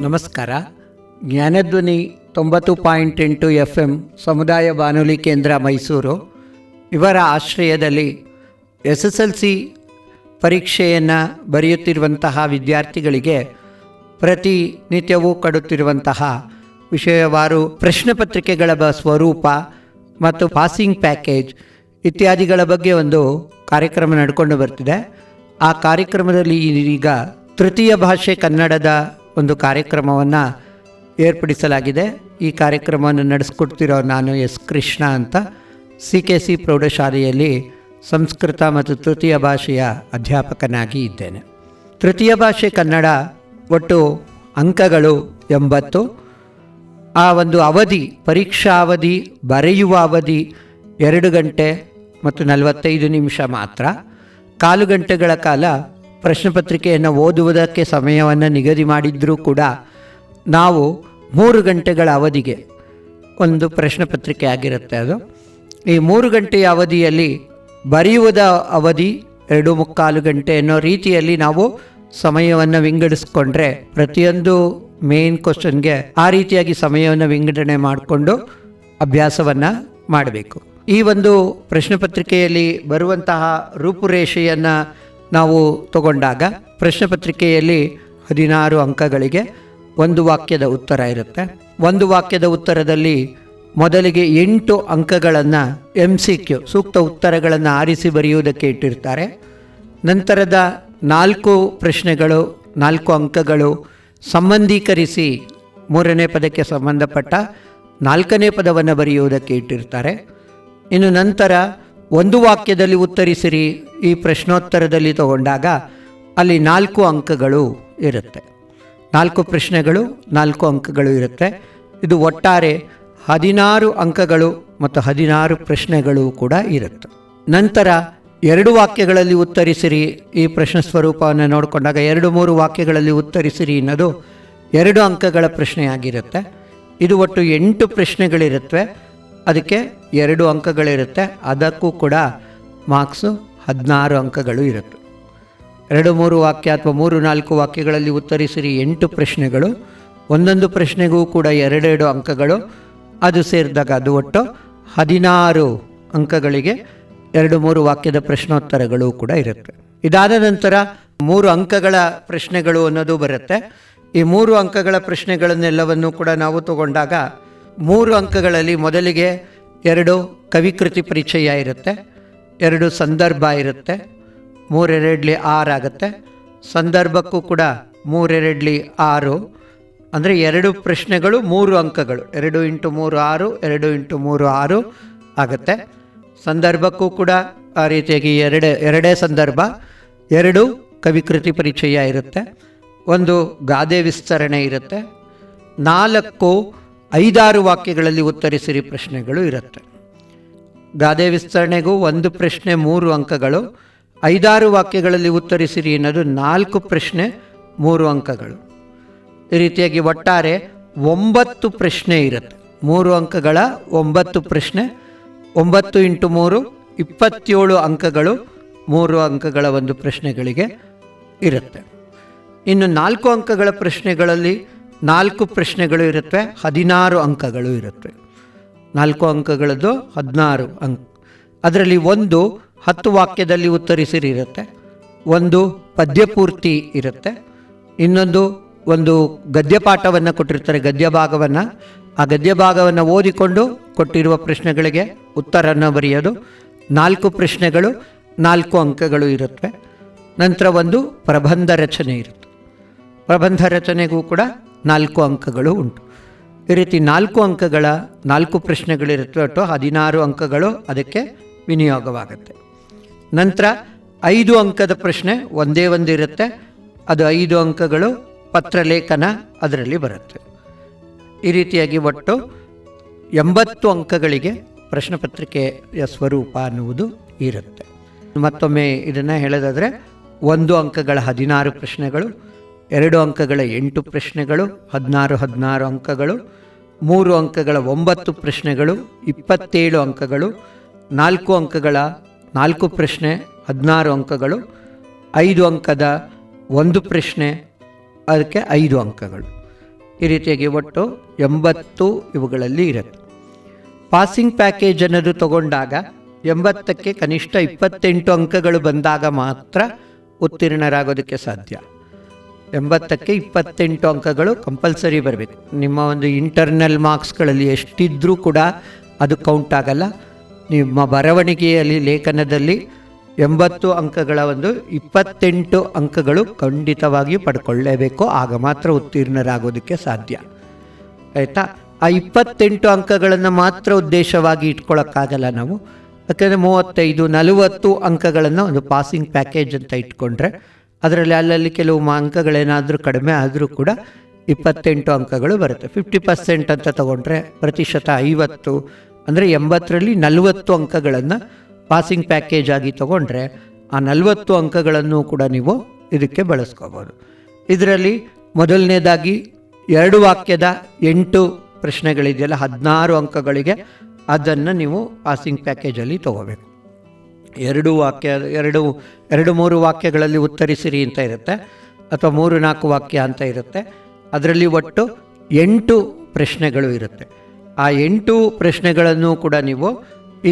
ನಮಸ್ಕಾರ. ಜ್ಞಾನಧ್ವನಿ 90.8 FM ಸಮುದಾಯ ಬಾನುಲಿ ಕೇಂದ್ರ ಮೈಸೂರು ಇವರ ಆಶ್ರಯದಲ್ಲಿ SSLC ಪರೀಕ್ಷೆಯನ್ನು ಬರೆಯುತ್ತಿರುವಂತಹ ವಿದ್ಯಾರ್ಥಿಗಳಿಗೆ ಪ್ರತಿನಿತ್ಯವೂ ಕೊಡುತ್ತಿರುವಂತಹ ವಿಷಯವಾರು ಪ್ರಶ್ನೆ ಪತ್ರಿಕೆಗಳ ಸ್ವರೂಪ ಮತ್ತು ಪಾಸಿಂಗ್ ಪ್ಯಾಕೇಜ್ ಇತ್ಯಾದಿಗಳ ಬಗ್ಗೆ ಒಂದು ಕಾರ್ಯಕ್ರಮ ನಡ್ಕೊಂಡು ಬರ್ತಿದೆ. ಆ ಕಾರ್ಯಕ್ರಮದಲ್ಲಿ ಈಗ ತೃತೀಯ ಭಾಷೆ ಕನ್ನಡದ ಒಂದು ಕಾರ್ಯಕ್ರಮವನ್ನು ಏರ್ಪಡಿಸಲಾಗಿದೆ. ಈ ಕಾರ್ಯಕ್ರಮವನ್ನು ನಡೆಸ್ಕೊಡ್ತಿರೋ ನಾನು ಎಸ್ ಕೃಷ್ಣ ಅಂತ CKC ಪ್ರೌಢಶಾಲೆಯಲ್ಲಿ ಸಂಸ್ಕೃತ ಮತ್ತು ತೃತೀಯ ಭಾಷೆಯ ಅಧ್ಯಾಪಕನಾಗಿ ಇದ್ದೇನೆ. ತೃತೀಯ ಭಾಷೆ ಕನ್ನಡ ಒಟ್ಟು ಅಂಕಗಳು 80. ಆ ಒಂದು ಅವಧಿ, ಪರೀಕ್ಷಾ ಅವಧಿ, ಬರೆಯುವ ಅವಧಿ 2 ಗಂಟೆ ಮತ್ತು 45 ನಿಮಿಷ ಮಾತ್ರ. 1/4 ಗಂಟೆಗಳ ಕಾಲ ಪ್ರಶ್ನೆ ಪತ್ರಿಕೆಯನ್ನು ಓದುವುದಕ್ಕೆ ಸಮಯವನ್ನು ನಿಗದಿ ಮಾಡಿದ್ದರೂ ಕೂಡ ನಾವು 3 ಗಂಟೆಗಳ ಅವಧಿಗೆ ಒಂದು ಪ್ರಶ್ನೆ ಪತ್ರಿಕೆ ಆಗಿರುತ್ತೆ. ಅದು ಈ 3 ಗಂಟೆಯ ಅವಧಿಯಲ್ಲಿ ಬರೆಯುವುದ ಅವಧಿ 2.25 ಗಂಟೆ ಅನ್ನೋ ರೀತಿಯಲ್ಲಿ ನಾವು ಸಮಯವನ್ನು ವಿಂಗಡಿಸ್ಕೊಂಡ್ರೆ ಪ್ರತಿಯೊಂದು ಮೇನ್ ಕ್ವಶನ್ಗೆ ಆ ರೀತಿಯಾಗಿ ಸಮಯವನ್ನು ವಿಂಗಡಣೆ ಮಾಡಿಕೊಂಡು ಅಭ್ಯಾಸವನ್ನು ಮಾಡಬೇಕು. ಈ ಒಂದು ಪ್ರಶ್ನೆ ಪತ್ರಿಕೆಯಲ್ಲಿ ಬರುವಂತಹ ರೂಪುರೇಷೆಯನ್ನು ನಾವು ತಗೊಂಡಾಗ ಪ್ರಶ್ನೆ ಪತ್ರಿಕೆಯಲ್ಲಿ 16 ಅಂಕಗಳಿಗೆ ಒಂದು ವಾಕ್ಯದ ಉತ್ತರ ಇರುತ್ತೆ. ಒಂದು ವಾಕ್ಯದ ಉತ್ತರದಲ್ಲಿ ಮೊದಲಿಗೆ 8 ಅಂಕಗಳನ್ನು MCQ ಸೂಕ್ತ ಉತ್ತರಗಳನ್ನು ಆರಿಸಿ ಬರೆಯುವುದಕ್ಕೆ ಇಟ್ಟಿರ್ತಾರೆ. ನಂತರದ 4 ಪ್ರಶ್ನೆಗಳು 4 ಅಂಕಗಳು ಸಂಬಂಧೀಕರಿಸಿ 3ನೇ ಪದಕ್ಕೆ ಸಂಬಂಧಪಟ್ಟ 4ನೇ ಪದವನ್ನು ಬರೆಯುವುದಕ್ಕೆ ಇಟ್ಟಿರ್ತಾರೆ. ಇನ್ನು ನಂತರ ಒಂದು ವಾಕ್ಯದಲ್ಲಿ ಉತ್ತರಿಸಿರಿ ಈ ಪ್ರಶ್ನೋತ್ತರದಲ್ಲಿ ತಗೊಂಡಾಗ ಅಲ್ಲಿ 4 ಅಂಕಗಳು ಇರುತ್ತೆ. 4 ಪ್ರಶ್ನೆಗಳು 4 ಅಂಕಗಳು ಇರುತ್ತೆ. ಇದು ಒಟ್ಟಾರೆ 16 ಅಂಕಗಳು ಮತ್ತು 16 ಪ್ರಶ್ನೆಗಳು ಕೂಡ ಇರುತ್ತೆ. ನಂತರ 2 ವಾಕ್ಯಗಳಲ್ಲಿ ಉತ್ತರಿಸಿರಿ ಈ ಪ್ರಶ್ನೆ ಸ್ವರೂಪವನ್ನು ನೋಡಿಕೊಂಡಾಗ 2-3 ವಾಕ್ಯಗಳಲ್ಲಿ ಉತ್ತರಿಸಿರಿ ಅನ್ನೋದು 2 ಅಂಕಗಳ ಪ್ರಶ್ನೆಯಾಗಿರುತ್ತೆ. ಇದು ಒಟ್ಟು 8 ಪ್ರಶ್ನೆಗಳಿರುತ್ತವೆ. ಅದಕ್ಕೆ 2 ಅಂಕಗಳಿರುತ್ತೆ. ಅದಕ್ಕೂ ಕೂಡ ಮಾರ್ಕ್ಸು 16 ಅಂಕಗಳು ಇರುತ್ತೆ. 2-3 ವಾಕ್ಯ ಅಥವಾ 3-4 ವಾಕ್ಯಗಳಲ್ಲಿ ಉತ್ತರಿಸಿರಿ 8 ಪ್ರಶ್ನೆಗಳು, ಒಂದೊಂದು ಪ್ರಶ್ನೆಗೂ ಕೂಡ 2 ಅಂಕಗಳು. ಅದು ಸೇರಿದಾಗ ಅದು ಒಟ್ಟು 16 ಅಂಕಗಳಿಗೆ 2-3 ವಾಕ್ಯದ ಪ್ರಶ್ನೋತ್ತರಗಳು ಕೂಡ ಇರುತ್ತೆ. ಇದಾದ ನಂತರ 3 ಅಂಕಗಳ ಪ್ರಶ್ನೆಗಳು ಅನ್ನೋದು ಬರುತ್ತೆ. ಈ 3 ಅಂಕಗಳ ಪ್ರಶ್ನೆಗಳನ್ನೆಲ್ಲವನ್ನು ಕೂಡ ನಾವು ತಗೊಂಡಾಗ 3 ಅಂಕಗಳಲ್ಲಿ ಮೊದಲಿಗೆ 2 ಕವಿಕೃತಿ ಪರಿಚಯ ಇರುತ್ತೆ, 2 ಸಂದರ್ಭ ಇರುತ್ತೆ, 3 6 ಆಗುತ್ತೆ. ಸಂದರ್ಭಕ್ಕೂ ಕೂಡ 3 6 ಅಂದರೆ 2 ಪ್ರಶ್ನೆಗಳು 3 ಅಂಕಗಳು, 2 × 3 6, 2 × 3 6 ಆಗುತ್ತೆ. ಸಂದರ್ಭಕ್ಕೂ ಕೂಡ ಆ ರೀತಿಯಾಗಿ ಎರಡೇ ಸಂದರ್ಭ, 2 ಕವಿಕೃತಿ ಪರಿಚಯ ಇರುತ್ತೆ, 1 ಗಾದೆ ವಿಸ್ತರಣೆ ಇರುತ್ತೆ, 4 5-6 ವಾಕ್ಯಗಳಲ್ಲಿ ಉತ್ತರಿಸಿರಿ ಪ್ರಶ್ನೆಗಳು ಇರುತ್ತೆ. ಗಾದೆ ವಿಸ್ತರಣೆಗೂ 1 ಪ್ರಶ್ನೆ 3 ಅಂಕಗಳು, 5-6 ವಾಕ್ಯಗಳಲ್ಲಿ ಉತ್ತರಿಸಿರಿ ಅನ್ನೋದು 4 ಪ್ರಶ್ನೆ 3 ಅಂಕಗಳು. ಈ ರೀತಿಯಾಗಿ ಒಟ್ಟಾರೆ 9 ಪ್ರಶ್ನೆ ಇರುತ್ತೆ. 3 ಅಂಕಗಳ 9 ಪ್ರಶ್ನೆ, 9 × 3 27 ಅಂಕಗಳು 3 ಅಂಕಗಳ ಒಂದು ಪ್ರಶ್ನೆಗಳಿಗೆ ಇರುತ್ತೆ. ಇನ್ನು 4 ಅಂಕಗಳ ಪ್ರಶ್ನೆಗಳಲ್ಲಿ 4 ಪ್ರಶ್ನೆಗಳು ಇರುತ್ತವೆ, 16 ಅಂಕಗಳು ಇರುತ್ತವೆ. 4 ಅಂಕಗಳದ್ದು 16 ಅಂಕ. ಅದರಲ್ಲಿ 1 10 ವಾಕ್ಯದಲ್ಲಿ ಉತ್ತರಿಸಿರಿ ಇರುತ್ತೆ, 1 ಪದ್ಯಪೂರ್ತಿ ಇರುತ್ತೆ, ಇನ್ನೊಂದು ಒಂದು ಗದ್ಯಪಾಠವನ್ನು ಕೊಟ್ಟಿರ್ತಾರೆ, ಗದ್ಯ ಭಾಗವನ್ನು. ಆ ಗದ್ಯ ಭಾಗವನ್ನು ಓದಿಕೊಂಡು ಕೊಟ್ಟಿರುವ ಪ್ರಶ್ನೆಗಳಿಗೆ ಉತ್ತರವನ್ನು ಬರೆಯೋದು. 4 ಪ್ರಶ್ನೆಗಳು 4 ಅಂಕಗಳು ಇರುತ್ತವೆ. ನಂತರ 1 ಪ್ರಬಂಧ ರಚನೆ ಇರುತ್ತೆ. ಪ್ರಬಂಧ ರಚನೆಗೂ ಕೂಡ 4 ಅಂಕಗಳು ಉಂಟು. ಈ ರೀತಿ 4 ಅಂಕಗಳ 4 ಪ್ರಶ್ನೆಗಳಿರುತ್ತೆ. ಒಟ್ಟು 16 ಅಂಕಗಳು ಅದಕ್ಕೆ ವಿನಿಯೋಗವಾಗುತ್ತೆ. ನಂತರ 5 ಅಂಕದ ಪ್ರಶ್ನೆ ಒಂದೇ ಒಂದು ಇರುತ್ತೆ. ಅದು 5 ಅಂಕಗಳು ಪತ್ರಲೇಖನ ಅದರಲ್ಲಿ ಬರುತ್ತೆ. ಈ ರೀತಿಯಾಗಿ ಒಟ್ಟು 80 ಅಂಕಗಳಿಗೆ ಪ್ರಶ್ನೆ ಪತ್ರಿಕೆಯ ಸ್ವರೂಪ ಅನ್ನುವುದು ಇರುತ್ತೆ. ಮತ್ತೊಮ್ಮೆ ಇದನ್ನು ಹೇಳೋದಾದರೆ 1 ಅಂಕಗಳ 16 ಪ್ರಶ್ನೆಗಳು, 2 ಅಂಕಗಳ 8 ಪ್ರಶ್ನೆಗಳು, 16 ಅಂಕಗಳು, 3 ಅಂಕಗಳ 9 ಪ್ರಶ್ನೆಗಳು, 27 ಅಂಕಗಳು, 4 ಅಂಕಗಳ 4 ಪ್ರಶ್ನೆ 16 ಅಂಕಗಳು, 5 ಅಂಕದ 1 ಪ್ರಶ್ನೆ ಅದಕ್ಕೆ 5 ಅಂಕಗಳು. ಈ ರೀತಿಯಾಗಿ ಒಟ್ಟು 80 ಇವುಗಳಲ್ಲಿ ಇರುತ್ತೆ. ಪಾಸಿಂಗ್ ಪ್ಯಾಕೇಜ್ ಅನ್ನೋದು ತಗೊಂಡಾಗ 80ಕ್ಕೆ ಕನಿಷ್ಠ 28 ಅಂಕಗಳು ಬಂದಾಗ ಮಾತ್ರ ಉತ್ತೀರ್ಣರಾಗೋದಕ್ಕೆ ಸಾಧ್ಯ. 80ಕ್ಕೆ 28 ಅಂಕಗಳು ಕಂಪಲ್ಸರಿ ಬರಬೇಕು. ನಿಮ್ಮ ಒಂದು ಇಂಟರ್ನಲ್ ಮಾರ್ಕ್ಸ್ಗಳಲ್ಲಿ ಎಷ್ಟಿದ್ರೂ ಕೂಡ ಅದು ಕೌಂಟ್ ಆಗಲ್ಲ. ನಿಮ್ಮ ಬರವಣಿಗೆಯಲ್ಲಿ ಲೇಖನದಲ್ಲಿ 80 ಅಂಕಗಳ ಒಂದು 28 ಅಂಕಗಳು ಖಂಡಿತವಾಗಿಯೂ ಪಡ್ಕೊಳ್ಳೇಬೇಕು. ಆಗ ಮಾತ್ರ ಉತ್ತೀರ್ಣರಾಗೋದಕ್ಕೆ ಸಾಧ್ಯ. ಆಯಿತಾ? ಆ 28 ಅಂಕಗಳನ್ನು ಮಾತ್ರ ಉದ್ದೇಶವಾಗಿ ಇಟ್ಕೊಳ್ಳೋಕ್ಕಾಗಲ್ಲ ನಾವು. ಯಾಕೆಂದರೆ 35-40 ಅಂಕಗಳನ್ನು ಒಂದು ಪಾಸಿಂಗ್ ಪ್ಯಾಕೇಜ್ ಅಂತ ಇಟ್ಕೊಂಡ್ರೆ ಅದರಲ್ಲಿ ಅಲ್ಲಲ್ಲಿ ಕೆಲವು ಅಂಕಗಳೇನಾದರೂ ಕಡಿಮೆ ಆದರೂ ಕೂಡ 28 ಅಂಕಗಳು ಬರುತ್ತೆ. 50% ಅಂತ ತಗೊಂಡ್ರೆ ಪ್ರತಿಶತ 50, ಅಂದರೆ 80ರಲ್ಲಿ 40 ಅಂಕಗಳನ್ನು ಪಾಸಿಂಗ್ ಪ್ಯಾಕೇಜ್ ಆಗಿ ತಗೊಂಡ್ರೆ ಆ 40 ಅಂಕಗಳನ್ನು ಕೂಡ ನೀವು ಇದಕ್ಕೆ ಬಳಸ್ಕೋಬೋದು. ಇದರಲ್ಲಿ ಮೊದಲನೇದಾಗಿ 2 ವಾಕ್ಯದ 8 ಪ್ರಶ್ನೆಗಳಿದೆಯಲ್ಲ, 16 ಅಂಕಗಳಿಗೆ ಅದನ್ನು ನೀವು ಪಾಸಿಂಗ್ ಪ್ಯಾಕೇಜಲ್ಲಿ ತೊಗೋಬೇಕು. 2-3 ವಾಕ್ಯಗಳಲ್ಲಿ ಉತ್ತರಿಸಿರಿ ಅಂತ ಇರುತ್ತೆ, ಅಥವಾ 3-4 ವಾಕ್ಯ ಅಂತ ಇರುತ್ತೆ. ಅದರಲ್ಲಿ ಒಟ್ಟು 8 ಪ್ರಶ್ನೆಗಳು ಇರುತ್ತೆ. ಆ 8 ಪ್ರಶ್ನೆಗಳನ್ನು ಕೂಡ ನೀವು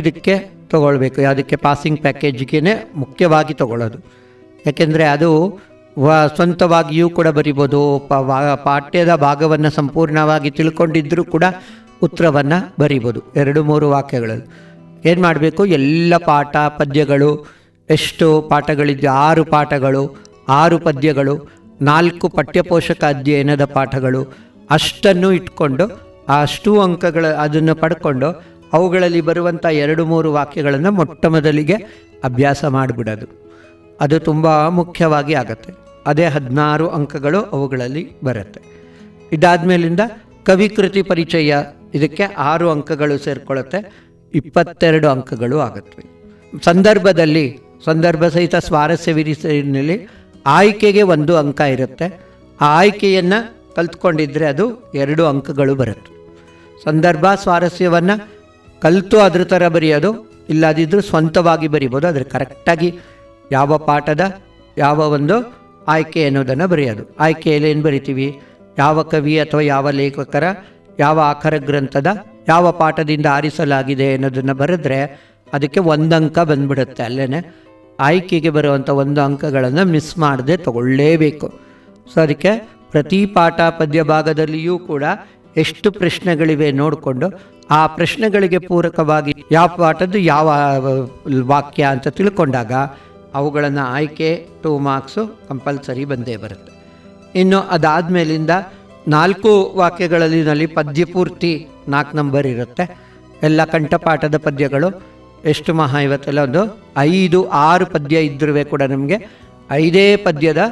ಇದಕ್ಕೆ ತಗೊಳ್ಬೇಕು. ಯಾವುದಕ್ಕೆ? ಪಾಸಿಂಗ್ ಪ್ಯಾಕೇಜ್ಗೆ ಮುಖ್ಯವಾಗಿ ತಗೊಳ್ಳೋದು. ಯಾಕೆಂದರೆ ಅದು ಸ್ವಂತವಾಗಿಯೂ ಕೂಡ ಬರಿಬೋದು. ಪಾಠ್ಯದ ಭಾಗವನ್ನು ಸಂಪೂರ್ಣವಾಗಿ ತಿಳ್ಕೊಂಡಿದ್ದರೂ ಕೂಡ ಉತ್ತರವನ್ನು ಬರಿಬೋದು. 2-3 ವಾಕ್ಯಗಳಲ್ಲಿ ಏನು ಮಾಡಬೇಕು? ಎಲ್ಲ ಪಾಠ ಪದ್ಯಗಳು, ಎಷ್ಟು ಪಾಠಗಳಿದೆ? 6 ಪಾಠಗಳು, 6 ಪದ್ಯಗಳು, 4 ಪಠ್ಯಪೋಷಕ ಅಧ್ಯಯನದ ಪಾಠಗಳು, ಅಷ್ಟನ್ನು ಇಟ್ಕೊಂಡು ಅಷ್ಟು ಅಂಕಗಳ ಅದನ್ನು ಪಡ್ಕೊಂಡು ಅವುಗಳಲ್ಲಿ ಬರುವಂಥ 2-3 ವಾಕ್ಯಗಳನ್ನು ಮೊಟ್ಟ ಮೊದಲಿಗೆ ಅಭ್ಯಾಸ ಮಾಡಿಬಿಡೋದು. ಅದು ತುಂಬ ಮುಖ್ಯವಾಗಿ ಆಗುತ್ತೆ. ಅದೇ 16 ಅಂಕಗಳು ಅವುಗಳಲ್ಲಿ ಬರುತ್ತೆ. ಇದಾದ ಮೇಲಿಂದ ಕವಿಕೃತಿ ಪರಿಚಯ, ಇದಕ್ಕೆ 6 ಅಂಕಗಳು ಸೇರಿಕೊಳ್ಳುತ್ತೆ, 22 ಅಂಕಗಳು ಆಗುತ್ತೆ. ಸಂದರ್ಭ ಸಹಿತ ಸ್ವಾರಸ್ಯ ವಿರಿಸಿನಲ್ಲಿ ಆಯ್ಕೆಗೆ 1 ಅಂಕ ಇರುತ್ತೆ. ಆ ಆಯ್ಕೆಯನ್ನು ಕಲ್ತ್ಕೊಂಡಿದ್ರೆ ಅದು 2 ಅಂಕಗಳು ಬರುತ್ತೆ. ಸಂದರ್ಭ ಸ್ವಾರಸ್ಯವನ್ನು ಕಲಿತು ಅದ್ರ ಥರ ಬರೆಯೋದು, ಇಲ್ಲದಿದ್ದರೂ ಸ್ವಂತವಾಗಿ ಬರಿಬೋದು. ಆದರೆ ಕರೆಕ್ಟಾಗಿ ಯಾವ ಪಾಠದ ಯಾವ ಒಂದು ಆಯ್ಕೆ ಅನ್ನೋದನ್ನು ಬರೆಯೋದು. ಆಯ್ಕೆಯಲ್ಲಿ ಏನು ಬರಿತೀವಿ? ಯಾವ ಕವಿ ಅಥವಾ ಯಾವ ಲೇಖಕರ ಯಾವ ಆಖರ ಗ್ರಂಥದ ಯಾವ ಪಾಠದಿಂದ ಆರಿಸಲಾಗಿದೆ ಅನ್ನೋದನ್ನು ಬರೆದ್ರೆ ಅದಕ್ಕೆ 1 ಅಂಕ ಬಂದ್ಬಿಡುತ್ತೆ. ಅಲ್ಲೇ ಆಯ್ಕೆಗೆ ಬರುವಂಥ 1 ಅಂಕಗಳನ್ನು ಮಿಸ್ ಮಾಡದೆ ತಗೊಳ್ಳೇಬೇಕು. ಸೊ ಅದಕ್ಕೆ ಪ್ರತಿ ಪಾಠ ಪದ್ಯ ಭಾಗದಲ್ಲಿಯೂ ಕೂಡ ಎಷ್ಟು ಪ್ರಶ್ನೆಗಳಿವೆ ನೋಡಿಕೊಂಡು ಆ ಪ್ರಶ್ನೆಗಳಿಗೆ ಪೂರಕವಾಗಿ ಯಾವ ಪಾಠದ್ದು ಯಾವ ವಾಕ್ಯ ಅಂತ ತಿಳ್ಕೊಂಡಾಗ ಅವುಗಳನ್ನು ಆಯ್ಕೆ 2 ಮಾರ್ಕ್ಸು ಕಂಪಲ್ಸರಿ ಬಂದೇ ಬರುತ್ತೆ. ಇನ್ನು ಅದಾದ ಮೇಲಿಂದ 4 ವಾಕ್ಯಗಳಲ್ಲಿ ಪದ್ಯ ಪೂರ್ತಿ 4 ನಂಬರ್ ಇರುತ್ತೆ. ಎಲ್ಲ ಕಂಠಪಾಠದ ಪದ್ಯಗಳು ಎಷ್ಟು ಮಹಾ ಇವತ್ತೆಲ್ಲ ಒಂದು 5-6 ಪದ್ಯ ಇದ್ದರೂ ಕೂಡ ನಮಗೆ 5 ಪದ್ಯದ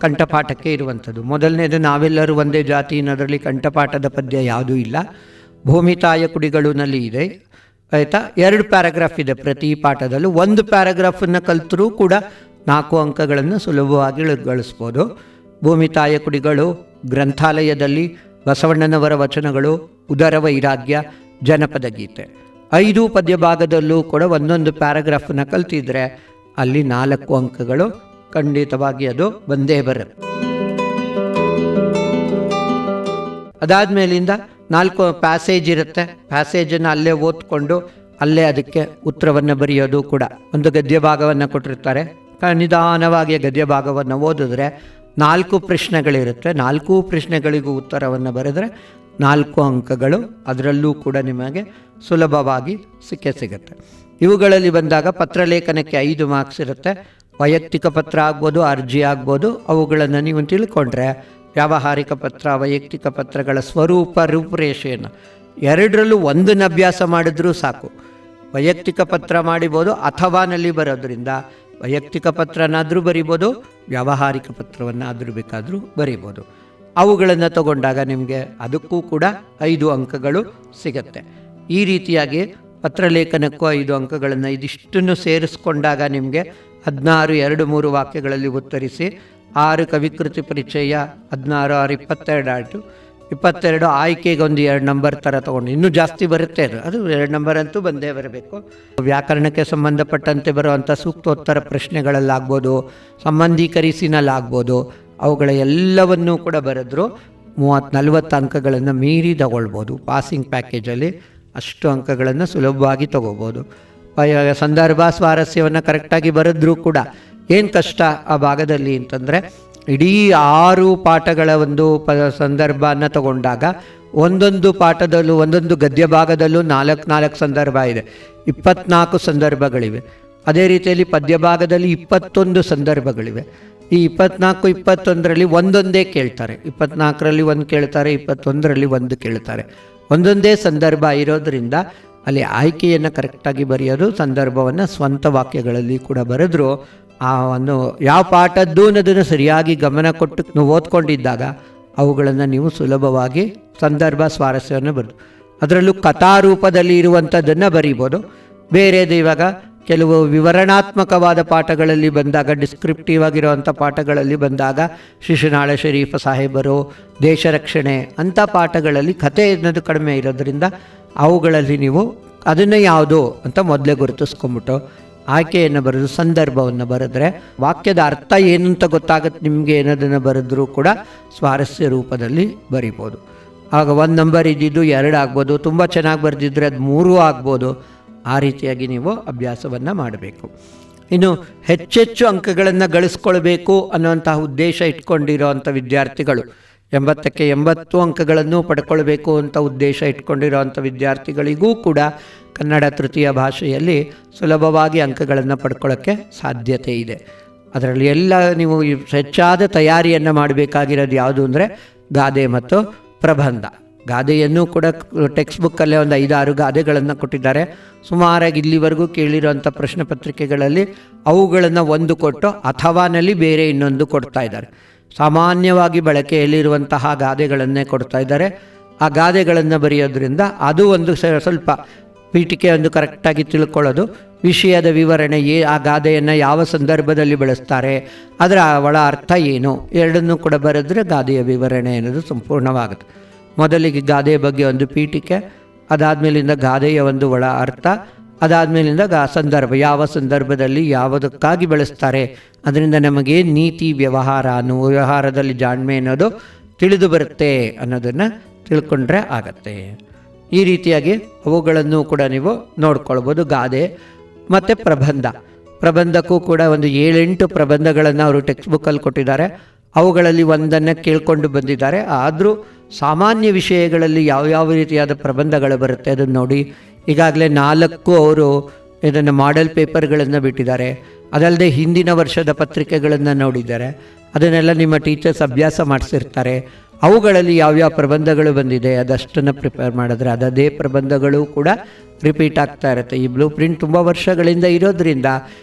ಕಂಠಪಾಠಕ್ಕೆ ಇರುವಂಥದ್ದು. ಮೊದಲನೇದು ನಾವೆಲ್ಲರೂ ಒಂದೇ ಜಾತಿ ಅನ್ನೋದರಲ್ಲಿ ಕಂಠಪಾಠದ ಪದ್ಯ ಯಾವುದೂ ಇಲ್ಲ. ಭೂಮಿ ತಾಯ ಕುಡಿಗಳುನಲ್ಲಿ ಇದೆ. ಆಯಿತಾ? 2 ಪ್ಯಾರಾಗ್ರಾಫ್ ಇದೆ ಪ್ರತಿ ಪಾಠದಲ್ಲೂ. 1 ಪ್ಯಾರಾಗ್ರಾಫನ್ನು ಕಲಿತರೂ ಕೂಡ 4 ಅಂಕಗಳನ್ನು ಸುಲಭವಾಗಿ ಗಳಿಸ್ಬೋದು. ಭೂಮಿ ತಾಯ ಕುಡಿಗಳು, ಗ್ರಂಥಾಲಯದಲ್ಲಿ ಬಸವಣ್ಣನವರ ವಚನಗಳು, ಉದರ ವೈರಾಗ್ಯ, ಜನಪದ ಗೀತೆ, 5 ಪದ್ಯ ಭಾಗದಲ್ಲೂ ಕೂಡ 1 ಪ್ಯಾರಾಗ್ರಾಫನ್ನು ಕಲ್ತಿದ್ರೆ ಅಲ್ಲಿ 4 ಅಂಕಗಳು ಖಂಡಿತವಾಗಿ ಅದು ಬಂದೇ ಬರುತ್ತೆ. ಅದಾದ ಮೇಲಿಂದ 4 ಪ್ಯಾಸೇಜ್ ಇರುತ್ತೆ. ಪ್ಯಾಸೇಜನ್ನು ಅಲ್ಲೇ ಓದ್ಕೊಂಡು ಅಲ್ಲೇ ಅದಕ್ಕೆ ಉತ್ತರವನ್ನು ಬರೆಯೋದು ಕೂಡ. ಒಂದು ಗದ್ಯ ಭಾಗವನ್ನು ಕೊಟ್ಟಿರ್ತಾರೆ, ನಿಧಾನವಾಗಿ ಗದ್ಯ ಭಾಗವನ್ನು ಓದಿದ್ರೆ 4 ಪ್ರಶ್ನೆಗಳಿರುತ್ತೆ. 4 ಪ್ರಶ್ನೆಗಳಿಗೂ ಉತ್ತರವನ್ನು ಬರೆದರೆ 4 ಅಂಕಗಳು ಅದರಲ್ಲೂ ಕೂಡ ನಿಮಗೆ ಸುಲಭವಾಗಿ ಸಿಗುತ್ತೆ. ಇವುಗಳಲ್ಲಿ ಬಂದಾಗ ಪತ್ರಲೇಖನಕ್ಕೆ 5 ಮಾರ್ಕ್ಸ್ ಇರುತ್ತೆ. ವೈಯಕ್ತಿಕ ಪತ್ರ ಆಗ್ಬೋದು, ಅರ್ಜಿ ಆಗ್ಬೋದು. ಅವುಗಳನ್ನು ನೀವು ತಿಳ್ಕೊಂಡ್ರೆ ವ್ಯಾವಹಾರಿಕ ಪತ್ರ, ವೈಯಕ್ತಿಕ ಪತ್ರಗಳ ಸ್ವರೂಪ, ರೂಪುರೇಷೆಯನ್ನು 2ರಲ್ಲೂ 1 ಅಭ್ಯಾಸ ಮಾಡಿದ್ರೂ ಸಾಕು. ವೈಯಕ್ತಿಕ ಪತ್ರ ಮಾಡಿಬೋದು ಅಥವಾ ನಲ್ಲಿ ಬರೋದ್ರಿಂದ ವೈಯಕ್ತಿಕ ಪತ್ರನಾದರೂ ಬರಿಬೋದು, ವ್ಯಾವಹಾರಿಕ ಪತ್ರವನ್ನಾದರೂ ಬೇಕಾದರೂ ಬರಿಬೋದು. ಅವುಗಳನ್ನು ತಗೊಂಡಾಗ ನಿಮಗೆ ಅದಕ್ಕೂ ಕೂಡ 5 ಅಂಕಗಳು ಸಿಗುತ್ತೆ. ಈ ರೀತಿಯಾಗಿ ಪತ್ರಲೇಖನಕ್ಕೂ 5 ಅಂಕಗಳನ್ನು ಇದಿಷ್ಟನ್ನು ಸೇರಿಸ್ಕೊಂಡಾಗ ನಿಮಗೆ 16 2-3 ವಾಕ್ಯಗಳಲ್ಲಿ ಉತ್ತರಿಸಿ, 6 ಕವಿಕೃತಿ ಪರಿಚಯ, 16 6 22 ಆಯಿತು. 22 ಆಯ್ಕೆಗೆ ಒಂದು 2 ನಂಬರ್ ಥರ ತೊಗೊಂಡು ಇನ್ನೂ ಜಾಸ್ತಿ ಬರುತ್ತೆ. ಅದು 2 ನಂಬರ್ ಅಂತೂ ಬಂದೇ ಬರಬೇಕು. ವ್ಯಾಕರಣಕ್ಕೆ ಸಂಬಂಧಪಟ್ಟಂತೆ ಬರುವಂಥ ಸೂಕ್ತೋತ್ತರ ಪ್ರಶ್ನೆಗಳಲ್ಲಾಗ್ಬೋದು, ಸಂಬಂಧೀಕರಿಸಿನಲ್ಲಾಗ್ಬೋದು, ಅವುಗಳ ಎಲ್ಲವನ್ನೂ ಕೂಡ ಬರೆದ್ರು 30-40 ಅಂಕಗಳನ್ನು ಮೀರಿ ತಗೊಳ್ಬೋದು. ಪಾಸಿಂಗ್ ಪ್ಯಾಕೇಜಲ್ಲಿ ಅಷ್ಟು ಅಂಕಗಳನ್ನು ಸುಲಭವಾಗಿ ತಗೋಬೋದು. ಸಂದರ್ಭ ಸ್ವಾರಸ್ಯವನ್ನು ಕರೆಕ್ಟಾಗಿ ಬರೆದ್ರೂ ಕೂಡ ಏನು ಕಷ್ಟ ಆ ಭಾಗದಲ್ಲಿ ಅಂತಂದರೆ, ಇಡೀ 6 ಪಾಠಗಳ ಒಂದು ಸಂದರ್ಭನ ತಗೊಂಡಾಗ ಒಂದೊಂದು ಪಾಠದಲ್ಲೂ ಒಂದೊಂದು ಗದ್ಯ ಭಾಗದಲ್ಲೂ 4 ಸಂದರ್ಭ ಇದೆ, 24 ಸಂದರ್ಭಗಳಿವೆ. ಅದೇ ರೀತಿಯಲ್ಲಿ ಪದ್ಯ ಭಾಗದಲ್ಲಿ 21 ಸಂದರ್ಭಗಳಿವೆ. ಈ 24-21ರಲ್ಲಿ ಒಂದೊಂದೇ ಕೇಳ್ತಾರೆ, 24ರಲ್ಲಿ ಒಂದು ಕೇಳ್ತಾರೆ, 21ರಲ್ಲಿ ಒಂದು ಕೇಳ್ತಾರೆ. ಒಂದೊಂದೇ ಸಂದರ್ಭ ಇರೋದರಿಂದ ಅಲ್ಲಿ ಆಯ್ಕೆಯನ್ನು ಕರೆಕ್ಟಾಗಿ ಬರೆಯೋದು, ಸಂದರ್ಭವನ್ನು ಸ್ವಂತ ವಾಕ್ಯಗಳಲ್ಲಿ ಕೂಡ ಬರೆದ್ರು ಆ ಒಂದು ಯಾವ ಪಾಠದ್ದು ಅನ್ನೋದನ್ನು ಸರಿಯಾಗಿ ಗಮನ ಕೊಟ್ಟು ನೀವು ಓದ್ಕೊಂಡಿದ್ದಾಗ ಅವುಗಳನ್ನು ನೀವು ಸುಲಭವಾಗಿ ಸಂದರ್ಭ ಸ್ವಾರಸ್ಯವನ್ನು ಬರೆದು, ಅದರಲ್ಲೂ ಕಥಾರೂಪದಲ್ಲಿ ಇರುವಂಥದ್ದನ್ನು ಬರೀಬೋದು. ಬೇರೆದು ಇವಾಗ ಕೆಲವು ವಿವರಣಾತ್ಮಕವಾದ ಪಾಠಗಳಲ್ಲಿ ಬಂದಾಗ, ಡಿಸ್ಕ್ರಿಪ್ಟಿವ್ ಆಗಿರುವಂಥ ಪಾಠಗಳಲ್ಲಿ ಬಂದಾಗ, ಶಿಶುನಾಳ ಶರೀಫ ಸಾಹೇಬರು, ದೇಶ ರಕ್ಷಣೆ ಅಂಥ ಪಾಠಗಳಲ್ಲಿ ಕಥೆ ಅನ್ನೋದು ಕಡಿಮೆ ಇರೋದ್ರಿಂದ ಅವುಗಳಲ್ಲಿ ನೀವು ಅದನ್ನು ಯಾವುದು ಅಂತ ಮೊದಲೇ ಗುರುತಿಸ್ಕೊಂಬಿಟ್ಟು ಆಯ್ಕೆಯನ್ನು ಬರೆದು ಸಂದರ್ಭವನ್ನು ಬರೆದ್ರೆ ವಾಕ್ಯದ ಅರ್ಥ ಏನು ಅಂತ ಗೊತ್ತಾಗುತ್ತೆ ನಿಮಗೆ. ಏನದನ್ನು ಬರೆದ್ರೂ ಕೂಡ ಸ್ವಾರಸ್ಯ ರೂಪದಲ್ಲಿ ಬರಿಬೋದು. ಆಗ 1 ನಂಬರ್ ಇದ್ದಿದ್ದು 2 ಆಗ್ಬೋದು, ತುಂಬ ಚೆನ್ನಾಗಿ ಬರೆದಿದ್ರೆ ಅದು 3 ಆಗ್ಬೋದು. ಆ ರೀತಿಯಾಗಿ ನೀವು ಅಭ್ಯಾಸವನ್ನು ಮಾಡಬೇಕು. ಇನ್ನು ಹೆಚ್ಚೆಚ್ಚು ಅಂಕಗಳನ್ನು ಗಳಿಸ್ಕೊಳ್ಬೇಕು ಅನ್ನುವಂತಹ ಉದ್ದೇಶ ಇಟ್ಕೊಂಡಿರೋವಂಥ ವಿದ್ಯಾರ್ಥಿಗಳು, 80ಕ್ಕೆ 80 ಅಂಕಗಳನ್ನು ಪಡ್ಕೊಳ್ಬೇಕು ಅಂತ ಉದ್ದೇಶ ಇಟ್ಕೊಂಡಿರೋವಂಥ ವಿದ್ಯಾರ್ಥಿಗಳಿಗೂ ಕೂಡ ಕನ್ನಡ ತೃತೀಯ ಭಾಷೆಯಲ್ಲಿ ಸುಲಭವಾಗಿ ಅಂಕಗಳನ್ನು ಪಡ್ಕೊಳ್ಳೋಕ್ಕೆ ಸಾಧ್ಯತೆ ಇದೆ. ಅದರಲ್ಲಿ ಎಲ್ಲ ನೀವು ಹೆಚ್ಚಾದ ತಯಾರಿಯನ್ನು ಮಾಡಬೇಕಾಗಿರೋದು ಯಾವುದು ಅಂದರೆ ಗಾದೆ ಮತ್ತು ಪ್ರಬಂಧ. ಗಾದೆಯನ್ನು ಕೂಡ ಟೆಕ್ಸ್ಟ್ ಬುಕ್ಕಲ್ಲೇ ಒಂದು 5-6 ಗಾದೆಗಳನ್ನು ಕೊಟ್ಟಿದ್ದಾರೆ. ಸುಮಾರಾಗಿ ಇಲ್ಲಿವರೆಗೂ ಕೇಳಿರೋಂಥ ಪ್ರಶ್ನೆ ಪತ್ರಿಕೆಗಳಲ್ಲಿ ಅವುಗಳನ್ನು ಒಂದು ಕೊಟ್ಟು ಅಥವಾನಲ್ಲಿ ಬೇರೆ ಇನ್ನೊಂದು ಕೊಡ್ತಾ ಇದ್ದಾರೆ. ಸಾಮಾನ್ಯವಾಗಿ ಬಳಕೆಯಲ್ಲಿರುವಂತಹ ಗಾದೆಗಳನ್ನೇ ಕೊಡ್ತಾ ಇದ್ದಾರೆ. ಆ ಗಾದೆಗಳನ್ನು ಬರೆಯೋದ್ರಿಂದ ಅದು ಒಂದು ಸ್ವಲ್ಪ ಪೀಠಿಕೆ ಒಂದು ಕರೆಕ್ಟಾಗಿ ತಿಳ್ಕೊಳ್ಳೋದು, ವಿಷಯದ ವಿವರಣೆ, ಆ ಗಾದೆಯನ್ನು ಯಾವ ಸಂದರ್ಭದಲ್ಲಿ ಬಳಸ್ತಾರೆ, ಅದರ ಒಳ ಅರ್ಥ ಏನು, ಎರಡನ್ನೂ ಕೂಡ ಬರೆದ್ರೆ ಗಾದೆಯ ವಿವರಣೆ ಅನ್ನೋದು ಸಂಪೂರ್ಣವಾಗುತ್ತೆ. ಮೊದಲಿಗೆ ಗಾದೆಯ ಬಗ್ಗೆ ಒಂದು ಪೀಠಿಕೆ, ಅದಾದಮೇಲಿಂದ ಗಾದೆಯ ಒಂದು ಒಳ ಅರ್ಥ, ಅದಾದಮೇಲಿಂದ ಸಂದರ್ಭ, ಯಾವ ಸಂದರ್ಭದಲ್ಲಿ ಯಾವುದಕ್ಕಾಗಿ ಬಳಸ್ತಾರೆ, ಅದರಿಂದ ನಮಗೆ ನೀತಿ ವ್ಯವಹಾರದಲ್ಲಿ ಜಾಣ್ಮೆ ಅನ್ನೋದು ತಿಳಿದು ಬರುತ್ತೆ ಅನ್ನೋದನ್ನು ತಿಳ್ಕೊಂಡ್ರೆ ಆಗತ್ತೆ. ಈ ರೀತಿಯಾಗಿ ಅವುಗಳನ್ನು ಕೂಡ ನೀವು ನೋಡ್ಕೊಳ್ಬೋದು. ಗಾದೆ ಮತ್ತು ಪ್ರಬಂಧಕ್ಕೂ ಕೂಡ ಒಂದು 7-8 ಪ್ರಬಂಧಗಳನ್ನು ಅವರು ಟೆಕ್ಸ್ಟ್ ಬುಕ್ಕಲ್ಲಿ ಕೊಟ್ಟಿದ್ದಾರೆ. ಅವುಗಳಲ್ಲಿ ಒಂದನ್ನು ಕೇಳಿಕೊಂಡು ಬಂದಿದ್ದಾರೆ. ಆದರೂ ಸಾಮಾನ್ಯ ವಿಷಯಗಳಲ್ಲಿ ಯಾವ್ಯಾವ ರೀತಿಯಾದ ಪ್ರಬಂಧಗಳು ಬರುತ್ತೆ ಅದನ್ನು ನೋಡಿ. ಈಗಾಗಲೇ 4 ಅವರು ಇದನ್ನು ಮಾಡೆಲ್ ಪೇಪರ್ಗಳನ್ನು ಬಿಟ್ಟಿದ್ದಾರೆ. ಅದಲ್ಲದೆ ಹಿಂದಿನ ವರ್ಷದ ಪತ್ರಿಕೆಗಳನ್ನು ನೋಡಿದ್ದಾರೆ. ಅದನ್ನೆಲ್ಲ ನಿಮ್ಮ ಟೀಚರ್ಸ್ ಅಭ್ಯಾಸ ಮಾಡಿಸಿರ್ತಾರೆ. ಅವುಗಳಲ್ಲಿ ಯಾವ್ಯಾವ ಪ್ರಬಂಧಗಳು ಬಂದಿದೆ ಅದಷ್ಟನ್ನು ಪ್ರಿಪೇರ್ ಮಾಡಿದ್ರೆ ಅದೇ ಪ್ರಬಂಧಗಳು ಕೂಡ ರಿಪೀಟ್ ಆಗ್ತಾ ಇರುತ್ತೆ. ಈ ಬ್ಲೂ ಪ್ರಿಂಟ್ ತುಂಬ ವರ್ಷಗಳಿಂದ ಇರೋದ್ರಿಂದ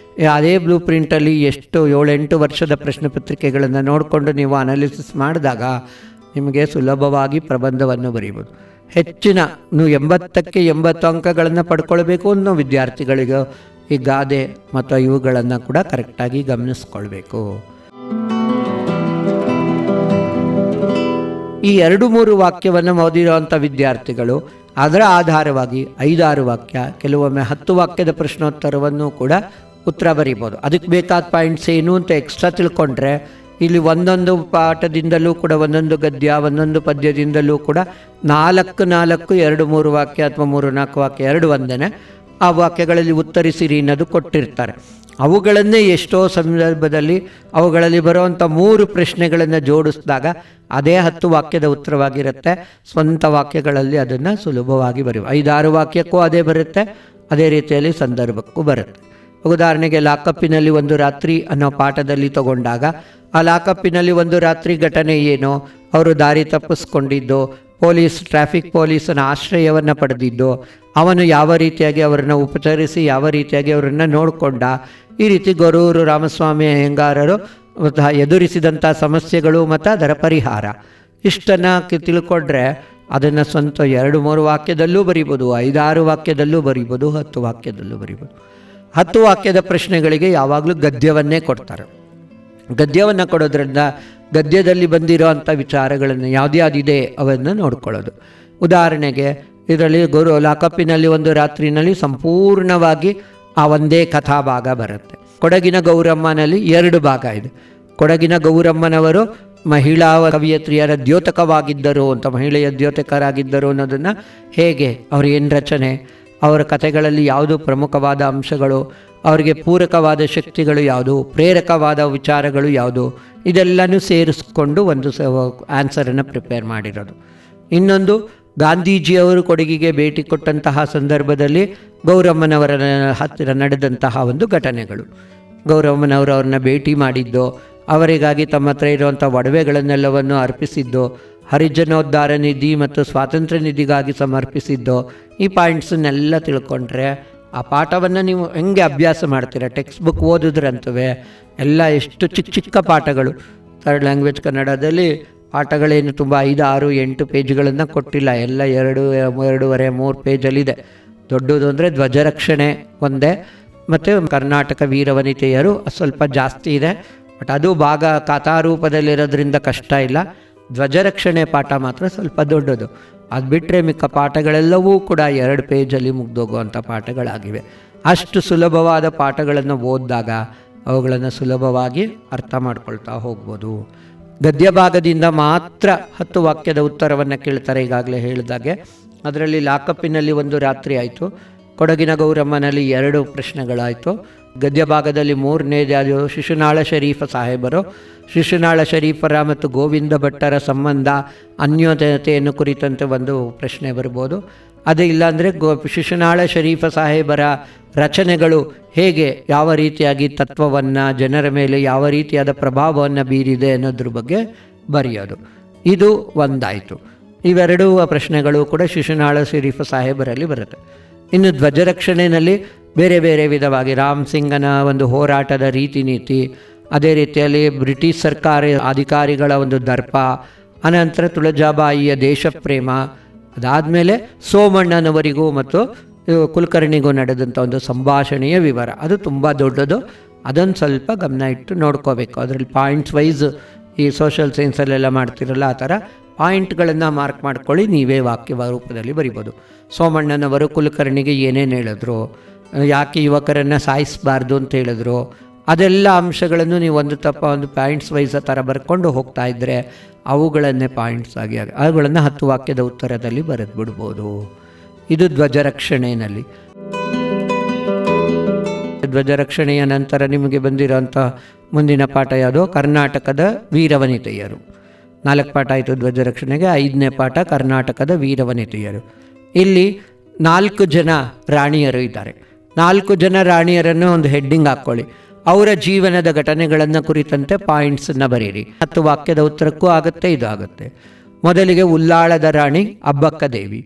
ಅದೇ ಬ್ಲೂ ಪ್ರಿಂಟಲ್ಲಿ 7-8 ವರ್ಷದ ಪ್ರಶ್ನೆ ಪತ್ರಿಕೆಗಳನ್ನು ನೋಡಿಕೊಂಡು ನೀವು ಅನಾಲಿಸಿಸ್ ಮಾಡಿದಾಗ ನಿಮಗೆ ಸುಲಭವಾಗಿ ಪ್ರಬಂಧವನ್ನು ಬರೀಬೋದು. ಹೆಚ್ಚಿನ 80ಕ್ಕೆ 80 ಅಂಕಗಳನ್ನು ಪಡ್ಕೊಳ್ಬೇಕು ಅನ್ನೋ ವಿದ್ಯಾರ್ಥಿಗಳಿಗೆ ಈ ಗಾದೆ ಮತ್ತು ಇವುಗಳನ್ನು ಕೂಡ ಕರೆಕ್ಟಾಗಿ ಗಮನಿಸ್ಕೊಳ್ಬೇಕು. ಈ 2-3 ವಾಕ್ಯವನ್ನು ಓದಿರೋವಂಥ ವಿದ್ಯಾರ್ಥಿಗಳು ಅದರ ಆಧಾರವಾಗಿ 5-6 ವಾಕ್ಯ, ಕೆಲವೊಮ್ಮೆ 10 ವಾಕ್ಯದ ಪ್ರಶ್ನೋತ್ತರವನ್ನು ಕೂಡ ಉತ್ತರ ಬರೀಬೋದು. ಅದಕ್ಕೆ ಬೇಕಾದ ಪಾಯಿಂಟ್ಸ್ ಏನು ಅಂತ ಎಕ್ಸ್ಟ್ರಾ ತಿಳ್ಕೊಂಡ್ರೆ ಇಲ್ಲಿ ಒಂದೊಂದು ಪಾಠದಿಂದಲೂ ಕೂಡ ಒಂದೊಂದು ಗದ್ಯ, ಒಂದೊಂದು ಪದ್ಯದಿಂದಲೂ ಕೂಡ 4-4, 2-3 ವಾಕ್ಯ ಅಥವಾ 3-4 ವಾಕ್ಯ 2 ಒಂದೇನೆ ಆ ವಾಕ್ಯಗಳಲ್ಲಿ ಉತ್ತರಿಸಿರಿ ಅನ್ನೋದು ಕೊಟ್ಟಿರ್ತಾರೆ. ಅವುಗಳನ್ನೇ ಎಷ್ಟೋ ಸಂದರ್ಭದಲ್ಲಿ ಅವುಗಳಲ್ಲಿ ಬರುವಂಥ 3 ಪ್ರಶ್ನೆಗಳನ್ನು ಜೋಡಿಸಿದಾಗ ಅದೇ 10 ವಾಕ್ಯದ ಉತ್ತರವಾಗಿರುತ್ತೆ. ಸ್ವಂತ ವಾಕ್ಯಗಳಲ್ಲಿ ಅದನ್ನು ಸುಲಭವಾಗಿ ಬರೆಯುವ 5-6 ವಾಕ್ಯಕ್ಕೂ ಅದೇ ಬರುತ್ತೆ. ಅದೇ ರೀತಿಯಲ್ಲಿ ಸಂದರ್ಭಕ್ಕೂ ಬರುತ್ತೆ. ಉದಾಹರಣೆಗೆ ಲಾಕಪ್ಪಿನಲ್ಲಿ ಒಂದು ರಾತ್ರಿ ಅನ್ನೋ ಪಾಠದಲ್ಲಿ ತಗೊಂಡಾಗ ಆ ಲಾಕಪ್ಪಿನಲ್ಲಿ ಒಂದು ರಾತ್ರಿ ಘಟನೆ ಏನು, ಅವರು ದಾರಿ ತಪ್ಪಿಸ್ಕೊಂಡಿದ್ದು, ಟ್ರಾಫಿಕ್ ಪೊಲೀಸನ ಆಶ್ರಯವನ್ನು ಪಡೆದಿದ್ದು, ಅವನು ಯಾವ ರೀತಿಯಾಗಿ ಅವರನ್ನು ಉಪಚರಿಸಿ ಯಾವ ರೀತಿಯಾಗಿ ಅವರನ್ನು ನೋಡಿಕೊಂಡ, ಈ ರೀತಿ ಗೊರೂರು ರಾಮಸ್ವಾಮಿ ಅಯ್ಯಂಗಾರರು ಎದುರಿಸಿದಂಥ ಸಮಸ್ಯೆಗಳು ಮತ್ತು ಅದರ ಪರಿಹಾರ ಇಷ್ಟನ್ನು ತಿಳ್ಕೊಂಡ್ರೆ ಅದನ್ನು ಸ್ವಂತ 2-3 ವಾಕ್ಯದಲ್ಲೂ ಬರಿಬೋದು, 5-6 ವಾಕ್ಯದಲ್ಲೂ ಬರಿಬೋದು, 10 ವಾಕ್ಯದಲ್ಲೂ ಬರಿಬೋದು. 10 ವಾಕ್ಯದ ಪ್ರಶ್ನೆಗಳಿಗೆ ಯಾವಾಗಲೂ ಗದ್ಯವನ್ನೇ ಕೊಡ್ತಾರೆ. ಗದ್ಯವನ್ನು ಕೊಡೋದ್ರಿಂದ ಗದ್ಯದಲ್ಲಿ ಬಂದಿರೋ ಅಂಥ ವಿಚಾರಗಳನ್ನು ಯಾವುದ್ಯಾವುದಿದೆ ಅವನ್ನು ನೋಡ್ಕೊಳ್ಳೋದು. ಉದಾಹರಣೆಗೆ ಇದರಲ್ಲಿ ಲಾಕಪ್ಪಿನಲ್ಲಿ ಒಂದು ರಾತ್ರಿನಲ್ಲಿ ಸಂಪೂರ್ಣವಾಗಿ ಆ ಒಂದೇ ಕಥಾಭಾಗ ಬರುತ್ತೆ. ಕೊಡಗಿನ ಗೌರಮ್ಮನಲ್ಲಿ 2 ಭಾಗ ಇದೆ. ಕೊಡಗಿನ ಗೌರಮ್ಮನವರು ಮಹಿಳಾ ಕವಿಯತ್ರಿಯರ ದ್ಯೋತಕವಾಗಿದ್ದರು ಅಂತ, ಮಹಿಳೆಯ ದ್ಯೋತಕರಾಗಿದ್ದರು ಅನ್ನೋದನ್ನು ಹೇಗೆ, ಅವ್ರ ಏನು ರಚನೆ, ಅವರ ಕಥೆಗಳಲ್ಲಿ ಯಾವುದು ಪ್ರಮುಖವಾದ ಅಂಶಗಳು, ಅವರಿಗೆ ಪೂರಕವಾದ ಶಕ್ತಿಗಳು ಯಾವುದು, ಪ್ರೇರಕವಾದ ವಿಚಾರಗಳು ಯಾವುದು, ಇದೆಲ್ಲನೂ ಸೇರಿಸ್ಕೊಂಡು ಒಂದು ಆನ್ಸರನ್ನು ಪ್ರಿಪೇರ್ ಮಾಡಿರೋದು. ಇನ್ನೊಂದು, ಗಾಂಧೀಜಿಯವರು ಕೊಡಗಿಗೆ ಭೇಟಿ ಕೊಟ್ಟಂತಹ ಸಂದರ್ಭದಲ್ಲಿ ಗೌರಮ್ಮನವರ ಹತ್ತಿರ ನಡೆದಂತಹ ಒಂದು ಘಟನೆಗಳು. ಗೌರಮ್ಮನವರು ಅವ್ರನ್ನ ಭೇಟಿ ಮಾಡಿದ್ದು, ಅವರಿಗಾಗಿ ತಮ್ಮ ಹತ್ರ ಇರುವಂಥ ಒಡವೆಗಳನ್ನೆಲ್ಲವನ್ನು ಅರ್ಪಿಸಿದ್ದು, ಹರಿಜನೋದ್ಧಾರ ನಿಧಿ ಮತ್ತು ಸ್ವಾತಂತ್ರ್ಯ ನಿಧಿಗಾಗಿ ಸಮರ್ಪಿಸಿದ್ದು, ಈ ಪಾಯಿಂಟ್ಸನ್ನೆಲ್ಲ ತಿಳ್ಕೊಂಡ್ರೆ ಆ ಪಾಠವನ್ನು ನೀವು ಹೆಂಗೆ ಅಭ್ಯಾಸ ಮಾಡ್ತೀರ. ಟೆಕ್ಸ್ಟ್ ಬುಕ್ ಓದಿದ್ರಂತವೇ ಎಲ್ಲ ಎಷ್ಟು ಚಿಕ್ಕ ಚಿಕ್ಕ ಪಾಠಗಳು. ಥರ್ಡ್ ಲ್ಯಾಂಗ್ವೇಜ್ ಕನ್ನಡದಲ್ಲಿ ಪಾಠಗಳೇನು ತುಂಬ 5, 6, 8 ಪೇಜ್ಗಳನ್ನು ಕೊಟ್ಟಿಲ್ಲ, ಎಲ್ಲ 2, 2.5, 3 ಪೇಜಲ್ಲಿದೆ. ದೊಡ್ಡದು ಅಂದರೆ ಧ್ವಜರಕ್ಷಣೆ ಒಂದೇ, ಮತ್ತು ಕರ್ನಾಟಕ ವೀರವನಿತೆಯರು ಸ್ವಲ್ಪ ಜಾಸ್ತಿ ಇದೆ, ಬಟ್ ಅದು ಭಾಗ ಕಥಾರೂಪದಲ್ಲಿರೋದ್ರಿಂದ ಕಷ್ಟ ಇಲ್ಲ. ಧ್ವಜರಕ್ಷಣೆ ಪಾಠ ಮಾತ್ರ ಸ್ವಲ್ಪ ದೊಡ್ಡದು. ಅದು ಬಿಟ್ಟರೆ ಮಿಕ್ಕ ಪಾಠಗಳೆಲ್ಲವೂ ಕೂಡ 2 ಪೇಜಲ್ಲಿ ಮುಗ್ದೋಗುವಂಥ ಪಾಠಗಳಾಗಿವೆ. ಅಷ್ಟು ಸುಲಭವಾದ ಪಾಠಗಳನ್ನು ಓದಿದಾಗ ಅವುಗಳನ್ನು ಸುಲಭವಾಗಿ ಅರ್ಥ ಮಾಡ್ಕೊಳ್ತಾ ಹೋಗ್ಬೋದು. ಗದ್ಯ ಭಾಗದಿಂದ ಮಾತ್ರ 10 ವಾಕ್ಯದ ಉತ್ತರವನ್ನು ಕೇಳ್ತಾರೆ. ಈಗಾಗಲೇ ಹೇಳಿದಾಗೆ ಅದರಲ್ಲಿ ಲಾಕಪ್ಪಿನಲ್ಲಿ 1 ರಾತ್ರಿ ಆಯಿತು, ಕೊಡಗಿನ ಗೌರಮ್ಮನಲ್ಲಿ 2 ಪ್ರಶ್ನೆಗಳಾಯಿತು. ಗದ್ಯ ಭಾಗದಲ್ಲಿ 3ನೇದು ಶಿಶುನಾಳ ಶರೀಫ ಸಾಹೇಬರು. ಶಿಶುನಾಳ ಶರೀಫರ ಮತ್ತು ಗೋವಿಂದ ಭಟ್ಟರ ಸಂಬಂಧ, ಅನ್ಯೋನ್ಯತೆಯನ್ನು ಕುರಿತಂತೆ ಒಂದು ಪ್ರಶ್ನೆ ಬರ್ಬೋದು. ಅದೇ ಇಲ್ಲಾಂದರೆ ಶಿಶುನಾಳ ಶರೀಫ ಸಾಹೇಬರ ರಚನೆಗಳು ಹೇಗೆ, ಯಾವ ರೀತಿಯಾಗಿ ತತ್ವವನ್ನು, ಜನರ ಮೇಲೆ ಯಾವ ರೀತಿಯಾದ ಪ್ರಭಾವವನ್ನು ಬೀರಿದೆ ಅನ್ನೋದ್ರ ಬಗ್ಗೆ ಬರೆಯೋದು. ಇದು ಒಂದಾಯಿತು. ಇವೆರಡೂ ಪ್ರಶ್ನೆಗಳು ಕೂಡ ಶಿಶುನಾಳ ಶರೀಫ ಸಾಹೇಬರಲ್ಲಿ ಬರುತ್ತೆ. ಇನ್ನು ಧ್ವಜರಕ್ಷಣೆಯಲ್ಲಿ ಬೇರೆ ಬೇರೆ ವಿಧವಾಗಿ ರಾಮ್ ಸಿಂಗನ ಒಂದು ಹೋರಾಟದ ರೀತಿ ನೀತಿ, ಅದೇ ರೀತಿಯಲ್ಲಿ ಬ್ರಿಟಿಷ್ ಸರ್ಕಾರ ಅಧಿಕಾರಿಗಳ ಒಂದು ದರ್ಪ, ಅನಂತರ ತುಳಜಾಬಾಯಿಯ ದೇಶಪ್ರೇಮ, ಅದಾದಮೇಲೆ ಸೋಮಣ್ಣನವರಿಗೂ ಮತ್ತು ಕುಲಕರ್ಣಿಗೂ ನಡೆದಂಥ ಒಂದು ಸಂಭಾಷಣೆಯ ವಿವರ. ಅದು ತುಂಬ ದೊಡ್ಡದು, ಅದನ್ನು ಸ್ವಲ್ಪ ಗಮನ ಇಟ್ಟು ನೋಡ್ಕೋಬೇಕು. ಅದರಲ್ಲಿ ಪಾಯಿಂಟ್ಸ್ ವೈಸ್ ಈ ಸೋಷಲ್ ಸೈನ್ಸಲ್ಲೆಲ್ಲ ಮಾಡ್ತಿರಲ್ಲ ಆ ಥರ ಪಾಯಿಂಟ್ಗಳನ್ನು ಮಾರ್ಕ್ ಮಾಡ್ಕೊಳ್ಳಿ, ನೀವೇ ವಾಕ್ಯ ರೂಪದಲ್ಲಿ ಬರಿಬೋದು. ಸೋಮಣ್ಣನವರು ಕುಲಕರ್ಣಿಗೆ ಏನೇನು ಹೇಳಿದ್ರು, ಯಾಕೆ ಯುವಕರನ್ನು ಸಾಯಿಸಬಾರ್ದು ಅಂತ ಹೇಳಿದ್ರು, ಅದೆಲ್ಲ ಅಂಶಗಳನ್ನು ನೀವು ಒಂದು ಪಾಯಿಂಟ್ಸ್ ವೈಸ್ ಥರ ಬರ್ಕೊಂಡು ಹೋಗ್ತಾ ಇದ್ದರೆ ಅವುಗಳನ್ನೇ ಪಾಯಿಂಟ್ಸ್ ಆಗಿ ಅವುಗಳನ್ನು 10 ವಾಕ್ಯದ ಉತ್ತರದಲ್ಲಿ ಬರೆದು ಬಿಡ್ಬೋದು. ಇದು ಧ್ವಜರಕ್ಷಣೆಯಲ್ಲಿ. ಧ್ವಜರಕ್ಷಣೆಯ ನಂತರ ನಿಮಗೆ ಬಂದಿರೋಂಥ ಮುಂದಿನ ಪಾಠ ಯಾವುದು, ಕರ್ನಾಟಕದ ವೀರವನಿತೆಯರು. 4 ಪಾಠ ಆಯಿತು ಧ್ವಜರಕ್ಷಣೆಗೆ. 5ನೇ ಪಾಠ ಕರ್ನಾಟಕದ ವೀರವನಿತೆಯರು. ಇಲ್ಲಿ 4 ಜನ ರಾಣಿಯರು ಇದ್ದಾರೆ. 4 ಜನ ರಾಣಿಯರನ್ನು ಒಂದು ಹೆಡ್ಡಿಂಗ್ ಹಾಕ್ಕೊಳ್ಳಿ. ಅವರ ಜೀವನದ ಘಟನೆಗಳನ್ನು ಕುರಿತಂತೆ ಪಾಯಿಂಟ್ಸನ್ನು ಬರೀರಿ. 10 ವಾಕ್ಯದ ಉತ್ತರಕ್ಕೂ ಆಗುತ್ತೆ, ಇದು ಆಗುತ್ತೆ. ಮೊದಲಿಗೆ ಉಲ್ಲಾಳದ ರಾಣಿ ಅಬ್ಬಕ್ಕ ದೇವಿ.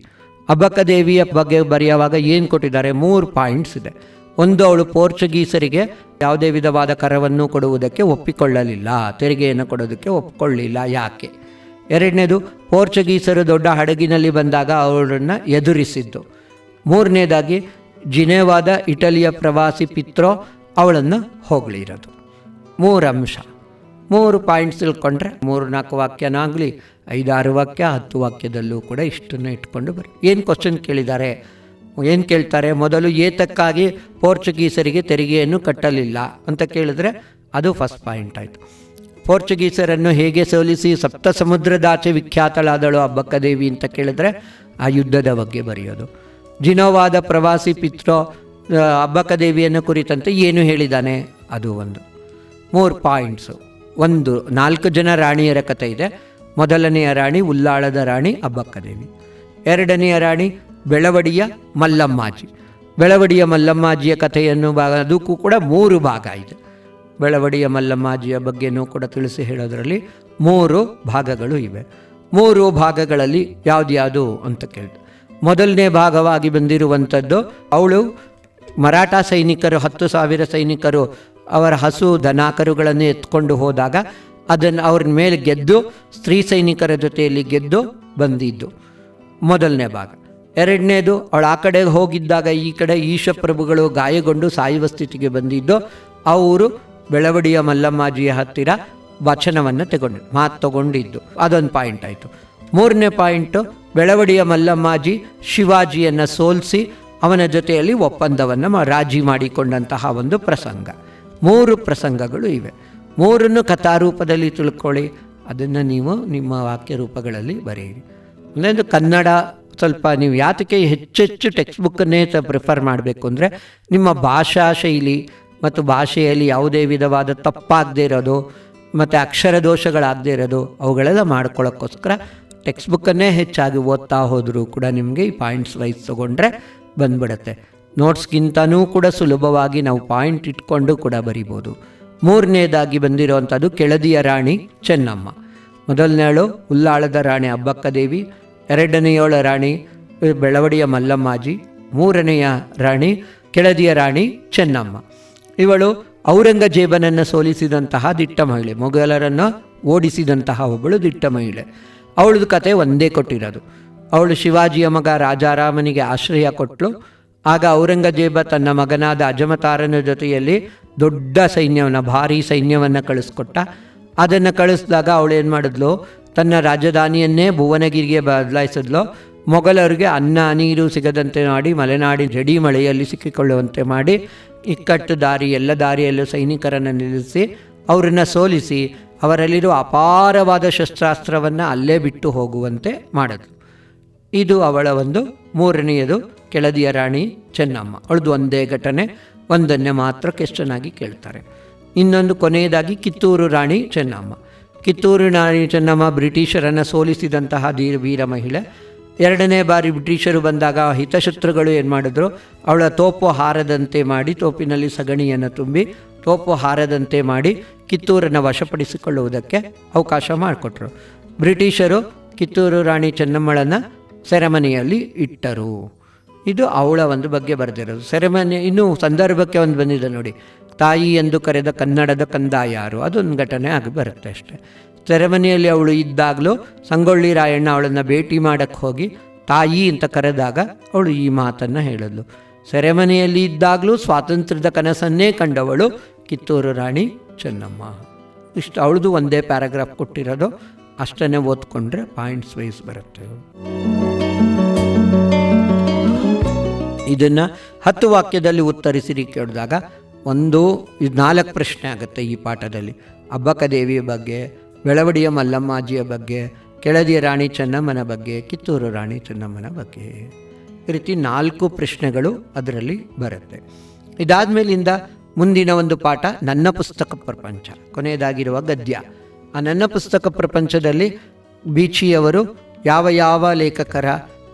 ಅಬ್ಬಕ್ಕ ದೇವಿಯ ಬಗ್ಗೆ ಬರೆಯುವಾಗ ಏನು ಕೊಟ್ಟಿದ್ದಾರೆ, 3 ಪಾಯಿಂಟ್ಸ್ ಇದೆ. ಒಂದು, ಅವಳು ಪೋರ್ಚುಗೀಸರಿಗೆ ಯಾವುದೇ ವಿಧವಾದ ಕರವನ್ನು ಕೊಡುವುದಕ್ಕೆ ಒಪ್ಪಿಕೊಳ್ಳಲಿಲ್ಲ, ತೆರಿಗೆಯನ್ನು ಕೊಡೋದಕ್ಕೆ ಒಪ್ಪಿಕೊಳ್ಳಲಿಲ್ಲ, ಯಾಕೆ. 2ನೇದು, ಪೋರ್ಚುಗೀಸರು ದೊಡ್ಡ ಹಡಗಿನಲ್ಲಿ ಬಂದಾಗ ಅವಳನ್ನು ಎದುರಿಸಿದ್ದು. 3ನೇದಾಗಿ, ಜಿನೆವಾದ ಇಟಲಿಯ ಪ್ರವಾಸಿ ಪಿತ್ರೋ ಅವಳನ್ನು ಹೊಗಳಿರೋದು. 3 ಅಂಶ, 3 ಪಾಯಿಂಟ್ಸ್ ತಿಳ್ಕೊಂಡ್ರೆ 3-4 ವಾಕ್ಯನಾಗಲಿ 5-6 ವಾಕ್ಯ 10 ವಾಕ್ಯದಲ್ಲೂ ಕೂಡ ಇಷ್ಟನ್ನು ಇಟ್ಕೊಂಡು ಬರಿ. ಏನು ಕ್ವಶನ್ ಕೇಳಿದ್ದಾರೆ, ಏನು ಕೇಳ್ತಾರೆ, ಮೊದಲು ಏತಕ್ಕಾಗಿ ಪೋರ್ಚುಗೀಸರಿಗೆ ತೆರಿಗೆಯನ್ನು ಕಟ್ಟಲಿಲ್ಲ ಅಂತ ಕೇಳಿದ್ರೆ ಅದು ಫಸ್ಟ್ ಪಾಯಿಂಟ್ ಆಯಿತು. ಪೋರ್ಚುಗೀಸರನ್ನು ಹೇಗೆ ಸೋಲಿಸಿ ಸಪ್ತ ಸಮುದ್ರದಾಚೆ ವಿಖ್ಯಾತಳಾದಳು ಅಬ್ಬಕ್ಕದೇವಿ ಅಂತ ಕೇಳಿದ್ರೆ ಆ ಯುದ್ಧದ ಬಗ್ಗೆ ಬರೆಯೋದು. ಜಿನೋವಾದ ಪ್ರವಾಸಿ ಪಿತ್ರೋ ಅಬ್ಬಕ್ಕದೇವಿಯನ್ನು ಕುರಿತಂತೆ ಏನು ಹೇಳಿದ್ದಾನೆ, ಅದು ಒಂದು. 3 ಪಾಯಿಂಟ್ಸು. 1, 4 ಜನ ರಾಣಿಯರ ಕಥೆ ಇದೆ. ಮೊದಲನೆಯ ರಾಣಿ ಉಲ್ಲಾಳದ ರಾಣಿ ಅಬ್ಬಕ್ಕದೇವಿ. 2ನೆಯ ರಾಣಿ ಬೆಳವಡಿಯ ಮಲ್ಲಮ್ಮಾಜಿ. ಬೆಳವಡಿಯ ಮಲ್ಲಮ್ಮಾಜಿಯ ಕಥೆಯನ್ನು ಅದಕ್ಕೂ ಕೂಡ 3 ಭಾಗ ಇದೆ. ಬೆಳವಡಿಯ ಮಲ್ಲಮ್ಮಾಜಿಯ ಬಗ್ಗೆನೂ ಕೂಡ ತಿಳಿಸಿ ಹೇಳೋದರಲ್ಲಿ 3 ಭಾಗಗಳು ಇವೆ. 3 ಭಾಗಗಳಲ್ಲಿ ಯಾವುದು ಅಂತ ಕೇಳಿದೆ. ಮೊದಲನೇ ಭಾಗವಾಗಿ ಬಂದಿರುವಂಥದ್ದು, ಅವಳು ಮರಾಠ ಸೈನಿಕರು 10,000 ಸೈನಿಕರು ಅವರ ಹಸು ದನಾಕರುಗಳನ್ನು ಎತ್ಕೊಂಡು ಹೋದಾಗ ಅದನ್ನು ಅವ್ರ ಮೇಲೆ ಗೆದ್ದು ಸ್ತ್ರೀ ಸೈನಿಕರ ಜೊತೆಯಲ್ಲಿ ಗೆದ್ದು ಬಂದಿದ್ದು ಮೊದಲನೇ ಭಾಗ. 2ನೇದು, ಅವಳು ಆ ಕಡೆಗೆ ಹೋಗಿದ್ದಾಗ ಈ ಕಡೆ ಈಶಪ್ರಭುಗಳು ಗಾಯಗೊಂಡು ಸಾಯುವ ಸ್ಥಿತಿಗೆ ಬಂದಿದ್ದು, ಅವರು ಬೆಳವಡಿಯ ಮಲ್ಲಮ್ಮಾಜಿಯ ಹತ್ತಿರ ವಚನವನ್ನು ಮಾತು ತಗೊಂಡಿದ್ದು, ಅದೊಂದು ಪಾಯಿಂಟ್ ಆಯಿತು. 3ನೇ ಪಾಯಿಂಟು, ಬೆಳವಡಿಯ ಮಲ್ಲಮ್ಮಾಜಿ ಶಿವಾಜಿಯನ್ನು ಸೋಲಿಸಿ ಅವನ ಜೊತೆಯಲ್ಲಿ ಒಪ್ಪಂದವನ್ನು ರಾಜಿ ಮಾಡಿಕೊಂಡಂತಹ ಒಂದು ಪ್ರಸಂಗ. 3 ಪ್ರಸಂಗಗಳು ಇವೆ. 3 ಕಥಾರೂಪದಲ್ಲಿ ತಿಳ್ಕೊಳ್ಳಿ. ಅದನ್ನು ನೀವು ನಿಮ್ಮ ವಾಕ್ಯ ರೂಪಗಳಲ್ಲಿ ಬರೆಯಿರಿ. ಒಂದೊಂದು ಕನ್ನಡ ಸ್ವಲ್ಪ ನೀವು ಯಾತಕ್ಕೆ ಹೆಚ್ಚೆಚ್ಚು ಟೆಕ್ಸ್ಟ್ ಬುಕ್ಕನ್ನೇ ಪ್ರಿಫರ್ ಮಾಡಬೇಕು ಅಂದರೆ, ನಿಮ್ಮ ಭಾಷಾ ಶೈಲಿ ಮತ್ತು ಭಾಷೆಯಲ್ಲಿ ಯಾವುದೇ ವಿಧವಾದ ತಪ್ಪಾಗದೇ ಇರೋದು ಮತ್ತು ಅಕ್ಷರ ದೋಷಗಳಾಗದೇ ಇರೋದು ಅವುಗಳೆಲ್ಲ ಮಾಡ್ಕೊಳ್ಳೋಕ್ಕೋಸ್ಕರ ಟೆಕ್ಸ್ಟ್ ಬುಕ್ಕನ್ನೇ ಹೆಚ್ಚಾಗಿ ಓದ್ತಾ ಹೋದರೂ ಕೂಡ ನಿಮಗೆ ಈ ಪಾಯಿಂಟ್ಸ್ ವೈಸ್ ತೊಗೊಂಡ್ರೆ ಬಂದ್ಬಿಡುತ್ತೆ. ನೋಟ್ಸ್ಗಿಂತನೂ ಕೂಡ ಸುಲಭವಾಗಿ ನಾವು ಪಾಯಿಂಟ್ ಇಟ್ಕೊಂಡು ಕೂಡ ಬರಿಬೋದು. ಮೂರನೇದಾಗಿ ಬಂದಿರೋವಂಥದ್ದು ಕೆಳದಿಯ ರಾಣಿ ಚೆನ್ನಮ್ಮ. ಮೊದಲನೇಳು ಉಲ್ಲಾಳದ ರಾಣಿ ಅಬ್ಬಕ್ಕದೇವಿ, ಎರಡನೆಯೋಳ ರಾಣಿ ಬೆಳವಡಿಯ ಮಲ್ಲಮ್ಮಾಜಿ, ಮೂರನೆಯ ರಾಣಿ ಕೆಳದಿಯ ರಾಣಿ ಚೆನ್ನಮ್ಮ. ಇವಳು ಔರಂಗಜೇಬನನ್ನು ಸೋಲಿಸಿದಂತಹ ದಿಟ್ಟ ಮಹಿಳೆ, ಮೊಘಲರನ್ನು ಓಡಿಸಿದಂತಹ ಒಬ್ಬಳು ದಿಟ್ಟ ಮಹಿಳೆ. ಅವಳದು ಕತೆ ಒಂದೇ ಕೊಟ್ಟಿರೋದು. ಅವಳು ಶಿವಾಜಿಯ ಮಗ ರಾಜಾರಾಮನಿಗೆ ಆಶ್ರಯ ಕೊಟ್ಟಳು. ಆಗ ಔರಂಗಜೇಬ ತನ್ನ ಮಗನಾದ ಅಜಮತಾರನ ಜೊತೆಯಲ್ಲಿ ದೊಡ್ಡ ಸೈನ್ಯವನ್ನು, ಭಾರೀ ಸೈನ್ಯವನ್ನು ಕಳಿಸ್ಕೊಟ್ಟ. ಅದನ್ನು ಕಳಿಸಿದಾಗ ಅವಳು ಏನು ಮಾಡಿದ್ಲು, ತನ್ನ ರಾಜಧಾನಿಯನ್ನೇ ಭುವನಗಿರಿಗೆ ಬದಲಾಯಿಸಿದ್ಲು. ಮೊಘಲರಿಗೆ ಅನ್ನ ನೀರು ಸಿಗದಂತೆ ಮಾಡಿ, ಮಲೆನಾಡಿ ಜಡಿ ಮಳೆಯಲ್ಲಿ ಸಿಕ್ಕಿಕೊಳ್ಳುವಂತೆ ಮಾಡಿ, ಇಕ್ಕಟ್ಟು ದಾರಿ ಎಲ್ಲ ದಾರಿಯಲ್ಲೂ ಸೈನಿಕರನ್ನು ನಿಲ್ಲಿಸಿ ಅವರನ್ನು ಸೋಲಿಸಿ ಅವರಲ್ಲಿರುವ ಅಪಾರವಾದ ಶಸ್ತ್ರಾಸ್ತ್ರವನ್ನು ಅಲ್ಲೇ ಬಿಟ್ಟು ಹೋಗುವಂತೆ ಮಾಡಿದ್ಲು. ಇದು ಅವಳ ಒಂದು ಮೂರನೆಯದು ಕೆಳದಿಯ ರಾಣಿ ಚೆನ್ನಮ್ಮ. ಅವಳದು ಒಂದೇ ಘಟನೆ, ಒಂದನ್ನೇ ಮಾತ್ರ ಕ್ವೆಶ್ಚನಾಗಿ ಕೇಳ್ತಾರೆ. ಇನ್ನೊಂದು ಕೊನೆಯದಾಗಿ ಕಿತ್ತೂರು ರಾಣಿ ಚೆನ್ನಮ್ಮ. ಕಿತ್ತೂರು ರಾಣಿ ಚೆನ್ನಮ್ಮ ಬ್ರಿಟಿಷರನ್ನು ಸೋಲಿಸಿದಂತಹ ವೀರ ಮಹಿಳೆ. ಎರಡನೇ ಬಾರಿ ಬ್ರಿಟಿಷರು ಬಂದಾಗ ಹಿತಶತ್ರುಗಳು ಏನು ಮಾಡಿದ್ರು, ಅವಳ ತೋಪು ಹಾರದಂತೆ ಮಾಡಿ, ತೋಪಿನಲ್ಲಿ ಸಗಣಿಯನ್ನು ತುಂಬಿ ತೋಪು ಹಾರದಂತೆ ಮಾಡಿ ಕಿತ್ತೂರನ್ನು ವಶಪಡಿಸಿಕೊಳ್ಳುವುದಕ್ಕೆ ಅವಕಾಶ ಮಾಡಿಕೊಟ್ರು. ಬ್ರಿಟಿಷರು ಕಿತ್ತೂರು ರಾಣಿ ಚೆನ್ನಮ್ಮಳನ್ನು ಸೆರೆಮನೆಯಲ್ಲಿ ಇಟ್ಟರು. ಇದು ಅವಳ ಒಂದು ಬಗ್ಗೆ ಬರೆದಿರೋದು. ಸೆರೆಮನೆ ಇನ್ನೂ ಸಂದರ್ಭಕ್ಕೆ ಒಂದು ಬಂದಿದೆ ನೋಡಿ, ತಾಯಿ ಎಂದು ಕರೆದ ಕನ್ನಡದ ಕಂದ ಯಾರು, ಅದೊಂದು ಘಟನೆ ಆಗಿ ಬರುತ್ತೆ ಅಷ್ಟೇ. ಸೆರೆಮನೆಯಲ್ಲಿ ಅವಳು ಇದ್ದಾಗಲೂ ಸಂಗೊಳ್ಳಿ ರಾಯಣ್ಣ ಅವಳನ್ನು ಭೇಟಿ ಮಾಡೋಕ್ಕೆ ಹೋಗಿ ತಾಯಿ ಅಂತ ಕರೆದಾಗ ಅವಳು ಈ ಮಾತನ್ನು ಹೇಳಿದ್ಲು. ಸೆರೆಮನೆಯಲ್ಲಿ ಇದ್ದಾಗಲೂ ಸ್ವಾತಂತ್ರ್ಯದ ಕನಸನ್ನೇ ಕಂಡವಳು ಕಿತ್ತೂರು ರಾಣಿ ಚೆನ್ನಮ್ಮ. ಇಷ್ಟು ಅವಳದು ಒಂದೇ ಪ್ಯಾರಾಗ್ರಾಫ್ ಕೊಟ್ಟಿರೋದು, ಅಷ್ಟನ್ನೇ ಓದ್ಕೊಂಡ್ರೆ ಪಾಯಿಂಟ್ಸ್ ವೈಸ್ ಬರುತ್ತೆ. ಇದನ್ನು 10 ವಾಕ್ಯದಲ್ಲಿ ಉತ್ತರಿಸಿರಿ ಕೇಳಿದಾಗ ಒಂದು 4 ಪ್ರಶ್ನೆ ಆಗುತ್ತೆ ಈ ಪಾಠದಲ್ಲಿ. ಅಬ್ಬಕ್ಕದೇವಿಯ ಬಗ್ಗೆ, ಬೆಳವಡಿಯ ಮಲ್ಲಮ್ಮಾಜಿಯ ಬಗ್ಗೆ, ಕೆಳದಿಯ ರಾಣಿ ಚೆನ್ನಮ್ಮನ ಬಗ್ಗೆ, ಕಿತ್ತೂರು ರಾಣಿ ಚೆನ್ನಮ್ಮನ ಬಗ್ಗೆ. ಈ ರೀತಿ 4 ಪ್ರಶ್ನೆಗಳು ಅದರಲ್ಲಿ ಬರುತ್ತೆ. ಇದಾದ ಮೇಲಿಂದ ಮುಂದಿನ ಒಂದು ಪಾಠ ನನ್ನ ಪುಸ್ತಕ ಪ್ರಪಂಚ, ಕೊನೆಯದಾಗಿರುವ ಗದ್ಯ. ಆ ನನ್ನ ಪುಸ್ತಕ ಪ್ರಪಂಚದಲ್ಲಿ ಬೀಚಿಯವರು ಯಾವ ಲೇಖಕರ,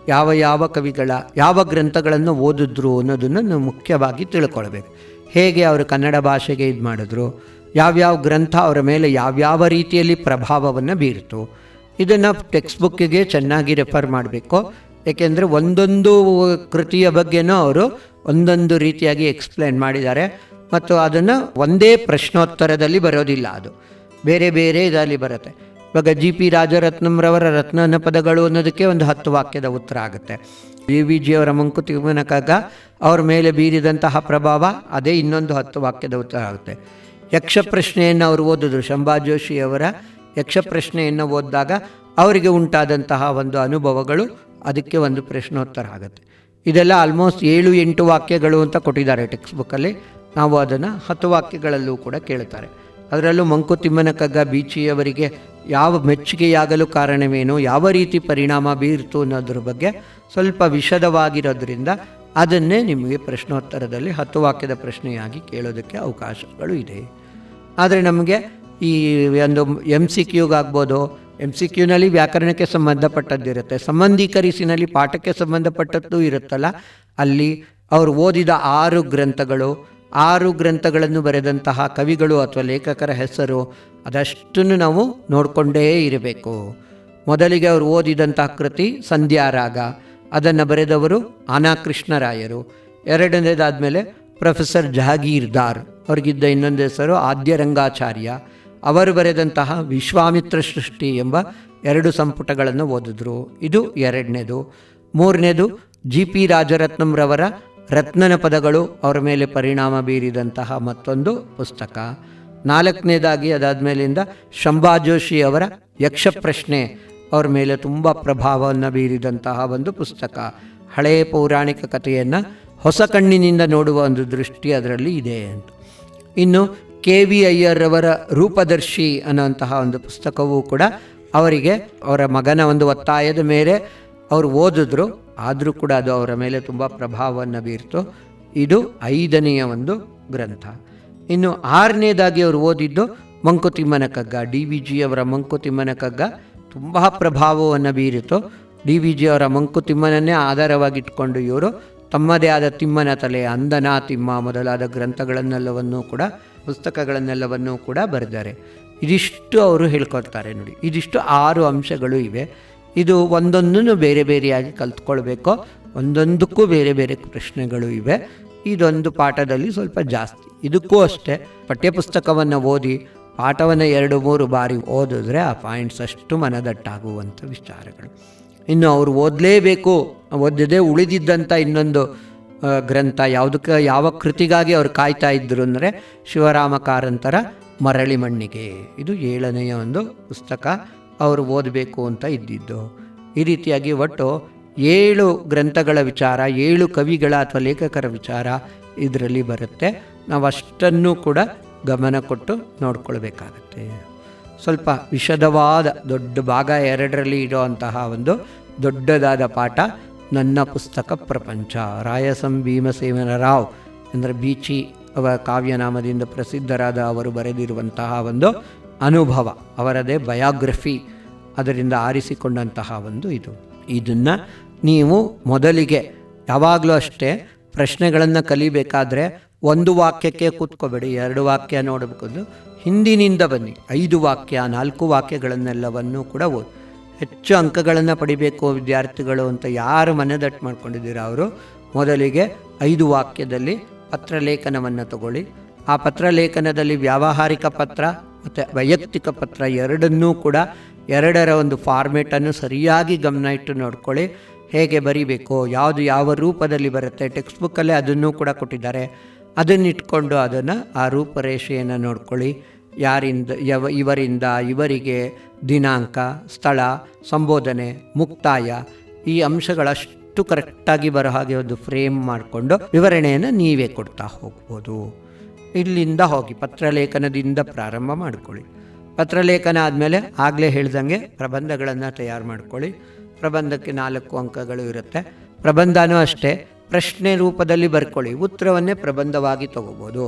ಯಾವ ಕವಿಗಳ, ಯಾವ ಗ್ರಂಥಗಳನ್ನು ಓದಿದ್ರು ಅನ್ನೋದನ್ನು ನಾವು ಮುಖ್ಯವಾಗಿ ತಿಳ್ಕೊಳ್ಬೇಕು. ಹೇಗೆ ಅವರು ಕನ್ನಡ ಭಾಷೆಗೆ ಇದು ಮಾಡಿದ್ರು, ಯಾವ್ಯಾವ ಗ್ರಂಥ ಅವರ ಮೇಲೆ ಯಾವ್ಯಾವ ರೀತಿಯಲ್ಲಿ ಪ್ರಭಾವವನ್ನು ಬೀರಿತು, ಇದನ್ನು ಟೆಕ್ಸ್ಟ್ ಬುಕ್ಕಿಗೆ ಚೆನ್ನಾಗಿ ರೆಫರ್ ಮಾಡಬೇಕು. ಏಕೆಂದರೆ ಒಂದೊಂದು ಕೃತಿಯ ಬಗ್ಗೆನೂ ಅವರು ಒಂದೊಂದು ರೀತಿಯಾಗಿ ಎಕ್ಸ್ಪ್ಲೇನ್ ಮಾಡಿದ್ದಾರೆ. ಮತ್ತು ಅದನ್ನು ಒಂದೇ ಪ್ರಶ್ನೋತ್ತರದಲ್ಲಿ ಬರೋದಿಲ್ಲ, ಅದು ಬೇರೆ ಬೇರೆ ಇದರಲ್ಲಿ ಬರುತ್ತೆ. ಇವಾಗ GP ರಾಜರತ್ನಂರವರ ರತ್ನನ ಪದಗಳು ಅನ್ನೋದಕ್ಕೆ ಒಂದು 10 ವಾಕ್ಯದ ಉತ್ತರ ಆಗುತ್ತೆ. BVG ಅವರ ಮಂಕುತಿಮ್ಮನ ಕಗ್ಗ ಅವ್ರ ಮೇಲೆ ಬೀರಿದಂತಹ ಪ್ರಭಾವ, ಅದೇ ಇನ್ನೊಂದು 10 ವಾಕ್ಯದ ಉತ್ತರ ಆಗುತ್ತೆ. ಯಕ್ಷ ಪ್ರಶ್ನೆಯನ್ನು ಅವರು ಓದಿದ್ರು, ಶಂಭಾ ಜೋಶಿಯವರ ಯಕ್ಷ ಪ್ರಶ್ನೆಯನ್ನು ಓದಿದಾಗ ಅವರಿಗೆ ಉಂಟಾದಂತಹ ಒಂದು ಅನುಭವಗಳು, ಅದಕ್ಕೆ ಒಂದು ಪ್ರಶ್ನೋತ್ತರ ಆಗುತ್ತೆ. ಇದೆಲ್ಲ ಆಲ್ಮೋಸ್ಟ್ 7-8 ವಾಕ್ಯಗಳು ಅಂತ ಕೊಟ್ಟಿದ್ದಾರೆ ಟೆಕ್ಸ್ಟ್ ಬುಕ್ಕಲ್ಲಿ. ನಾವು ಅದನ್ನು 10 ವಾಕ್ಯಗಳಲ್ಲೂ ಕೂಡ ಕೇಳ್ತಾರೆ. ಅದರಲ್ಲೂ ಮಂಕುತಿಮ್ಮನ ಕಗ್ಗ ಬೀಚಿಯವರಿಗೆ ಯಾವ ಮೆಚ್ಚುಗೆಯಾಗಲು ಕಾರಣವೇನು, ಯಾವ ರೀತಿ ಪರಿಣಾಮ ಬೀರ್ತು ಅನ್ನೋದ್ರ ಬಗ್ಗೆ ಸ್ವಲ್ಪ ವಿಶದವಾಗಿರೋದ್ರಿಂದ ಅದನ್ನೇ ನಿಮಗೆ ಪ್ರಶ್ನೋತ್ತರದಲ್ಲಿ 10 ವಾಕ್ಯದ ಪ್ರಶ್ನೆಯಾಗಿ ಕೇಳೋದಕ್ಕೆ ಅವಕಾಶಗಳು ಇದೆ. ಆದರೆ ನಮಗೆ ಈ ಒಂದು MCQಗಾಗ್ಬೋದು, MCQನಲ್ಲಿ ವ್ಯಾಕರಣಕ್ಕೆ ಸಂಬಂಧಪಟ್ಟದ್ದಿರುತ್ತೆ, ಸಂಬಂಧೀಕರಿಸಿನಲ್ಲಿ ಪಾಠಕ್ಕೆ ಸಂಬಂಧಪಟ್ಟದ್ದು ಇರುತ್ತಲ್ಲ, ಅಲ್ಲಿ ಅವರು ಓದಿದ 6 ಗ್ರಂಥಗಳು, 6 ಗ್ರಂಥಗಳನ್ನು ಬರೆದಂತಹ ಕವಿಗಳು ಅಥವಾ ಲೇಖಕರ ಹೆಸರು, ಅದಷ್ಟನ್ನು ನಾವು ನೋಡಿಕೊಂಡೇ ಇರಬೇಕು. ಮೊದಲಿಗೆ ಅವರು ಓದಿದಂತಹ ಕೃತಿ ಸಂಧ್ಯಾರಾಗ, ಅದನ್ನು ಬರೆದವರು ಆನಾ ಕೃಷ್ಣರಾಯರು. ಎರಡನೇದಾದಮೇಲೆ ಪ್ರೊಫೆಸರ್ ಜಹಾಗೀರ್ದಾರ್, ಅವ್ರಿಗಿದ್ದ ಇನ್ನೊಂದು ಹೆಸರು ಆದ್ಯರಂಗಾಚಾರ್ಯ. ಅವರು ಬರೆದಂತಹ ವಿಶ್ವಾಮಿತ್ರ ಸೃಷ್ಟಿ ಎಂಬ 2 ಸಂಪುಟಗಳನ್ನು ಓದಿದ್ರು. ಇದು ಎರಡನೇದು. ಮೂರನೇದು GP ರಾಜರತ್ನಂರವರ ರತ್ನನ ಪದಗಳು, ಅವರ ಮೇಲೆ ಪರಿಣಾಮ ಬೀರಿದಂತಹ ಮತ್ತೊಂದು ಪುಸ್ತಕ. ನಾಲ್ಕನೇದಾಗಿ ಅದಾದಮೇಲಿಂದ ಶಂಭಾ ಜೋಶಿಯವರ ಯಕ್ಷ ಪ್ರಶ್ನೆ, ಅವ್ರ ಮೇಲೆ ತುಂಬ ಪ್ರಭಾವವನ್ನು ಬೀರಿದಂತಹ ಒಂದು ಪುಸ್ತಕ. ಹಳೆಯ ಪೌರಾಣಿಕ ಕಥೆಯನ್ನು ಹೊಸ ಕಣ್ಣಿನಿಂದ ನೋಡುವ ಒಂದು ದೃಷ್ಟಿ ಅದರಲ್ಲಿ ಇದೆ ಅಂತ. ಇನ್ನು ವಿ ಅಯ್ಯರ್ರವರ ರೂಪದರ್ಶಿ ಅನ್ನೋಂತಹ ಒಂದು ಪುಸ್ತಕವೂ ಕೂಡ ಅವರಿಗೆ ಅವರ ಮಗನ ಒಂದು ಒತ್ತಾಯದ ಮೇಲೆ ಅವರು ಓದಿದ್ರು. ಆದರೂ ಕೂಡ ಅದು ಅವರ ಮೇಲೆ ತುಂಬ ಪ್ರಭಾವವನ್ನು ಬೀರ್ತು. ಇದು 5ನೆಯ ಒಂದು ಗ್ರಂಥ. ಇನ್ನು 6ನೇದಾಗಿ ಅವರು ಓದಿದ್ದು ಮಂಕುತಿಮ್ಮನ ಕಗ್ಗ. DVG ಅವರ ಮಂಕುತಿಮ್ಮನ ಕಗ್ಗ ತುಂಬ ಪ್ರಭಾವವನ್ನು ಬೀರಿತು. DVG ಅವರ ಮಂಕುತಿಮ್ಮನನ್ನೇ ಆಧಾರವಾಗಿಟ್ಕೊಂಡು ಇವರು ತಮ್ಮದೇ ಆದ ತಿಮ್ಮನ ತಲೆ, ಅಂದನ ತಿಮ್ಮ ಮೊದಲಾದ ಗ್ರಂಥಗಳನ್ನೆಲ್ಲವನ್ನೂ ಕೂಡ ಪುಸ್ತಕಗಳನ್ನೆಲ್ಲವನ್ನೂ ಕೂಡ ಬರೆದಾರೆ. ಇದಿಷ್ಟು ಅವರು ಹೇಳ್ಕೊಳ್ತಾರೆ ನೋಡಿ. ಇದಿಷ್ಟು 6 ಅಂಶಗಳು ಇವೆ. ಇದು ಒಂದೊಂದನ್ನು ಬೇರೆ ಬೇರೆಯಾಗಿ ಕಲ್ತ್ಕೊಳ್ಬೇಕು. ಒಂದೊಂದಕ್ಕೂ ಬೇರೆ ಬೇರೆ ಪ್ರಶ್ನೆಗಳು ಇವೆ. ಇದೊಂದು ಪಾಠದಲ್ಲಿ ಸ್ವಲ್ಪ ಜಾಸ್ತಿ. ಇದಕ್ಕೂ ಅಷ್ಟೇ ಪಠ್ಯಪುಸ್ತಕವನ್ನು ಓದಿ ಪಾಠವನ್ನು 2-3 ಬಾರಿ ಓದಿದ್ರೆ ಆ ಪಾಯಿಂಟ್ಸ್ ಅಷ್ಟು ಮನದಟ್ಟಾಗುವಂಥ ವಿಚಾರಗಳು. ಇನ್ನು ಅವರು ಓದಲೇಬೇಕು, ಓದದೇ ಉಳಿದಿದ್ದಂಥ ಇನ್ನೊಂದು ಗ್ರಂಥ ಯಾವ ಕೃತಿಗಾಗಿ ಅವರು ಕಾಯ್ತಾ ಇದ್ದರು ಅಂದರೆ ಶಿವರಾಮ ಕಾರಂತರ ಮರಳಿ ಮಣ್ಣಿಗೆ. ಇದು 7ನೆಯ ಒಂದು ಪುಸ್ತಕ ಅವರು ಓದಬೇಕು ಅಂತ ಇದ್ದಿದ್ದು. ಈ ರೀತಿಯಾಗಿ ಒಟ್ಟು 7 ಗ್ರಂಥಗಳ ವಿಚಾರ, 7 ಕವಿಗಳ ಅಥವಾ ಲೇಖಕರ ವಿಚಾರ ಇದರಲ್ಲಿ ಬರುತ್ತೆ. ನಾವು ಅಷ್ಟನ್ನು ಕೂಡ ಗಮನ ಕೊಟ್ಟು ನೋಡ್ಕೊಳ್ಬೇಕಾಗತ್ತೆ. ಸ್ವಲ್ಪ ವಿಶದವಾದ ದೊಡ್ಡ ಭಾಗ 2ರಲ್ಲಿ ಇರೋವಂತಹ ಒಂದು ದೊಡ್ಡದಾದ ಪಾಠ ನನ್ನ ಪುಸ್ತಕ ಪ್ರಪಂಚ. ರಾಯಸಂ ಭೀಮಸೇನ ರಾವ್ ಅಂದರೆ ಬೀಚಿ ಅವರ ಕಾವ್ಯನಾಮದಿಂದ ಪ್ರಸಿದ್ಧರಾದ ಅವರು ಬರೆದಿರುವಂತಹ ಒಂದು ಅನುಭವ, ಅವರದೇ ಬಯೋಗ್ರಫಿ, ಅದರಿಂದ ಆರಿಸಿಕೊಂಡಂತಹ ಒಂದು ಇದನ್ನು ನೀವು ಮೊದಲಿಗೆ ಯಾವಾಗಲೂ ಅಷ್ಟೇ ಪ್ರಶ್ನೆಗಳನ್ನು ಕಲಿಬೇಕಾದ್ರೆ 1 ವಾಕ್ಯಕ್ಕೆ ಕೂತ್ಕೋಬೇಡಿ, 2 ವಾಕ್ಯ ನೋಡಬೇಕು. ಹಿಂದಿನಿಂದ ಬನ್ನಿ. 5 ವಾಕ್ಯ 4 ವಾಕ್ಯಗಳನ್ನೆಲ್ಲವನ್ನೂ ಕೂಡ ಓದಿ. ಹೆಚ್ಚು ಅಂಕಗಳನ್ನು ಪಡಿಬೇಕು ವಿದ್ಯಾರ್ಥಿಗಳು ಅಂತ ಯಾರು ಮನದಟ್ಟು ಮಾಡ್ಕೊಂಡಿದ್ದೀರ ಅವರು ಮೊದಲಿಗೆ 5 ವಾಕ್ಯದಲ್ಲಿ ಪತ್ರಲೇಖನವನ್ನು ತಗೊಳ್ಳಿ. ಆ ಪತ್ರಲೇಖನದಲ್ಲಿ ವ್ಯಾವಹಾರಿಕ ಪತ್ರ ಮತ್ತು ವೈಯಕ್ತಿಕ ಪತ್ರ ಎರಡನ್ನೂ ಕೂಡ 2ರ ಒಂದು ಫಾರ್ಮೇಟನ್ನು ಸರಿಯಾಗಿ ಗಮನ ಇಟ್ಟು ನೋಡ್ಕೊಳ್ಳಿ. ಹೇಗೆ ಬರೀಬೇಕು, ಯಾವುದು ಯಾವ ರೂಪದಲ್ಲಿ ಬರುತ್ತೆ, ಟೆಕ್ಸ್ಟ್ ಬುಕ್ಕಲ್ಲೇ ಅದನ್ನೂ ಕೂಡ ಕೊಟ್ಟಿದ್ದಾರೆ. ಅದನ್ನಿಟ್ಕೊಂಡು ಆ ರೂಪರೇಷೆಯನ್ನು ನೋಡ್ಕೊಳ್ಳಿ. ಯಾರಿಂದ ಇವರಿಂದ ಇವರಿಗೆ ದಿನಾಂಕ, ಸ್ಥಳ, ಸಂಬೋಧನೆ, ಮುಕ್ತಾಯ ಈ ಅಂಶಗಳಷ್ಟು ಕರೆಕ್ಟಾಗಿ ಬರೋ ಹಾಗೆ ಒಂದು ಫ್ರೇಮ್ ಮಾಡಿಕೊಂಡು ವಿವರಣೆಯನ್ನು ನೀವೇ ಕೊಡ್ತಾ ಹೋಗ್ಬೋದು. ಇಲ್ಲಿಂದ ಹೋಗಿ ಪತ್ರಲೇಖನದಿಂದ ಪ್ರಾರಂಭ ಮಾಡ್ಕೊಳ್ಳಿ. ಪತ್ರಲೇಖನ ಆದಮೇಲೆ ಆಗಲೇ ಹೇಳ್ದಂಗೆ ಪ್ರಬಂಧಗಳನ್ನು ತಯಾರು ಮಾಡ್ಕೊಳ್ಳಿ. ಪ್ರಬಂಧಕ್ಕೆ 4 ಅಂಕಗಳು ಇರುತ್ತೆ. ಪ್ರಬಂಧನೂ ಅಷ್ಟೇ ಪ್ರಶ್ನೆ ರೂಪದಲ್ಲಿ ಬರ್ಕೊಳ್ಳಿ. ಉತ್ತರವನ್ನೇ ಪ್ರಬಂಧವಾಗಿ ತಗೋಬೋದು.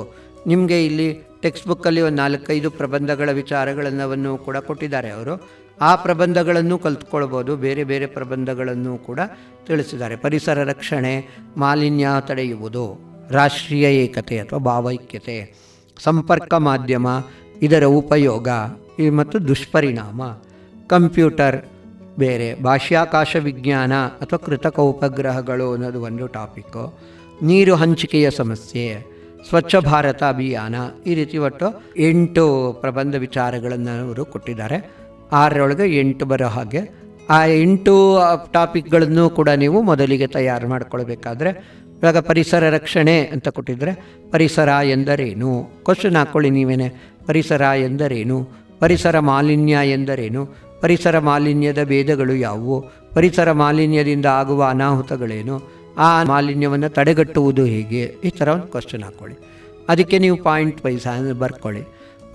ನಿಮಗೆ ಇಲ್ಲಿ ಟೆಕ್ಸ್ಟ್ ಬುಕ್ಕಲ್ಲಿ ಒಂದು 4-5 ಪ್ರಬಂಧಗಳ ವಿಚಾರಗಳನ್ನವನ್ನು ಕೂಡ ಕೊಟ್ಟಿದ್ದಾರೆ ಅವರು. ಆ ಪ್ರಬಂಧಗಳನ್ನು ಕಲ್ತ್ಕೊಳ್ಬೋದು. ಬೇರೆ ಬೇರೆ ಪ್ರಬಂಧಗಳನ್ನು ಕೂಡ ತಿಳಿಸಿದ್ದಾರೆ. ಪರಿಸರ ರಕ್ಷಣೆ, ಮಾಲಿನ್ಯ ತಡೆಯುವುದು, ರಾಷ್ಟ್ರೀಯ ಏಕತೆ ಅಥವಾ ಭಾವೈಕ್ಯತೆ, ಸಂಪರ್ಕ ಮಾಧ್ಯಮ, ಇದರ ಉಪಯೋಗ ಮತ್ತು ದುಷ್ಪರಿಣಾಮ, ಕಂಪ್ಯೂಟರ್ ಬೇರೆ, ಬಾಹ್ಯಾಕಾಶ ವಿಜ್ಞಾನ ಅಥವಾ ಕೃತಕ ಉಪಗ್ರಹಗಳು ಅನ್ನೋದು ಒಂದು ಟಾಪಿಕ್ಕು, ನೀರು ಹಂಚಿಕೆಯ ಸಮಸ್ಯೆ, ಸ್ವಚ್ಛ ಭಾರತ ಅಭಿಯಾನ, ಈ ರೀತಿ ಒಟ್ಟು 8 ಪ್ರಬಂಧ ವಿಚಾರಗಳನ್ನು ಅವರು ಕೊಟ್ಟಿದ್ದಾರೆ. 6ರೊಳಗೆ 8 ಬರೋ ಹಾಗೆ ಆ 8 ಟಾಪಿಕ್ಗಳನ್ನು ಕೂಡ ನೀವು ಮೊದಲಿಗೆ ತಯಾರು ಮಾಡ್ಕೊಳ್ಬೇಕಾದ್ರೆ, ಇವಾಗ ಪರಿಸರ ರಕ್ಷಣೆ ಅಂತ ಕೊಟ್ಟಿದ್ದರೆ ಪರಿಸರ ಎಂದರೇನು, ಕ್ವಶನ್ ಹಾಕ್ಕೊಳ್ಳಿ ನೀವೇನೆ. ಪರಿಸರ ಎಂದರೇನು, ಪರಿಸರ ಮಾಲಿನ್ಯ ಎಂದರೇನು, ಪರಿಸರ ಮಾಲಿನ್ಯದ ಭೇದಗಳು ಯಾವುವು, ಪರಿಸರ ಮಾಲಿನ್ಯದಿಂದ ಆಗುವ ಅನಾಹುತಗಳೇನು, ಆ ಮಾಲಿನ್ಯವನ್ನು ತಡೆಗಟ್ಟುವುದು ಹೇಗೆ, ಈ ಥರ ಒಂದು ಕ್ವಶನ್ ಹಾಕ್ಕೊಳ್ಳಿ. ಅದಕ್ಕೆ ನೀವು ಪಾಯಿಂಟ್ ವೈಸ್ ಬರ್ಕೊಳ್ಳಿ.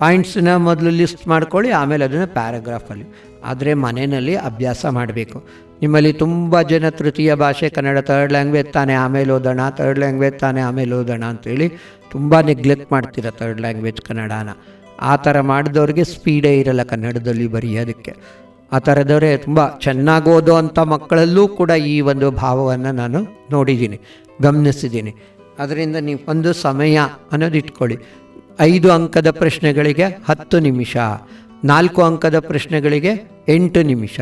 ಪಾಯಿಂಟ್ಸನ್ನ ಮೊದಲು ಲಿಸ್ಟ್ ಮಾಡ್ಕೊಳ್ಳಿ, ಆಮೇಲೆ ಅದನ್ನು ಪ್ಯಾರಾಗ್ರಾಫಲ್ಲಿ. ಆದರೆ ಮನೆಯಲ್ಲಿ ಅಭ್ಯಾಸ ಮಾಡಬೇಕು. ನಿಮ್ಮಲ್ಲಿ ತುಂಬ ಜನ ತೃತೀಯ ಭಾಷೆ ಕನ್ನಡ ಥರ್ಡ್ ಲ್ಯಾಂಗ್ವೇಜ್ ತಾನೇ ಆಮೇಲೆ ಓದೋಣ, ಥರ್ಡ್ ಲ್ಯಾಂಗ್ವೇಜ್ ತಾನೇ ಆಮೇಲೆ ಓದೋಣ ಅಂತೇಳಿ ತುಂಬ ನೆಗ್ಲೆಕ್ಟ್ ಮಾಡ್ತೀರ ಥರ್ಡ್ ಲ್ಯಾಂಗ್ವೇಜ್ ಕನ್ನಡನ. ಆ ಥರ ಮಾಡಿದವ್ರಿಗೆ ಸ್ಪೀಡೇ ಇರಲ್ಲ ಕನ್ನಡದಲ್ಲಿ ಬರೆಯೋದಕ್ಕೆ. ಆ ಥರದವರೇ ತುಂಬ ಚೆನ್ನಾಗಿ ಓದೋ ಅಂಥ ಮಕ್ಕಳಲ್ಲೂ ಕೂಡ ಈ ಒಂದು ಭಾವವನ್ನು ನಾನು ನೋಡಿದ್ದೀನಿ, ಗಮನಿಸಿದ್ದೀನಿ. ಅದರಿಂದ ನೀವು ಒಂದು ಸಮಯ ಅನ್ನೋದು ಇಟ್ಕೊಳ್ಳಿ. 5 ಅಂಕದ ಪ್ರಶ್ನೆಗಳಿಗೆ 10 ನಿಮಿಷ, 4 ಅಂಕದ ಪ್ರಶ್ನೆಗಳಿಗೆ 8 ನಿಮಿಷ.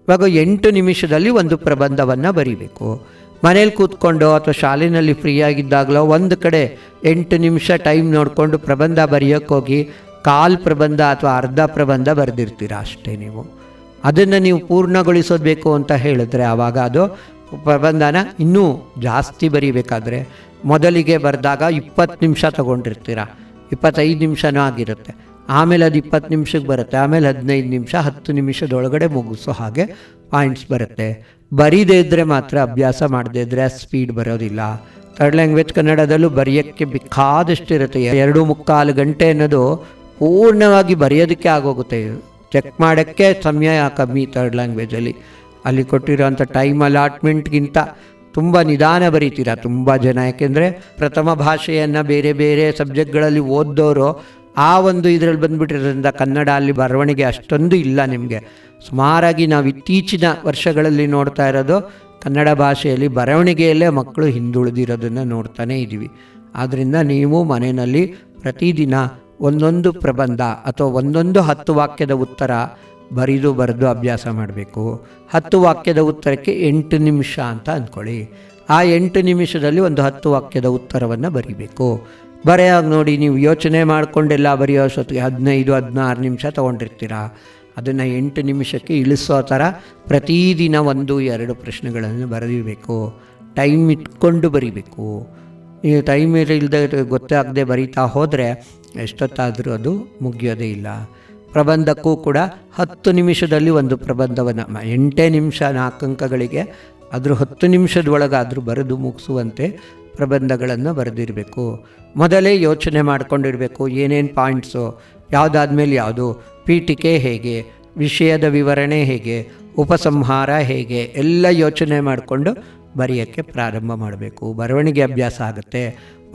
ಇವಾಗ 8 ನಿಮಿಷದಲ್ಲಿ ಒಂದು ಪ್ರಬಂಧವನ್ನು ಬರೀಬೇಕು. ಮನೇಲಿ ಕೂತ್ಕೊಂಡು ಅಥವಾ ಶಾಲೆಯಲ್ಲಿ ಫ್ರೀಯಾಗಿದ್ದಾಗಲೋ ಒಂದು ಕಡೆ 8 ನಿಮಿಷ ಟೈಮ್ ನೋಡಿಕೊಂಡು ಪ್ರಬಂಧ ಬರೆಯೋಕ್ಕೋಗಿ ಕಾಲು ಪ್ರಬಂಧ ಅಥವಾ ಅರ್ಧ ಪ್ರಬಂಧ ಬರೆದಿರ್ತೀರ ಅಷ್ಟೇ. ನೀವು ಅದನ್ನು ನೀವು ಪೂರ್ಣಗೊಳಿಸೋದು ಅಂತ ಹೇಳಿದ್ರೆ ಆವಾಗ ಅದು ಪ್ರಬಂಧನ ಇನ್ನೂ ಜಾಸ್ತಿ ಬರೀಬೇಕಾದ್ರೆ ಮೊದಲಿಗೆ ಬರೆದಾಗ 20 ನಿಮಿಷ ತೊಗೊಂಡಿರ್ತೀರ, 25 ನಿಮಿಷನೂ ಆಗಿರುತ್ತೆ. ಆಮೇಲೆ ಅದು 20 ನಿಮಿಷಕ್ಕೆ ಬರುತ್ತೆ, ಆಮೇಲೆ 15 ನಿಮಿಷ, 10 ನಿಮಿಷದೊಳಗಡೆ ಮುಗಿಸೋ ಹಾಗೆ ಪಾಯಿಂಟ್ಸ್ ಬರುತ್ತೆ. ಬರೀದೇ ಇದ್ದರೆ ಮಾತ್ರ, ಅಭ್ಯಾಸ ಮಾಡದೇ ಇದ್ದರೆ ಸ್ಪೀಡ್ ಬರೋದಿಲ್ಲ. ಥರ್ಡ್ ಲ್ಯಾಂಗ್ವೇಜ್ ಕನ್ನಡದಲ್ಲೂ ಬರೆಯೋಕ್ಕೆ ಬೇಕಾದಷ್ಟಿರುತ್ತೆ. 2.25 ಗಂಟೆ ಅನ್ನೋದು ಪೂರ್ಣವಾಗಿ ಬರೆಯೋದಕ್ಕೆ ಆಗೋಗುತ್ತೆ. ಚೆಕ್ ಮಾಡೋಕ್ಕೆ ಸಮಯ ಕಮ್ಮಿ ಥರ್ಡ್ ಲ್ಯಾಂಗ್ವೇಜಲ್ಲಿ. ಅಲ್ಲಿ ಕೊಟ್ಟಿರೋಂಥ ಟೈಮ್ ಅಲಾಟ್ಮೆಂಟ್ಗಿಂತ ತುಂಬ ನಿಧಾನ ಬರೀತೀರ ತುಂಬ ಜನ. ಯಾಕೆಂದರೆ ಪ್ರಥಮ ಭಾಷೆಯನ್ನು ಬೇರೆ ಬೇರೆ ಸಬ್ಜೆಕ್ಟ್ಗಳಲ್ಲಿ ಓದ್ದವರು ಆ ಒಂದು ಇದರಲ್ಲಿ ಬಂದುಬಿಟ್ಟಿರೋದ್ರಿಂದ ಕನ್ನಡ ಅಲ್ಲಿ ಬರವಣಿಗೆ ಅಷ್ಟೊಂದು ಇಲ್ಲ ನಿಮಗೆ. ಸುಮಾರಾಗಿ ನಾವು ಇತ್ತೀಚಿನ ವರ್ಷಗಳಲ್ಲಿ ನೋಡ್ತಾ ಇರೋದು ಕನ್ನಡ ಭಾಷೆಯಲ್ಲಿ ಬರವಣಿಗೆಯಲ್ಲೇ ಮಕ್ಕಳು ಹಿಂದುಳಿದಿರೋದನ್ನು ನೋಡ್ತಾನೇ ಇದ್ದೀವಿ. ಆದ್ದರಿಂದ ನೀವು ಮನೆಯಲ್ಲಿ ಪ್ರತಿದಿನ ಒಂದೊಂದು ಪ್ರಬಂಧ ಅಥವಾ ಒಂದೊಂದು 10 ವಾಕ್ಯದ ಉತ್ತರ ಬರೆದು ಅಭ್ಯಾಸ ಮಾಡಬೇಕು. 10 ವಾಕ್ಯದ ಉತ್ತರಕ್ಕೆ 8 ನಿಮಿಷ ಅಂತ ಅಂದ್ಕೊಳ್ಳಿ. ಆ 8 ನಿಮಿಷದಲ್ಲಿ ಒಂದು 10 ವಾಕ್ಯದ ಉತ್ತರವನ್ನು ಬರೀಬೇಕು. ಬರೆಯಾಗ ನೋಡಿ, ನೀವು ಯೋಚನೆ ಮಾಡಿಕೊಂಡೆಲ್ಲ ಬರೆಯೋ ಅಷ್ಟೊತ್ತಿಗೆ 15-16 ನಿಮಿಷ ತೊಗೊಂಡಿರ್ತೀರ. ಅದನ್ನು 8 ನಿಮಿಷಕ್ಕೆ ಇಳಿಸೋ ಥರ ಪ್ರತಿದಿನ 1-2 ಪ್ರಶ್ನೆಗಳನ್ನು ಬರೀಬೇಕು. ಟೈಮ್ ಇಟ್ಕೊಂಡು ಬರೀಬೇಕು. ನೀವು ಟೈಮ್ ಇಲ್ಲದೆ ಗೊತ್ತಾಗದೆ ಬರೀತಾ ಹೋದರೆ ಎಷ್ಟೊತ್ತಾದರೂ ಅದು ಮುಗಿಯೋದೇ ಇಲ್ಲ. ಪ್ರಬಂಧಕ್ಕೂ ಕೂಡ 10 ನಿಮಿಷದಲ್ಲಿ ಒಂದು ಪ್ರಬಂಧವನ್ನು 8 ನಿಮಿಷ 4 ಅಂಕಗಳಿಗೆ ಆದರೂ 10 ನಿಮಿಷದೊಳಗಾದರೂ ಬರೆದು ಮುಗಿಸುವಂತೆ ಪ್ರಬಂಧಗಳನ್ನು ಬರೆದಿರಬೇಕು. ಮೊದಲೇ ಯೋಚನೆ ಮಾಡಿಕೊಂಡಿರಬೇಕು, ಏನೇನು ಪಾಯಿಂಟ್ಸು, ಯಾವುದಾದ್ಮೇಲೆ ಯಾವುದು, ಪೀಠಿಕೆ ಹೇಗೆ, ವಿಷಯದ ವಿವರಣೆ ಹೇಗೆ, ಉಪಸಂಹಾರ ಹೇಗೆ, ಎಲ್ಲ ಯೋಚನೆ ಮಾಡಿಕೊಂಡು ಬರೆಯೋಕ್ಕೆ ಪ್ರಾರಂಭ ಮಾಡಬೇಕು. ಬರವಣಿಗೆ ಅಭ್ಯಾಸ ಆಗುತ್ತೆ,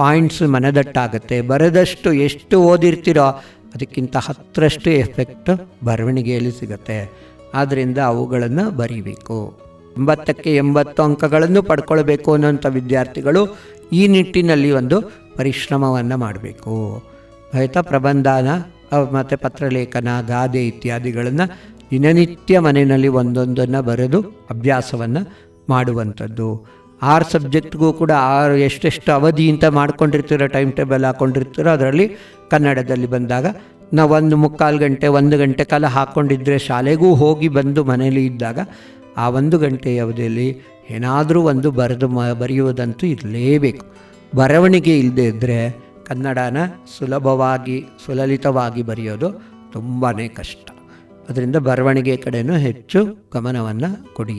ಪಾಯಿಂಟ್ಸ್ ಮನದಟ್ಟಾಗುತ್ತೆ. ಬರೆದಷ್ಟು ಎಷ್ಟು ಓದಿರ್ತೀರೋ ಅದಕ್ಕಿಂತ 10ರಷ್ಟು ಎಫೆಕ್ಟ್ ಬರವಣಿಗೆಯಲ್ಲಿ ಸಿಗುತ್ತೆ. ಆದ್ದರಿಂದ ಅವುಗಳನ್ನು ಬರೀಬೇಕು. 80ಕ್ಕೆ 80 ಅಂಕಗಳನ್ನು ಪಡ್ಕೊಳ್ಬೇಕು ಅನ್ನೋಂಥ ವಿದ್ಯಾರ್ಥಿಗಳು ಈ ನಿಟ್ಟಿನಲ್ಲಿ ಒಂದು ಪರಿಶ್ರಮವನ್ನು ಮಾಡಬೇಕು. ಆಯಿತಾ? ಪ್ರಬಂಧನ ಮತ್ತು ಪತ್ರಲೇಖನ, ಗಾದೆ ಇತ್ಯಾದಿಗಳನ್ನು ದಿನನಿತ್ಯ ಮನೆಯಲ್ಲಿ ಒಂದೊಂದನ್ನು ಬರೆದು ಅಭ್ಯಾಸವನ್ನು ಮಾಡುವಂಥದ್ದು. 6 ಸಬ್ಜೆಕ್ಟ್ಗೂ ಕೂಡ 6 ಎಷ್ಟೆಷ್ಟು ಅವಧಿ ಅಂತ ಮಾಡ್ಕೊಂಡಿರ್ತೀರೋ, ಟೈಮ್ ಟೇಬಲ್ ಹಾಕ್ಕೊಂಡಿರ್ತೀರೋ, ಅದರಲ್ಲಿ ಕನ್ನಡದಲ್ಲಿ ಬಂದಾಗ ನಾವು 1.25 ಗಂಟೆ 1 ಗಂಟೆ ಕಾಲ ಹಾಕ್ಕೊಂಡಿದ್ರೆ ಶಾಲೆಗೂ ಹೋಗಿ ಬಂದು ಮನೇಲಿ ಇದ್ದಾಗ ಆ 1 ಗಂಟೆ ಅವಧಿಯಲ್ಲಿ ಏನಾದರೂ ಒಂದು ಬರೆಯುವುದಂತೂ ಇರಲೇಬೇಕು. ಬರವಣಿಗೆ ಇಲ್ಲದೆ ಇದ್ದರೆ ಕನ್ನಡನ ಸುಲಲಿತವಾಗಿ ಬರೆಯೋದು ತುಂಬಾ ಕಷ್ಟ. ಅದರಿಂದ ಬರವಣಿಗೆ ಕಡೆನೂ ಹೆಚ್ಚು ಗಮನವನ್ನು ಕೊಡಿ.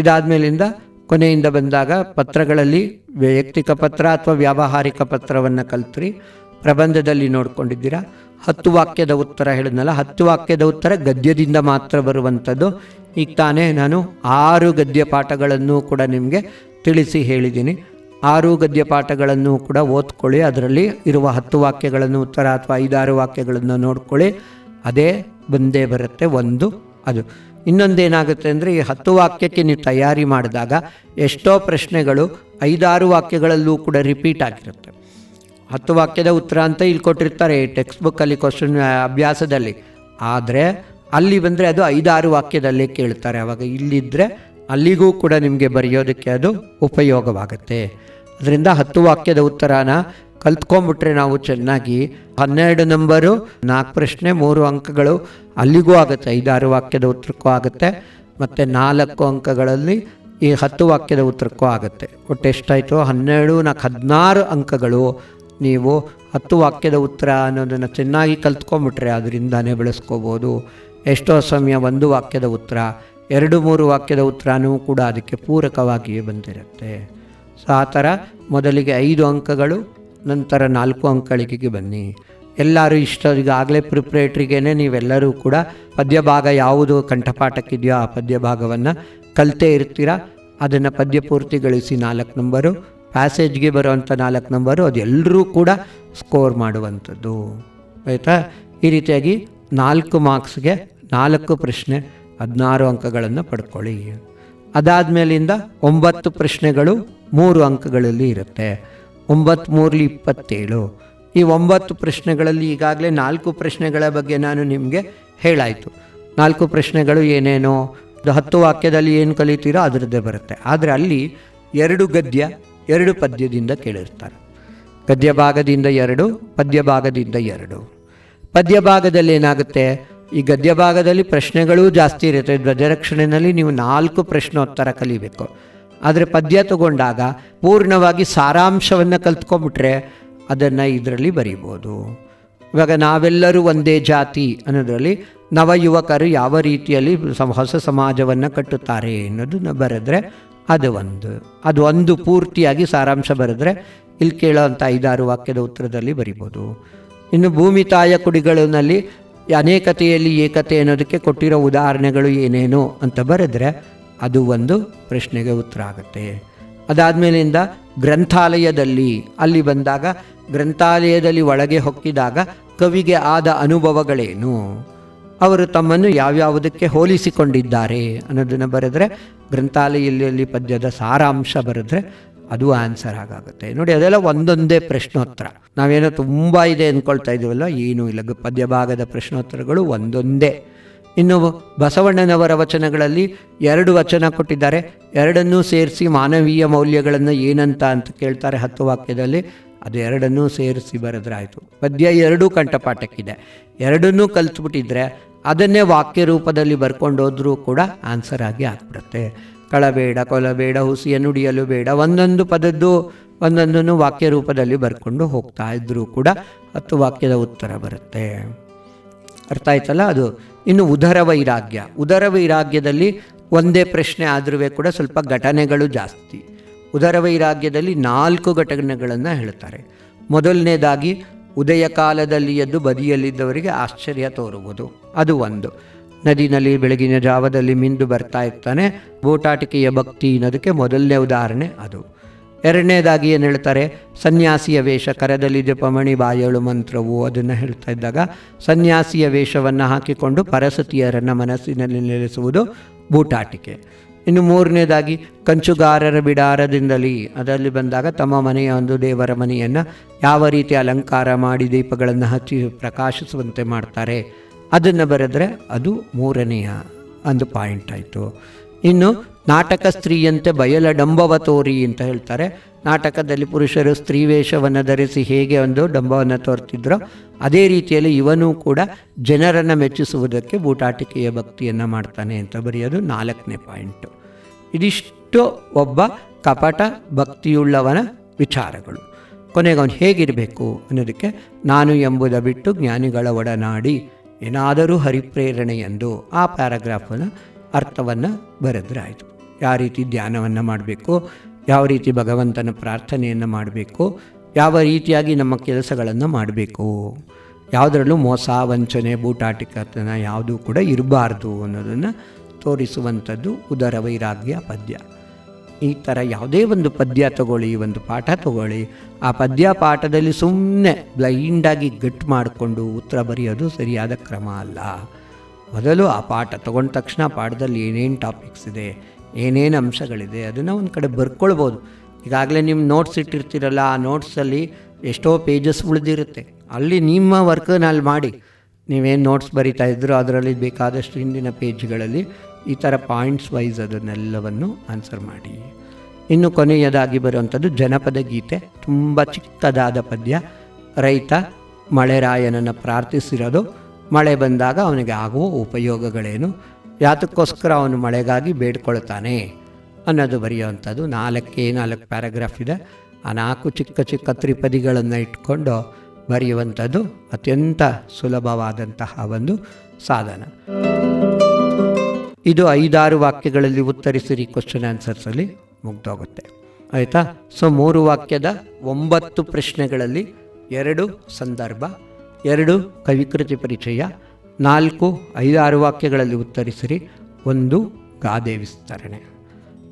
ಇದಾದಮೇಲಿಂದ ಕೊನೆಯಿಂದ ಬಂದಾಗ ಪತ್ರಗಳಲ್ಲಿ ವೈಯಕ್ತಿಕ ಪತ್ರ ಅಥವಾ ವ್ಯಾವಹಾರಿಕ ಪತ್ರವನ್ನು ಕಲ್ತ್ರಿ. ಪ್ರಬಂಧದಲ್ಲಿ ನೋಡ್ಕೊಂಡಿದ್ದೀರಾ. 10 ವಾಕ್ಯದ ಉತ್ತರ ಹೇಳಿದ್ನಲ್ಲ, 10 ವಾಕ್ಯದ ಉತ್ತರ ಗದ್ಯದಿಂದ ಮಾತ್ರ ಬರುವಂಥದ್ದು. ಈಗ ತಾನೇ ನಾನು 6 ಗದ್ಯ ಪಾಠಗಳನ್ನು ಕೂಡ ನಿಮಗೆ ತಿಳಿಸಿ ಹೇಳಿದ್ದೀನಿ. 6 ಗದ್ಯ ಪಾಠಗಳನ್ನು ಕೂಡ ಓದ್ಕೊಳ್ಳಿ. ಅದರಲ್ಲಿ ಇರುವ 10 ವಾಕ್ಯಗಳನ್ನು ಉತ್ತರ ಅಥವಾ 5-6 ವಾಕ್ಯಗಳನ್ನು ನೋಡ್ಕೊಳ್ಳಿ. ಅದೇ ಬಂದೇ ಬರುತ್ತೆ ಒಂದು. ಅದು ಇನ್ನೊಂದೇನಾಗುತ್ತೆ ಅಂದರೆ, ಈ 10 ವಾಕ್ಯಕ್ಕೆ ನೀವು ತಯಾರಿ ಮಾಡಿದಾಗ ಎಷ್ಟೋ ಪ್ರಶ್ನೆಗಳು 5-6 ವಾಕ್ಯಗಳಲ್ಲೂ ಕೂಡ ರಿಪೀಟ್ ಆಗಿರುತ್ತೆ. 10 ವಾಕ್ಯದ ಉತ್ತರ ಅಂತ ಇಲ್ಲಿ ಕೊಟ್ಟಿರ್ತಾರೆ ಟೆಕ್ಸ್ಟ್ ಬುಕ್ಕಲ್ಲಿ ಕ್ವಶನ್ ಅಭ್ಯಾಸದಲ್ಲಿ. ಆದರೆ ಅಲ್ಲಿ ಬಂದರೆ ಅದು 5-6 ವಾಕ್ಯದಲ್ಲೇ ಕೇಳ್ತಾರೆ. ಆವಾಗ ಇಲ್ಲಿದ್ದರೆ ಅಲ್ಲಿಗೂ ಕೂಡ ನಿಮಗೆ ಬರೆಯೋದಕ್ಕೆ ಅದು ಉಪಯೋಗವಾಗುತ್ತೆ. ಅದರಿಂದ 10 ವಾಕ್ಯದ ಉತ್ತರನ ಕಲ್ತ್ಕೊಂಡ್ಬಿಟ್ರೆ ನಾವು ಚೆನ್ನಾಗಿ 12 ನಂಬರು 4 ಪ್ರಶ್ನೆ 3 ಅಂಕಗಳು ಅಲ್ಲಿಗೂ ಆಗುತ್ತೆ. 5-6 ವಾಕ್ಯದ ಉತ್ತರಕ್ಕೂ ಆಗುತ್ತೆ. ಮತ್ತು 4 ಅಂಕಗಳಲ್ಲಿ ಈ 10 ವಾಕ್ಯದ ಉತ್ತರಕ್ಕೂ ಆಗುತ್ತೆ. ಒಟ್ಟು ಎಷ್ಟಾಯಿತು? 12 4 16 ಅಂಕಗಳು ನೀವು 10 ವಾಕ್ಯದ ಉತ್ತರ ಅನ್ನೋದನ್ನು ಚೆನ್ನಾಗಿ ಕಲ್ತ್ಕೊಂಡ್ಬಿಟ್ರೆ ಅದರಿಂದಾನೇ ಬೆಳೆಸ್ಕೋಬೋದು. ಎಷ್ಟೋ ಸಮಯ 1 ವಾಕ್ಯದ ಉತ್ತರ 2-3 ವಾಕ್ಯದ ಉತ್ತರನೂ ಕೂಡ ಅದಕ್ಕೆ ಪೂರಕವಾಗಿಯೇ ಬಂದಿರುತ್ತೆ. ಸೊ ಆ ಥರ ಮೊದಲಿಗೆ 5 ಅಂಕಗಳು, ನಂತರ 4 ಅಂಕಗಳಿಗೆ ಬನ್ನಿ. ಎಲ್ಲರೂ ಈಗಾಗಲೇ ಪ್ರಿಪ್ರೇಟ್ರಿಗೇ ನೀವೆಲ್ಲರೂ ಕೂಡ ಪದ್ಯ ಭಾಗ ಯಾವುದು ಕಂಠಪಾಠಕ್ಕಿದೆಯೋ ಆ ಪದ್ಯ ಭಾಗವನ್ನು ಕಲಿತೇ ಇರ್ತೀರ. ಅದನ್ನು ಪದ್ಯ ಪೂರ್ತಿ ಗಳಿಸಿ 4 ನಂಬರು, ಪ್ಯಾಸೇಜ್ಗೆ ಬರುವಂಥ 4 ನಂಬರು, ಅದೆಲ್ಲರೂ ಕೂಡ ಸ್ಕೋರ್ ಮಾಡುವಂಥದ್ದು. ಆಯಿತಾ? ಈ ರೀತಿಯಾಗಿ 4 ಮಾರ್ಕ್ಸ್ಗೆ 4 ಪ್ರಶ್ನೆ 16 ಅಂಕಗಳನ್ನು ಪಡ್ಕೊಳ್ಳಿ. ಅದಾದಮೇಲಿಂದ 9 ಪ್ರಶ್ನೆಗಳು 3 ಅಂಕಗಳಲ್ಲಿ ಇರುತ್ತೆ. 9 3 27. ಈ 9 ಪ್ರಶ್ನೆಗಳಲ್ಲಿ ಈಗಾಗಲೇ 4 ಪ್ರಶ್ನೆಗಳ ಬಗ್ಗೆ ನಾನು ನಿಮಗೆ ಹೇಳಾಯಿತು. 4 ಪ್ರಶ್ನೆಗಳು ಏನೇನೋ 10 ವಾಕ್ಯದಲ್ಲಿ ಏನು ಕಲಿತೀರೋ ಅದರದ್ದೇ ಬರುತ್ತೆ. ಆದರೆ ಅಲ್ಲಿ 2 ಗದ್ಯ 2 ಪದ್ಯದಿಂದ ಕೇಳಿರ್ತಾರೆ. ಗದ್ಯ ಭಾಗದಿಂದ 2, ಪದ್ಯ ಭಾಗದಿಂದ 2. ಪದ್ಯ ಭಾಗದಲ್ಲಿ ಏನಾಗುತ್ತೆ, ಈ ಗದ್ಯ ಭಾಗದಲ್ಲಿ ಪ್ರಶ್ನೆಗಳೂ ಜಾಸ್ತಿ ಇರುತ್ತೆ. ಧ್ವಜರಕ್ಷಣೆಯಲ್ಲಿ ನೀವು 4 ಪ್ರಶ್ನೋತ್ತರ ಕಲಿಬೇಕು. ಆದರೆ ಪದ್ಯ ತಗೊಂಡಾಗ ಪೂರ್ಣವಾಗಿ ಸಾರಾಂಶವನ್ನು ಕಲ್ತ್ಕೊಂಡ್ಬಿಟ್ರೆ ಅದನ್ನು ಇದರಲ್ಲಿ ಬರೀಬೋದು. ಇವಾಗ ನಾವೆಲ್ಲರೂ ಒಂದೇ ಜಾತಿ ಅನ್ನೋದರಲ್ಲಿ ನವಯುವಕರು ಯಾವ ರೀತಿಯಲ್ಲಿ ಹೊಸ ಸಮಾಜವನ್ನು ಕಟ್ಟುತ್ತಾರೆ ಅನ್ನೋದನ್ನು ಬರೆದ್ರೆ ಅದು ಒಂದು ಪೂರ್ತಿಯಾಗಿ ಸಾರಾಂಶ ಬರೆದ್ರೆ ಇಲ್ಲಿ ಕೇಳೋವಂಥ 5-6 ವಾಕ್ಯದ ಉತ್ತರದಲ್ಲಿ ಬರಿಬೋದು. ಇನ್ನು ಭೂಮಿ ತಾಯ ಕುಡಿಗಳಲ್ಲಿ ಅನೇಕತೆಯಲ್ಲಿ ಏಕತೆ ಅನ್ನೋದಕ್ಕೆ ಕೊಟ್ಟಿರೋ ಉದಾಹರಣೆಗಳು ಏನೇನು ಅಂತ ಬರೆದ್ರೆ ಅದು ಒಂದು ಪ್ರಶ್ನೆಗೆ ಉತ್ತರ ಆಗುತ್ತೆ. ಅದಾದಮೇಲಿಂದ ಗ್ರಂಥಾಲಯದಲ್ಲಿ ಅಲ್ಲಿ ಬಂದಾಗ ಗ್ರಂಥಾಲಯದಲ್ಲಿ ಒಳಗೆ ಹೊಕ್ಕಿದಾಗ ಕವಿಗೆ ಆದ ಅನುಭವಗಳೇನು, ಅವರು ತಮ್ಮನ್ನು ಯಾವ್ಯಾವುದಕ್ಕೆ ಹೋಲಿಸಿಕೊಂಡಿದ್ದಾರೆ ಅನ್ನೋದನ್ನು ಬರೆದ್ರೆ ಗ್ರಂಥಾಲಯದಲ್ಲಿ ಪದ್ಯದ ಸಾರಾಂಶ ಬರೆದ್ರೆ ಅದು ಆನ್ಸರ್ ಆಗುತ್ತೆ. ನೋಡಿ, ಅದೆಲ್ಲ ಒಂದೊಂದೇ ಪ್ರಶ್ನೋತ್ತರ. ನಾವೇನೋ ತುಂಬ ಇದೆ ಅಂದ್ಕೊಳ್ತಾ ಇದ್ದೀವಲ್ಲ, ಏನೂ ಇಲ್ಲ. ಪದ್ಯ ಭಾಗದ ಪ್ರಶ್ನೋತ್ತರಗಳು ಒಂದೊಂದೇ. ಇನ್ನು ಬಸವಣ್ಣನವರ ವಚನಗಳಲ್ಲಿ 2 ವಚನ ಕೊಟ್ಟಿದ್ದಾರೆ. ಎರಡನ್ನೂ ಸೇರಿಸಿ ಮಾನವೀಯ ಮೌಲ್ಯಗಳನ್ನು ಏನಂತ ಅಂತ ಕೇಳ್ತಾರೆ 10 ವಾಕ್ಯದಲ್ಲಿ. ಅದು ಎರಡನ್ನೂ ಸೇರಿಸಿ ಬರೆದ್ರಾಯಿತು. ಪದ್ಯ 2 ಕಂಠಪಾಠಕ್ಕಿದೆ. ಎರಡನ್ನೂ ಕಲಿತ್ಬಿಟ್ಟಿದ್ರೆ ಅದನ್ನೇ ವಾಕ್ಯ ರೂಪದಲ್ಲಿ ಬರ್ಕೊಂಡೋದ್ರೂ ಕೂಡ ಆನ್ಸರ್ ಆಗಿ ಆಗ್ಬಿಡುತ್ತೆ. ಕಳಬೇಡ, ಕೊಲಬೇಡ, ಹುಸಿಯ ನುಡಿಯಲು ಬೇಡ, ಒಂದೊಂದು ಪದದ್ದು ಒಂದೊಂದನ್ನು ವಾಕ್ಯ ರೂಪದಲ್ಲಿ ಬರ್ಕೊಂಡು ಹೋಗ್ತಾ ಇದ್ರೂ ಕೂಡ 10 ವಾಕ್ಯದ ಉತ್ತರ ಬರುತ್ತೆ. ಅರ್ಥ ಆಯ್ತಲ್ಲ ಅದು. ಇನ್ನು ಉದರ ವೈರಾಗ್ಯದಲ್ಲಿ ಒಂದೇ ಪ್ರಶ್ನೆ ಆದ್ರೂ ಕೂಡ ಸ್ವಲ್ಪ ಘಟನೆಗಳು ಜಾಸ್ತಿ. ಉದರ ವೈರಾಗ್ಯದಲ್ಲಿ 4 ಘಟನೆಗಳನ್ನು ಹೇಳ್ತಾರೆ. ಮೊದಲನೇದಾಗಿ ಉದಯ ಕಾಲದಲ್ಲಿ ಎದ್ದು ಬದಿಯಲ್ಲಿದ್ದವರಿಗೆ ಆಶ್ಚರ್ಯ ತೋರುವುದು, ಅದು ಒಂದು. ನದಿನಲ್ಲಿ ಬೆಳಗಿನ ಜಾವದಲ್ಲಿ ಮಿಂದು ಬರ್ತಾ ಇರ್ತಾನೆ, ಬೂಟಾಟಿಕೆಯ ಭಕ್ತಿ ಅನ್ನೋದಕ್ಕೆ ಮೊದಲನೇ ಉದಾಹರಣೆ ಅದು. ಎರಡನೇದಾಗಿ ಏನು ಹೇಳ್ತಾರೆ, ಸನ್ಯಾಸಿಯ ವೇಷ, ಕರದಲ್ಲಿ ಜಪಮಣಿ ಬಾಯಳು ಮಂತ್ರವು, ಅದನ್ನು ಹೇಳ್ತಾ ಇದ್ದಾಗ ಸನ್ಯಾಸಿಯ ವೇಷವನ್ನು ಹಾಕಿಕೊಂಡು ಪರಸತಿಯರನ್ನು ಮನಸ್ಸಿನಲ್ಲಿ ನೆಲೆಸುವುದು ಬೂಟಾಟಿಕೆ. ಇನ್ನು ಮೂರನೇದಾಗಿ ಕಂಚುಗಾರರ ಬಿಡಾರದಿಂದಲೇ, ಅದರಲ್ಲಿ ಬಂದಾಗ ತಮ್ಮ ಮನೆಯ ಒಂದು ದೇವರ ಮನೆಯನ್ನು ಯಾವ ರೀತಿ ಅಲಂಕಾರ ಮಾಡಿ ದೀಪಗಳನ್ನು ಹಚ್ಚಿ ಪ್ರಕಾಶಿಸುವಂತೆ ಮಾಡ್ತಾರೆ ಅದನ್ನು ಬರೆದ್ರೆ ಅದು 3ನೆಯ ಒಂದು ಪಾಯಿಂಟ್ ಆಯಿತು. ಇನ್ನು ನಾಟಕ ಸ್ತ್ರೀಯಂತೆ ಬಯಲಡಂಬವ ತೋರಿ ಅಂತ ಹೇಳ್ತಾರೆ. ನಾಟಕದಲ್ಲಿ ಪುರುಷರು ಸ್ತ್ರೀ ವೇಷವನ್ನು ಧರಿಸಿ ಹೇಗೆ ಒಂದು ಡಂಬವನ್ನು ತೋರ್ತಿದ್ರೋ ಅದೇ ರೀತಿಯಲ್ಲಿ ಇವನೂ ಕೂಡ ಜನರನ್ನು ಮೆಚ್ಚಿಸುವುದಕ್ಕೆ ಬೂಟಾಟಿಕೆಯ ಭಕ್ತಿಯನ್ನು ಮಾಡ್ತಾನೆ ಅಂತ ಬರೆಯೋದು 4ನೇ ಪಾಯಿಂಟು. ಇದಿಷ್ಟು ಒಬ್ಬ ಕಪಟ ಭಕ್ತಿಯುಳ್ಳವನ ವಿಚಾರಗಳು. ಕೊನೆಗೆ ಅವನು ಹೇಗಿರಬೇಕು ಅನ್ನೋದಕ್ಕೆ ನಾನು ಎಂಬುದ ಬಿಟ್ಟು ಜ್ಞಾನಿಗಳ ಒಡನಾಡಿ ಏನಾದರೂ ಹರಿಪ್ರೇರಣೆ ಎಂದು ಆ ಪ್ಯಾರಾಗ್ರಾಫನ ಅರ್ಥವನ್ನು ಬರೆದ್ರೆ ಆಯಿತು. ಯಾವ ರೀತಿ ಧ್ಯಾನವನ್ನು ಮಾಡಬೇಕು, ಯಾವ ರೀತಿ ಭಗವಂತನ ಪ್ರಾರ್ಥನೆಯನ್ನು ಮಾಡಬೇಕು, ಯಾವ ರೀತಿಯಾಗಿ ನಮ್ಮ ಕೆಲಸಗಳನ್ನು ಮಾಡಬೇಕು, ಯಾವುದರಲ್ಲೂ ಮೋಸ ವಂಚನೆ ಬೂಟಾಟಿಕತನ ಯಾವುದೂ ಕೂಡ ಇರಬಾರ್ದು ಅನ್ನೋದನ್ನು ತೋರಿಸುವಂಥದ್ದು ಉದರ ವೈರಾಗ್ಯ ಪದ್ಯ. ಈ ಥರ ಯಾವುದೇ ಒಂದು ಪದ್ಯ ತಗೊಳ್ಳಿ, ಒಂದು ಪಾಠ ತಗೊಳ್ಳಿ, ಆ ಪದ್ಯ ಪಾಠದಲ್ಲಿ ಸುಮ್ಮನೆ ಬ್ಲೈಂಡಾಗಿ ಗಟ್ಟು ಮಾಡಿಕೊಂಡು ಉತ್ತರ ಬರೆಯೋದು ಸರಿಯಾದ ಕ್ರಮ ಅಲ್ಲ. ಮೊದಲು ಆ ಪಾಠ ತಗೊಂಡ ತಕ್ಷಣ ಪಾಠದಲ್ಲಿ ಏನೇನು ಟಾಪಿಕ್ಸ್ ಇದೆ, ಏನೇನು ಅಂಶಗಳಿದೆ ಅದನ್ನು ಒಂದು ಕಡೆ ಬರ್ಕೊಳ್ಬೋದು. ಈಗಾಗಲೇ ನಿಮ್ಮ ನೋಟ್ಸ್ ಇಟ್ಟಿರ್ತೀರಲ್ಲ, ಆ ನೋಟ್ಸಲ್ಲಿ ಎಷ್ಟೋ ಪೇಜಸ್ ಉಳಿದಿರುತ್ತೆ. ಅಲ್ಲಿ ನಿಮ್ಮ ವರ್ಕನಲ್ಲಿ ಮಾಡಿ, ನೀವೇನು ನೋಟ್ಸ್ ಬರಿತಾ ಇದ್ದರೂ ಅದರಲ್ಲಿ ಬೇಕಾದಷ್ಟು ಹಿಂದಿನ ಪೇಜ್ಗಳಲ್ಲಿ ಈ ಥರ ಪಾಯಿಂಟ್ಸ್ ವೈಸ್ ಅದನ್ನೆಲ್ಲವನ್ನು ಆನ್ಸರ್ ಮಾಡಿ. ಇನ್ನು ಕೊನೆಯದಾಗಿ ಬರುವಂಥದ್ದು ಜನಪದ ಗೀತೆ, ತುಂಬ ಚಿಕ್ಕದಾದ ಪದ್ಯ. ರೈತ ಮಳೆರಾಯನನ್ನು ಪ್ರಾರ್ಥಿಸಿರೋದು, ಮಳೆ ಬಂದಾಗ ಅವನಿಗೆ ಆಗುವ ಉಪಯೋಗಗಳೇನು, ಯಾತಕ್ಕೋಸ್ಕರ ಅವನು ಮಳೆಗಾಗಿ ಬೇಡ್ಕೊಳ್ತಾನೆ ಅನ್ನೋದು ಬರೆಯುವಂಥದ್ದು. 4 ಪ್ಯಾರಾಗ್ರಾಫ್ ಇದೆ. ಆ 4 ಚಿಕ್ಕ ಚಿಕ್ಕ ತ್ರಿಪದಿಗಳನ್ನು ಇಟ್ಕೊಂಡು ಬರೆಯುವಂಥದ್ದು ಅತ್ಯಂತ ಸುಲಭವಾದಂತಹ ಒಂದು ಸಾಧನ. ಇದು 5-6 ವಾಕ್ಯಗಳಲ್ಲಿ ಉತ್ತರಿಸಿರಿ ಕ್ವಶನ್ ಆನ್ಸರ್ಸಲ್ಲಿ ಮುಗ್ದೋಗುತ್ತೆ. ಆಯಿತಾ? ಸೊ 3 ವಾಕ್ಯದ 9 ಪ್ರಶ್ನೆಗಳಲ್ಲಿ 2 ಸಂದರ್ಭ, 2 ಕವಿಕೃತಿ ಪರಿಚಯ, 4 5-6 ವಾಕ್ಯಗಳಲ್ಲಿ ಉತ್ತರಿಸಿರಿ, 1 ಗಾದೆ ವಿಸ್ತರಣೆ.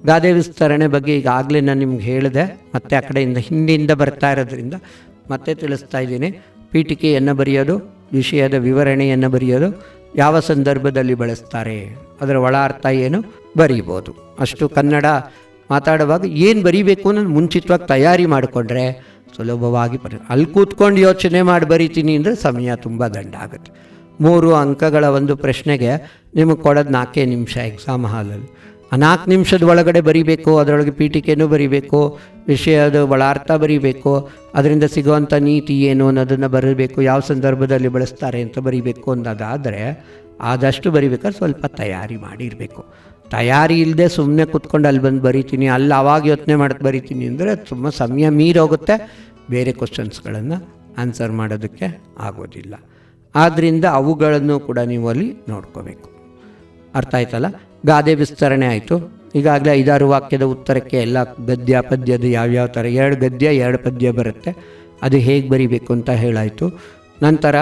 ಗಾದೆ ವಿಸ್ತರಣೆ ಬಗ್ಗೆ ಈಗಾಗಲೇ ನಾನು ನಿಮ್ಗೆ ಹೇಳಿದೆ, ಮತ್ತೆ ಆ ಕಡೆಯಿಂದ ಹಿಂದಿನಿಂದ ಬರ್ತಾ ಇರೋದ್ರಿಂದ ಮತ್ತೆ ತಿಳಿಸ್ತಾ ಇದ್ದೀನಿ. ಪೀಠಿಕೆಯನ್ನು ಬರೆಯೋದು, ವಿಷಯದ ವಿವರಣೆಯನ್ನು ಬರೆಯೋದು, ಯಾವ ಸಂದರ್ಭದಲ್ಲಿ ಬಳಸ್ತಾರೆ, ಅದರ ಒಳ ಅರ್ಥ ಏನು ಬರೀಬೋದು. ಅಷ್ಟು ಕನ್ನಡ ಮಾತಾಡುವಾಗ ಏನು ಬರೀಬೇಕು ಅನ್ನೋದು ಮುಂಚಿತವಾಗಿ ತಯಾರಿ ಮಾಡಿಕೊಂಡ್ರೆ ಸುಲಭವಾಗಿ ಅಲ್ಲಿ ಕೂತ್ಕೊಂಡು ಯೋಚನೆ ಮಾಡಿ ಬರೀತೀನಿ ಅಂದರೆ ಸಮಯ ತುಂಬ ದಂಡ ಆಗುತ್ತೆ. 3 ಅಂಕಗಳ ಒಂದು ಪ್ರಶ್ನೆಗೆ ನಿಮಗೆ ಕೊಡೋದು 4 ನಿಮಿಷ ಎಕ್ಸಾಮ್ ಹಾಲಲ್ಲಿ. ಆ 4 ನಿಮಿಷದ ಒಳಗಡೆ ಬರೀಬೇಕು, ಅದರೊಳಗೆ ಪೀಠಿಕೆನೂ ಬರೀಬೇಕು, ವಿಷಯದ ಒಳಾರ್ಥ ಬರೀಬೇಕು, ಅದರಿಂದ ಸಿಗುವಂಥ ನೀತಿ ಏನು ಅನ್ನೋದನ್ನು ಬರೀಬೇಕು, ಯಾವ ಸಂದರ್ಭದಲ್ಲಿ ಬಳಸ್ತಾರೆ ಅಂತ ಬರೀಬೇಕು ಅನ್ನೋದಾದರೆ ಆದಷ್ಟು ಬರೀಬೇಕಾದ್ರೆ ಸ್ವಲ್ಪ ತಯಾರಿ ಮಾಡಿರಬೇಕು. ತಯಾರಿ ಇಲ್ಲದೆ ಸುಮ್ಮನೆ ಕೂತ್ಕೊಂಡು ಅಲ್ಲಿ ಬಂದು ಬರೀತೀನಿ, ಅಲ್ಲಿ ಅವಾಗ ಯೋಚನೆ ಮಾಡ್ತಾ ಬರೀತೀನಿ ಅಂದರೆ ತುಂಬ ಸಮಯ ಮೀರೋಗುತ್ತೆ, ಬೇರೆ ಕ್ವಶನ್ಸ್ಗಳನ್ನು ಆನ್ಸರ್ ಮಾಡೋದಕ್ಕೆ ಆಗೋದಿಲ್ಲ. ಆದ್ದರಿಂದ ಅವುಗಳನ್ನು ಕೂಡ ನೀವು ಅಲ್ಲಿ ನೋಡ್ಕೋಬೇಕು. ಅರ್ಥ ಆಯ್ತಲ್ಲ? ಗಾದೆ ವಿಸ್ತರಣೆ ಆಯಿತು. ಈಗಾಗಲೇ 5-6 ವಾಕ್ಯದ ಉತ್ತರಕ್ಕೆ ಎಲ್ಲ ಗದ್ಯ ಪದ್ಯದ ಯಾವ್ಯಾವ ಥರ 2 ಗದ್ಯ 2 ಪದ್ಯ ಬರುತ್ತೆ, ಅದು ಹೇಗೆ ಬರಿಬೇಕು ಅಂತ ಹೇಳಾಯಿತು. ನಂತರ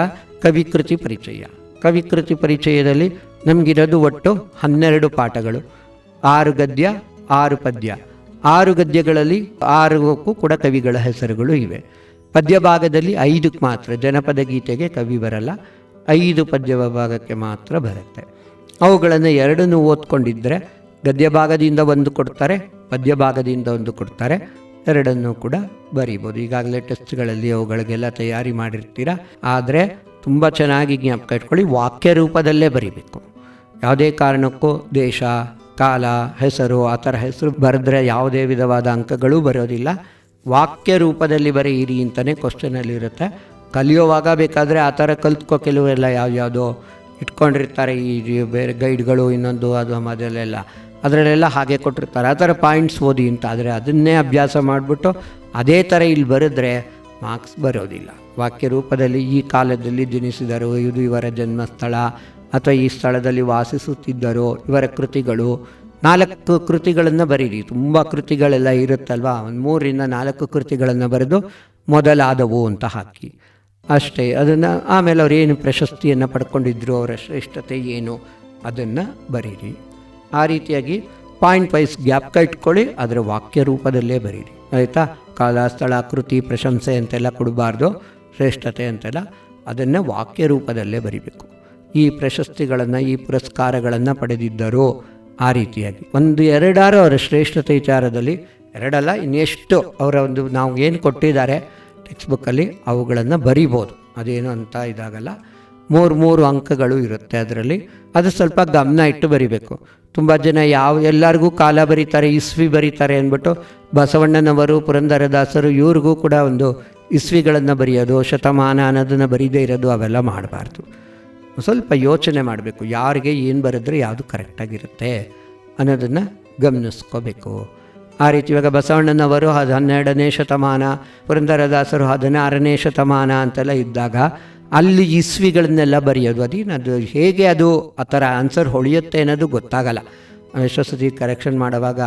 ಕವಿಕೃತಿ ಪರಿಚಯ. ಕವಿಕೃತಿ ಪರಿಚಯದಲ್ಲಿ ನಮಗಿರೋದು ಒಟ್ಟು 12 ಪಾಠಗಳು, 6 ಗದ್ಯ 6 ಪದ್ಯ. 6 ಗದ್ಯಗಳಲ್ಲಿ 6ಕ್ಕೂ ಕೂಡ ಕವಿಗಳ ಹೆಸರುಗಳು ಇವೆ. ಪದ್ಯ ಭಾಗದಲ್ಲಿ 5ಕ್ಕೆ ಮಾತ್ರ, ಜನಪದ ಗೀತೆಗೆ ಕವಿ ಬರಲ್ಲ, 5 ಪದ್ಯ ಭಾಗಕ್ಕೆ ಮಾತ್ರ ಬರುತ್ತೆ. ಅವುಗಳನ್ನು 2 ಓದ್ಕೊಂಡಿದ್ದರೆ ಗದ್ಯ ಭಾಗದಿಂದ 1 ಕೊಡ್ತಾರೆ, ಪದ್ಯ ಭಾಗದಿಂದ 1 ಕೊಡ್ತಾರೆ, 2 ಕೂಡ ಬರೀಬೋದು. ಈಗಾಗಲೇ ಟೆಸ್ಟ್ಗಳಲ್ಲಿ ಅವುಗಳಿಗೆಲ್ಲ ತಯಾರಿ ಮಾಡಿರ್ತೀರ. ಆದರೆ ತುಂಬ ಚೆನ್ನಾಗಿ ಜ್ಞಾಪಕ ಇಟ್ಕೊಳ್ಳಿ, ವಾಕ್ಯ ರೂಪದಲ್ಲೇ ಬರೀಬೇಕು. ಯಾವುದೇ ಕಾರಣಕ್ಕೂ ದೇಶ, ಕಾಲ, ಹೆಸರು ಆ ಥರ ಹೆಸರು ಬರೆದ್ರೆ ಯಾವುದೇ ವಿಧವಾದ ಅಂಕಗಳೂ ಬರೋದಿಲ್ಲ. ವಾಕ್ಯ ರೂಪದಲ್ಲಿ ಬರೀರಿ ಅಂತಲೇ ಕ್ವಶನಲ್ಲಿರುತ್ತೆ. ಕಲಿಯೋವಾಗ ಬೇಕಾದರೆ ಆ ಥರ ಕಲ್ತ್ಕೊ. ಕೆಲವೆಲ್ಲ ಯಾವ್ಯಾವುದೋ ಇಟ್ಕೊಂಡಿರ್ತಾರೆ ಈ ಬೇರೆ ಗೈಡ್ಗಳು, ಇನ್ನೊಂದು ಅದು ಮೊದಲೆಲ್ಲ ಅದರಲ್ಲೆಲ್ಲ ಹಾಗೆ ಕೊಟ್ಟಿರ್ತಾರೆ, ಆ ಥರ ಪಾಯಿಂಟ್ಸ್ ಓದಿ ಅಂತ. ಆದರೆ ಅದನ್ನೇ ಅಭ್ಯಾಸ ಮಾಡಿಬಿಟ್ಟು ಅದೇ ಥರ ಇಲ್ಲಿ ಬರೆದ್ರೆ ಮಾರ್ಕ್ಸ್ ಬರೋದಿಲ್ಲ. ವಾಕ್ಯ ರೂಪದಲ್ಲಿ ಈ ಕಾಲದಲ್ಲಿ ಜನಿಸಿದರು, ಇದು ಇವರ ಜನ್ಮಸ್ಥಳ, ಅಥವಾ ಈ ಸ್ಥಳದಲ್ಲಿ ವಾಸಿಸುತ್ತಿದ್ದರು, ಇವರ ಕೃತಿಗಳು. 4 ಕೃತಿಗಳನ್ನು ಬರೀರಿ. ತುಂಬ ಕೃತಿಗಳೆಲ್ಲ ಇರುತ್ತಲ್ವ, ಒಂದು 3-4 ಕೃತಿಗಳನ್ನು ಬರೆದು ಮೊದಲಾದವು ಅಂತ ಹಾಕಿ ಅಷ್ಟೇ. ಅದನ್ನು ಆಮೇಲೆ ಅವ್ರು ಏನು ಪ್ರಶಸ್ತಿಯನ್ನು ಪಡ್ಕೊಂಡಿದ್ರು, ಅವರ ಶ್ರೇಷ್ಠತೆ ಏನು, ಅದನ್ನು ಬರೀರಿ. ಆ ರೀತಿಯಾಗಿ ಪಾಯಿಂಟ್ ವೈಸ್ ಜ್ಞಾಪಕ ಇಟ್ಕೊಳ್ಳಿ, ಅದರ ವಾಕ್ಯ ರೂಪದಲ್ಲೇ ಬರೀರಿ. ಆಯಿತಾ? ಕಾಲ, ಸ್ಥಳ, ಕೃತಿ, ಪ್ರಶಂಸೆ ಅಂತೆಲ್ಲ ಕೊಡಬಾರ್ದು, ಶ್ರೇಷ್ಠತೆ ಅಂತೆಲ್ಲ, ಅದನ್ನು ವಾಕ್ಯ ರೂಪದಲ್ಲೇ ಬರೀಬೇಕು. ಈ ಪ್ರಶಸ್ತಿಗಳನ್ನು, ಈ ಪುರಸ್ಕಾರಗಳನ್ನು ಪಡೆದಿದ್ದರು, ಆ ರೀತಿಯಾಗಿ 1-2 ಅವರ ಶ್ರೇಷ್ಠತೆ ವಿಚಾರದಲ್ಲಿ, 2 ಇನ್ನೆಷ್ಟು ಅವರ ಒಂದು ನಾವು ಏನು ಕೊಟ್ಟಿದ್ದಾರೆ ಟೆಕ್ಸ್ಟ್ ಬುಕ್ಕಲ್ಲಿ ಅವುಗಳನ್ನು ಬರಿಬೋದು. ಅದೇನು ಅಂತ ಇದಾಗಲ್ಲ. 3 ಅಂಕಗಳು ಇರುತ್ತೆ ಅದರಲ್ಲಿ. ಅದು ಸ್ವಲ್ಪ ಗಮನ ಇಟ್ಟು ಬರಿಬೇಕು. ತುಂಬ ಜನ ಎಲ್ಲರಿಗೂ ಕಾಲ ಬರೀತಾರೆ, ಇಸ್ವಿ ಬರೀತಾರೆ ಅಂದ್ಬಿಟ್ಟು ಬಸವಣ್ಣನವರು, ಪುರಂದರದಾಸರು ಇವ್ರಿಗೂ ಕೂಡ ಒಂದು ಇಸ್ವಿಗಳನ್ನು ಬರೆಯೋದು, ಶತಮಾನ ಅನ್ನೋದನ್ನು ಬರೀದೇ ಇರೋದು, ಅವೆಲ್ಲ ಮಾಡಬಾರ್ದು. ಸ್ವಲ್ಪ ಯೋಚನೆ ಮಾಡಬೇಕು, ಯಾರಿಗೆ ಏನು ಬರೆದ್ರೆ ಯಾವುದು ಕರೆಕ್ಟಾಗಿರುತ್ತೆ ಅನ್ನೋದನ್ನು ಗಮನಿಸ್ಕೋಬೇಕು. ಆ ರೀತಿ ಇವಾಗ ಬಸವಣ್ಣನವರು 12ನೇ ಶತಮಾನ, ಪುರಂದರದಾಸರು 16ನೇ ಶತಮಾನ ಅಂತೆಲ್ಲ ಇದ್ದಾಗ ಅಲ್ಲಿ ಇಸ್ವಿಗಳನ್ನೆಲ್ಲ ಬರೆಯೋದು, ಅದು ಹೇಗೆ ಅದು ಆ ಥರ ಆನ್ಸರ್ ಹೊಳೆಯುತ್ತೆ ಅನ್ನೋದು ಗೊತ್ತಾಗಲ್ಲ. ಎಷ್ಟೋ ಸತಿ ಕರೆಕ್ಷನ್ ಮಾಡುವಾಗ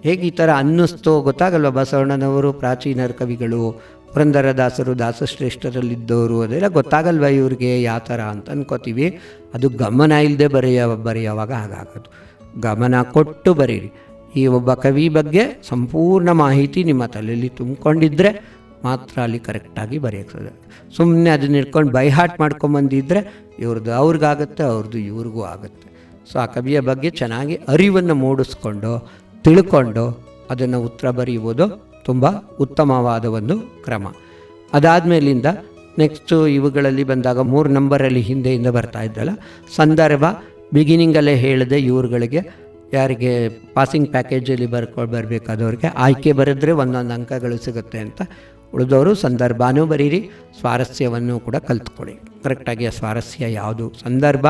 ಹೇಗೆ ಈ ಥರ ಅನ್ನಿಸ್ತೋ ಗೊತ್ತಾಗಲ್ವ. ಬಸವಣ್ಣನವರು ಪ್ರಾಚೀನ ಕವಿಗಳು, ಪುರಂದರದಾಸರು ದಾಸಶ್ರೇಷ್ಠರಲ್ಲಿದ್ದವರು, ಅದೆಲ್ಲ ಗೊತ್ತಾಗಲ್ವ ಇವ್ರಿಗೆ ಯಾವ ಥರ ಅಂತ ಅನ್ಕೋತೀವಿ. ಅದು ಗಮನ ಇಲ್ಲದೆ ಬರೆಯೋವಾಗ ಹಾಗಾಗೋದು. ಗಮನ ಕೊಟ್ಟು ಬರೀರಿ. ಈ ಒಬ್ಬ ಕವಿ ಬಗ್ಗೆ ಸಂಪೂರ್ಣ ಮಾಹಿತಿ ನಿಮ್ಮ ತಲೆಯಲ್ಲಿ ತುಂಬಿಕೊಂಡಿದ್ದರೆ ಮಾತ್ರ ಅಲ್ಲಿ ಕರೆಕ್ಟಾಗಿ ಬರೆಯೋಕ್ಕೆ. ಸುಮ್ಮನೆ ಅದನ್ನ ಇಟ್ಕೊಂಡು ಬೈಹಾಟ್ ಮಾಡ್ಕೊಂಬಂದಿದ್ದರೆ ಇವ್ರದ್ದು ಅವ್ರಿಗಾಗುತ್ತೆ, ಅವ್ರದ್ದು ಇವ್ರಿಗೂ ಆಗುತ್ತೆ. ಸೊ ಆ ಕವಿಯ ಬಗ್ಗೆ ಚೆನ್ನಾಗಿ ಅರಿವನ್ನು ಮೂಡಿಸ್ಕೊಂಡು ತಿಳ್ಕೊಂಡು ಅದನ್ನು ಉತ್ತರ ಬರೆಯುವುದು ತುಂಬ ಉತ್ತಮವಾದ ಒಂದು ಕ್ರಮ. ಅದಾದಮೇಲಿಂದ ನೆಕ್ಸ್ಟು ಇವುಗಳಲ್ಲಿ ಬಂದಾಗ 3 ನಂಬರಲ್ಲಿ ಹಿಂದೆಯಿಂದ ಬರ್ತಾ ಇದ್ದಲ್ಲ, ಸಂದರ್ಭ ಬಿಗಿನಿಂಗಲ್ಲೇ ಹೇಳಿದೆ. ಇವ್ರುಗಳಿಗೆ ಯಾರಿಗೆ ಪಾಸಿಂಗ್ ಪ್ಯಾಕೇಜಲ್ಲಿ ಬರಬೇಕಾದವ್ರಿಗೆ ಆಯ್ಕೆ ಬರೆದ್ರೆ 1 ಅಂಕಗಳು ಸಿಗುತ್ತೆ ಅಂತ. ಉಳಿದವರು ಸಂದರ್ಭನೂ ಬರೀರಿ, ಸ್ವಾರಸ್ಯವನ್ನು ಕೂಡ ಕಲ್ತ್ಕೊಳ್ಳಿ. ಕರೆಕ್ಟಾಗಿ ಆ ಸ್ವಾರಸ್ಯ ಯಾವುದು, ಸಂದರ್ಭ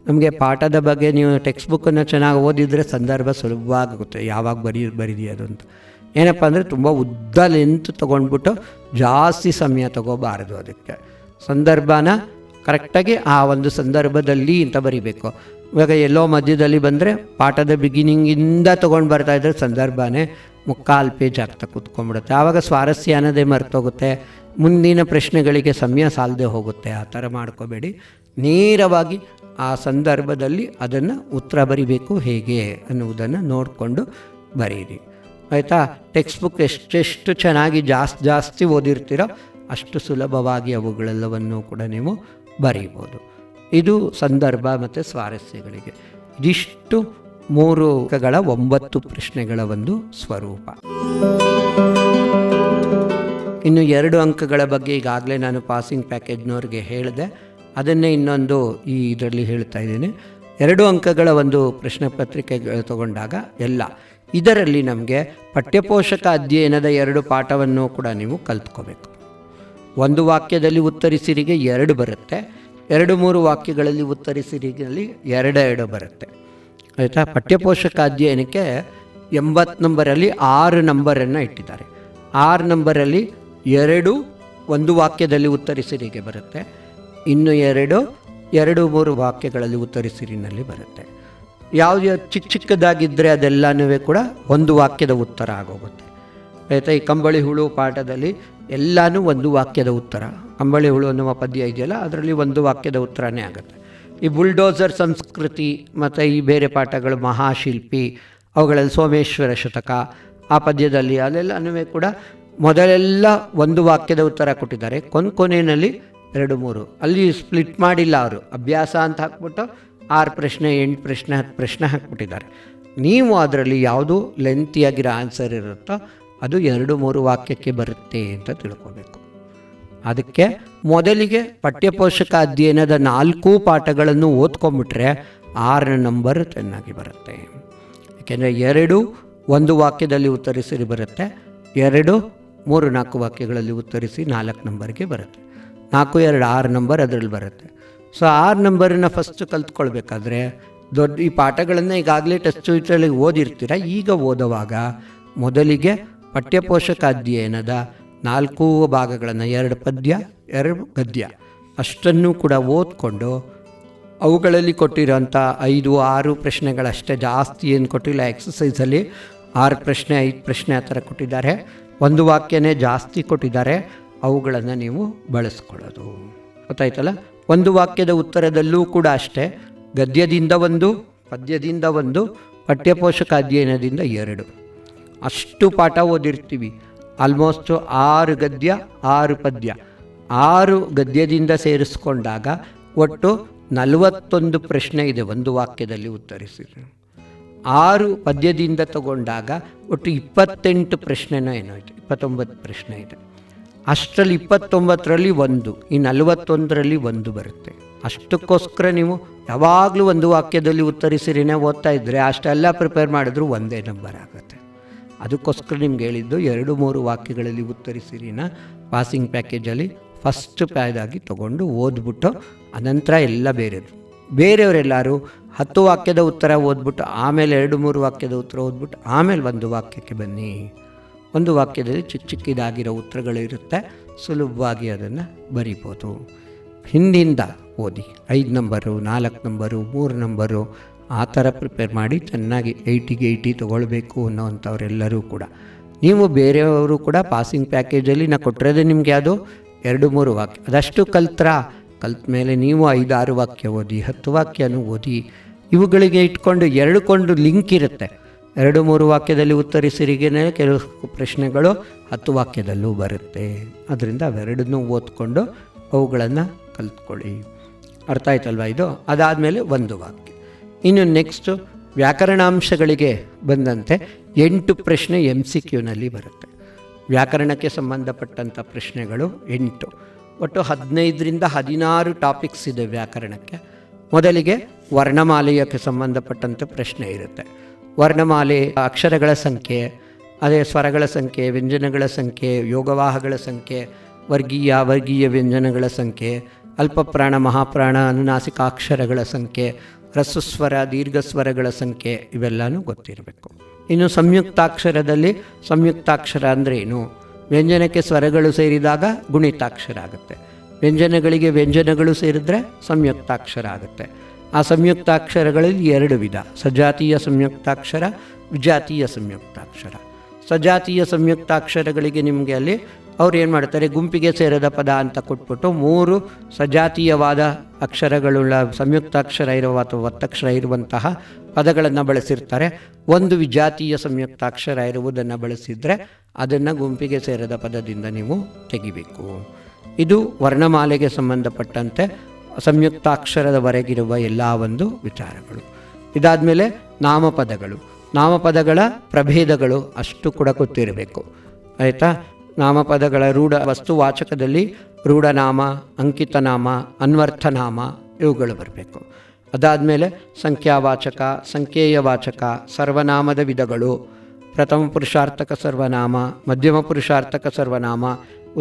ನಮಗೆ ಪಾಠದ ಬಗ್ಗೆ ನೀವು ಟೆಕ್ಸ್ಟ್ ಬುಕ್ಕನ್ನು ಚೆನ್ನಾಗಿ ಓದಿದರೆ ಸಂದರ್ಭ ಸುಲಭವಾಗುತ್ತೆ, ಯಾವಾಗ ಬರೀದಿಯೋದು ಅಂತ. ಏನಪ್ಪ ಅಂದರೆ ತುಂಬ ಉದ್ದ ಲೆಂತ್ ತೊಗೊಂಡ್ಬಿಟ್ಟು ಜಾಸ್ತಿ ಸಮಯ ತಗೋಬಾರದು. ಅದಕ್ಕೆ ಸಂದರ್ಭನ ಕರೆಕ್ಟಾಗಿ ಆ ಒಂದು ಸಂದರ್ಭದಲ್ಲಿ ಅಂತ ಬರಿಬೇಕು. ಇವಾಗ ಎಲ್ಲೋ ಮಧ್ಯದಲ್ಲಿ ಬಂದರೆ ಪಾಠದ ಬಿಗಿನಿಂಗಿಂದ ತೊಗೊಂಡು ಬರ್ತಾಯಿದ್ರೆ ಸಂದರ್ಭನೇ 3/4 ಪೇಜ್ ಆಗ್ತಾ ಕೂತ್ಕೊಂಡ್ಬಿಡುತ್ತೆ. ಆವಾಗ ಸ್ವಾರಸ್ಯ ಅನ್ನೋದೇ ಮರ್ತೋಗುತ್ತೆ, ಮುಂದಿನ ಪ್ರಶ್ನೆಗಳಿಗೆ ಸಮಯ ಸಾಲದೆ ಹೋಗುತ್ತೆ. ಆ ಥರ ಮಾಡ್ಕೋಬೇಡಿ. ನೇರವಾಗಿ ಆ ಸಂದರ್ಭದಲ್ಲಿ ಅದನ್ನು ಉತ್ತರ ಬರಿಬೇಕು ಹೇಗೆ ಅನ್ನುವುದನ್ನು ನೋಡಿಕೊಂಡು ಬರೀರಿ. ಆಯಿತಾ? ಟೆಕ್ಸ್ಟ್ ಬುಕ್ ಎಷ್ಟೆಷ್ಟು ಚೆನ್ನಾಗಿ ಜಾಸ್ತಿ ಓದಿರ್ತೀರೋ ಅಷ್ಟು ಸುಲಭವಾಗಿ ಅವುಗಳೆಲ್ಲವನ್ನು ಕೂಡ ನೀವು ಬರೀಬೋದು. ಇದು ಸಂದರ್ಭ ಮತ್ತು ಸ್ವಾರಸ್ಯಗಳಿಗೆ. ಇದಿಷ್ಟು 3 ಅಂಕಗಳ 9 ಪ್ರಶ್ನೆಗಳ ಒಂದು ಸ್ವರೂಪ. ಇನ್ನು 2 ಅಂಕಗಳ ಬಗ್ಗೆ ಈಗಾಗಲೇ ನಾನು ಪಾಸಿಂಗ್ ಪ್ಯಾಕೇಜ್ನವ್ರಿಗೆ ಹೇಳಿದೆ, ಅದನ್ನೇ ಇನ್ನೊಂದು ಈ ಇದರಲ್ಲಿ ಹೇಳ್ತಾ ಇದ್ದೀನಿ. 2 ಅಂಕಗಳ ಒಂದು ಪ್ರಶ್ನೆ ಪತ್ರಿಕೆ ತಗೊಂಡಾಗ ಇದರಲ್ಲಿ ನಮಗೆ ಪಠ್ಯಪೋಷಕ ಅಧ್ಯಯನದ 2 ಪಾಠವನ್ನು ಕೂಡ ನೀವು ಕಲ್ತ್ಕೋಬೇಕು. 1 ವಾಕ್ಯದಲ್ಲಿ ಉತ್ತರಿಸಿರಿಗೆ 2 ಬರುತ್ತೆ, 2-3 ವಾಕ್ಯಗಳಲ್ಲಿ ಉತ್ತರಿಸಿರಿಗಲ್ಲಿ 2 ಬರುತ್ತೆ. ಆಯಿತಾ? ಪಠ್ಯಪೋಷಕ ಅಧ್ಯಯನಕ್ಕೆ 80 ನಂಬರಲ್ಲಿ 6 ನಂಬರನ್ನು ಇಟ್ಟಿದ್ದಾರೆ. 6 ನಂಬರಲ್ಲಿ 2, ಒಂದು ವಾಕ್ಯದಲ್ಲಿ ಉತ್ತರಿಸಿರಿಗೆ ಬರುತ್ತೆ, ಇನ್ನು 2-3 ವಾಕ್ಯಗಳಲ್ಲಿ ಉತ್ತರಿಸಿರಿನಲ್ಲಿ ಬರುತ್ತೆ. ಯಾವುದು ಚಿಕ್ಕದಾಗಿದ್ದರೆ ಅದೆಲ್ಲನೂ ಕೂಡ ಒಂದು ವಾಕ್ಯದ ಉತ್ತರ ಆಗೋಗುತ್ತೆ. ಆಯಿತಾ? ಈ ಕಂಬಳಿ ಹುಳು ಪಾಠದಲ್ಲಿ ಎಲ್ಲನೂ ಒಂದು ವಾಕ್ಯದ ಉತ್ತರ. ಕಂಬಳಿ ಹುಳು ಅನ್ನುವ ಪದ್ಯ ಇದೆಯಲ್ಲ, ಅದರಲ್ಲಿ ಒಂದು ವಾಕ್ಯದ ಉತ್ತರನೇ ಆಗುತ್ತೆ. ಈ ಬುಲ್ಡೋಸರ್ ಸಂಸ್ಕೃತಿ ಮತ್ತು ಈ ಬೇರೆ ಪಾಠಗಳು, ಮಹಾಶಿಲ್ಪಿ, ಅವುಗಳಲ್ಲಿ ಸೋಮೇಶ್ವರ ಶತಕ, ಆ ಪದ್ಯದಲ್ಲಿ ಅಲ್ಲೆಲ್ಲನೂ ಕೂಡ ಮೊದಲೆಲ್ಲ ಒಂದು ವಾಕ್ಯದ ಉತ್ತರ ಕೊಟ್ಟಿದ್ದಾರೆ, ಕೊನೆಯಲ್ಲಿ 2-3. ಅಲ್ಲಿ ಸ್ಪ್ಲಿಟ್ ಮಾಡಿಲ್ಲ ಅವರು. ಅಭ್ಯಾಸ ಅಂತ ಹಾಕ್ಬಿಟ್ಟು 6 ಪ್ರಶ್ನೆ 8 ಪ್ರಶ್ನೆ 10 ಪ್ರಶ್ನೆ ಹಾಕ್ಬಿಟ್ಟಿದ್ದಾರೆ. ನೀವು ಅದರಲ್ಲಿ ಯಾವುದು ಲೆಂತಿಯಾಗಿರೋ ಆನ್ಸರ್ ಇರುತ್ತೋ ಅದು 2-3 ವಾಕ್ಯಕ್ಕೆ ಬರುತ್ತೆ ಅಂತ ತಿಳ್ಕೋಬೇಕು. ಅದಕ್ಕೆ ಮೊದಲಿಗೆ ಪಠ್ಯಪೋಷಕ ಅಧ್ಯಯನದ 4 ಪಾಠಗಳನ್ನು ಓದ್ಕೊಂಬಿಟ್ರೆ 6ನೇ ನಂಬರ್ ಚೆನ್ನಾಗಿ ಬರುತ್ತೆ. ಯಾಕೆಂದರೆ 2 ಒಂದು ವಾಕ್ಯದಲ್ಲಿ ಉತ್ತರಿಸಿ ಬರುತ್ತೆ, 2 3-4 ವಾಕ್ಯಗಳಲ್ಲಿ ಉತ್ತರಿಸಿ 4 ನಂಬರ್ಗೆ ಬರುತ್ತೆ. 4-2 6 ನಂಬರ್ ಅದರಲ್ಲಿ ಬರುತ್ತೆ. ಸೊ 6 ನಂಬರನ್ನ ಫಸ್ಟ್ ಕಲ್ತ್ಕೊಳ್ಬೇಕಾದ್ರೆ ಈ ಪಾಠಗಳನ್ನು ಈಗಾಗಲೇ ಟೆಸ್ಟ್ ಇದರಲ್ಲಿ ಓದಿರ್ತೀರ. ಈಗ ಓದುವಾಗ ಮೊದಲಿಗೆ ಪಠ್ಯಪೋಷಕ ಅಧ್ಯಯನದ 4 ಭಾಗಗಳನ್ನು, 2 ಪದ್ಯ 2 ಗದ್ಯ ಅಷ್ಟನ್ನು ಕೂಡ ಓದ್ಕೊಂಡು ಅವುಗಳಲ್ಲಿ ಕೊಟ್ಟಿರೋಂಥ 5-6 ಪ್ರಶ್ನೆಗಳಷ್ಟೇ, ಜಾಸ್ತಿ ಏನು ಕೊಟ್ಟಿಲ್ಲ. ಎಕ್ಸಸೈಸಲ್ಲಿ 6 ಪ್ರಶ್ನೆ 5 ಪ್ರಶ್ನೆ ಆ ಥರ ಕೊಟ್ಟಿದ್ದಾರೆ, ಒಂದು ವಾಕ್ಯನೇ ಜಾಸ್ತಿ ಕೊಟ್ಟಿದ್ದಾರೆ. ಅವುಗಳನ್ನು ನೀವು ಬಳಸ್ಕೊಳ್ಳೋದು ಗೊತ್ತಾಯ್ತಲ್ಲ. ಒಂದು ವಾಕ್ಯದ ಉತ್ತರದಲ್ಲೂ ಕೂಡ ಅಷ್ಟೇ, ಗದ್ಯದಿಂದ 1, ಪದ್ಯದಿಂದ 1, ಪಠ್ಯಪೋಷಕ ಅಧ್ಯಯನದಿಂದ 2 ಅಷ್ಟು ಪಾಠ ಓದಿರ್ತೀವಿ. ಆಲ್ಮೋಸ್ಟು 6 ಗದ್ಯ 6 ಪದ್ಯ, 6 ಗದ್ಯದಿಂದ ಸೇರಿಸ್ಕೊಂಡಾಗ ಒಟ್ಟು 41 ಪ್ರಶ್ನೆ ಇದೆ ಒಂದು ವಾಕ್ಯದಲ್ಲಿ ಉತ್ತರಿಸಿದ್ರು. 6 ಪದ್ಯದಿಂದ ತಗೊಂಡಾಗ ಒಟ್ಟು 28 ಪ್ರಶ್ನೆನೋ ಏನೋ ಇದೆ, 29 ಪ್ರಶ್ನೆ ಇದೆ. ಅಷ್ಟರಲ್ಲಿ 29ರಲ್ಲಿ 1, ಈ 41ರಲ್ಲಿ 1 ಬರುತ್ತೆ. ಅಷ್ಟಕ್ಕೋಸ್ಕರ ನೀವು ಯಾವಾಗಲೂ ಒಂದು ವಾಕ್ಯದಲ್ಲಿ ಉತ್ತರಿಸಿರಿನೇ ಓದ್ತಾ ಇದ್ದರೆ ಅಷ್ಟೆಲ್ಲ ಪ್ರಿಪೇರ್ ಮಾಡಿದ್ರು ಒಂದೇ ನಂಬರ್ ಆಗುತ್ತೆ. ಅದಕ್ಕೋಸ್ಕರ ನಿಮ್ಗೆ ಹೇಳಿದ್ದು 2-3 ವಾಕ್ಯಗಳಲ್ಲಿ ಉತ್ತರಿಸಿರಿನ ಪಾಸಿಂಗ್ ಪ್ಯಾಕೇಜಲ್ಲಿ ಫಸ್ಟ್ ಪ್ಯಾದಾಗಿ ತೊಗೊಂಡು ಓದ್ಬಿಟ್ಟು ಅನಂತರ ಎಲ್ಲ ಬೇರೆಯವರೆಲ್ಲರೂ 10 ವಾಕ್ಯದ ಉತ್ತರ ಓದ್ಬಿಟ್ಟು ಆಮೇಲೆ 2-3 ವಾಕ್ಯದ ಉತ್ತರ ಓದ್ಬಿಟ್ಟು ಆಮೇಲೆ ಒಂದು ವಾಕ್ಯಕ್ಕೆ ಬನ್ನಿ. ಒಂದು ವಾಕ್ಯದಲ್ಲಿ ಚಿಕ್ಕಿದಾಗಿರೋ ಉತ್ತರಗಳಿರುತ್ತೆ, ಸುಲಭವಾಗಿ ಅದನ್ನು ಬರಿಬೋದು. ಹಿಂದಿಂದ ಓದಿ 5 ನಂಬರು 4 ನಂಬರು 3 ನಂಬರು ಆ ಥರ ಪ್ರಿಪೇರ್ ಮಾಡಿ ಚೆನ್ನಾಗಿ 80ಗೆ 80 ತೊಗೊಳ್ಬೇಕು ಅನ್ನೋವಂಥವರೆಲ್ಲರೂ ಕೂಡ. ನೀವು ಬೇರೆಯವರು ಕೂಡ ಪಾಸಿಂಗ್ ಪ್ಯಾಕೇಜಲ್ಲಿ ನಾನು ಕೊಟ್ಟಿರೋದೇ ನಿಮಗೆ ಅದು 2-3 ವಾಕ್ಯ, ಅದಷ್ಟು ಕಲ್ತ ಮೇಲೆ ನೀವು 5-6 ವಾಕ್ಯ ಓದಿ, 10 ವಾಕ್ಯನೂ ಓದಿ. ಇವುಗಳಿಗೆ ಇಟ್ಕೊಂಡು 2 ಲಿಂಕ್ ಇರುತ್ತೆ. 2-3 ವಾಕ್ಯದಲ್ಲಿ ಉತ್ತರಿಸಿರಿಗೇನೆ ಕೆಲವು ಪ್ರಶ್ನೆಗಳು 10 ವಾಕ್ಯದಲ್ಲೂ ಬರುತ್ತೆ. ಅದರಿಂದ ಅವೆರಡನ್ನೂ ಓದ್ಕೊಂಡು ಅವುಗಳನ್ನು ಕಲ್ತ್ಕೊಳ್ಳಿ. ಅರ್ಥ ಆಯ್ತಲ್ವ ಇದು? ಅದಾದಮೇಲೆ ಒಂದು ವಾಕ್ಯ. ಇನ್ನು ನೆಕ್ಸ್ಟು ವ್ಯಾಕರಣಾಂಶಗಳಿಗೆ ಬಂದಂತೆ 8 ಪ್ರಶ್ನೆ MCQನಲ್ಲಿ ಬರುತ್ತೆ. ವ್ಯಾಕರಣಕ್ಕೆ ಸಂಬಂಧಪಟ್ಟಂಥ ಪ್ರಶ್ನೆಗಳು 8, ಒಟ್ಟು 15ರಿಂದ 16 ಟಾಪಿಕ್ಸ್ ಇದೆ ವ್ಯಾಕರಣಕ್ಕೆ. ಮೊದಲಿಗೆ ವರ್ಣಮಾಲೆಯಕ್ಕೆ ಸಂಬಂಧಪಟ್ಟಂಥ ಪ್ರಶ್ನೆ ಇರುತ್ತೆ. ವರ್ಣಮಾಲೆ ಅಕ್ಷರಗಳ ಸಂಖ್ಯೆ, ಅದೇ ಸ್ವರಗಳ ಸಂಖ್ಯೆ, ವ್ಯಂಜನಗಳ ಸಂಖ್ಯೆ, ಯೋಗವಾಹಗಳ ಸಂಖ್ಯೆ, ವರ್ಗೀಯ ವ್ಯಂಜನಗಳ ಸಂಖ್ಯೆ, ಅಲ್ಪಪ್ರಾಣ ಮಹಾಪ್ರಾಣ ಅನುನಾಸಿಕಾಕ್ಷರಗಳ ಸಂಖ್ಯೆ, ಹ್ರಸ್ವಸ್ವರ ದೀರ್ಘಸ್ವರಗಳ ಸಂಖ್ಯೆ, ಇವೆಲ್ಲನೂ ಗೊತ್ತಿರಬೇಕು. ಇನ್ನು ಸಂಯುಕ್ತಾಕ್ಷರದಲ್ಲಿ ಸಂಯುಕ್ತಾಕ್ಷರ ಅಂದರೆ ಏನು? ವ್ಯಂಜನಕ್ಕೆ ಸ್ವರಗಳು ಸೇರಿದಾಗ ಗುಣಿತಾಕ್ಷರ ಆಗುತ್ತೆ, ವ್ಯಂಜನಗಳಿಗೆ ವ್ಯಂಜನಗಳು ಸೇರಿದ್ರೆ ಸಂಯುಕ್ತಾಕ್ಷರ ಆಗುತ್ತೆ. ಆ ಸಂಯುಕ್ತಾಕ್ಷರಗಳಲ್ಲಿ 2 ವಿಧ: ಸಜಾತೀಯ ಸಂಯುಕ್ತಾಕ್ಷರ, ವಿಜಾತೀಯ ಸಂಯುಕ್ತಾಕ್ಷರ. ಸಜಾತೀಯ ಸಂಯುಕ್ತಾಕ್ಷರಗಳಿಗೆ ನಿಮಗೆ ಅಲ್ಲಿ ಅವ್ರು ಏನು ಮಾಡ್ತಾರೆ, ಗುಂಪಿಗೆ ಸೇರದ ಪದ ಅಂತ ಕೊಟ್ಬಿಟ್ಟು 3 ಸಜಾತೀಯವಾದ ಅಕ್ಷರಗಳುಳ್ಳ ಸಂಯುಕ್ತಾಕ್ಷರ ಇರುವ ಅಥವಾ ಒತ್ತಕ್ಷರ ಇರುವಂತಹ ಪದಗಳನ್ನು ಬಳಸಿರ್ತಾರೆ. 1 ವಿಜಾತೀಯ ಸಂಯುಕ್ತಾಕ್ಷರ ಇರುವುದನ್ನು ಬಳಸಿದರೆ ಅದನ್ನು ಗುಂಪಿಗೆ ಸೇರದ ಪದದಿಂದ ನೀವು ತೆಗಿಬೇಕು. ಇದು ವರ್ಣಮಾಲೆಗೆ ಸಂಬಂಧಪಟ್ಟಂತೆ ಸಂಯುಕ್ತಾಕ್ಷರದವರೆಗಿರುವ ಎಲ್ಲ ಒಂದು ವಿಚಾರಗಳು. ಇದಾದಮೇಲೆ ನಾಮಪದಗಳ ಪ್ರಭೇದಗಳು ಅಷ್ಟು ಕೂಡ ಗೊತ್ತಿರಬೇಕು. ಆಯಿತಾ? ನಾಮಪದಗಳ ರೂಢ ವಸ್ತುವಾಚಕದಲ್ಲಿ ರೂಢನಾಮ, ಅಂಕಿತನಾಮ, ಅನ್ವರ್ಥನಾಮ ಇವುಗಳು ಬರಬೇಕು. ಅದಾದಮೇಲೆ ಸಂಖ್ಯಾವಾಚಕ, ಸಂಖ್ಯೇಯವಾಚಕ, ಸರ್ವನಾಮದ ವಿಧಗಳು, ಪ್ರಥಮ ಪುರುಷಾರ್ಥಕ ಸರ್ವನಾಮ, ಮಧ್ಯಮ ಪುರುಷಾರ್ಥಕ ಸರ್ವನಾಮ,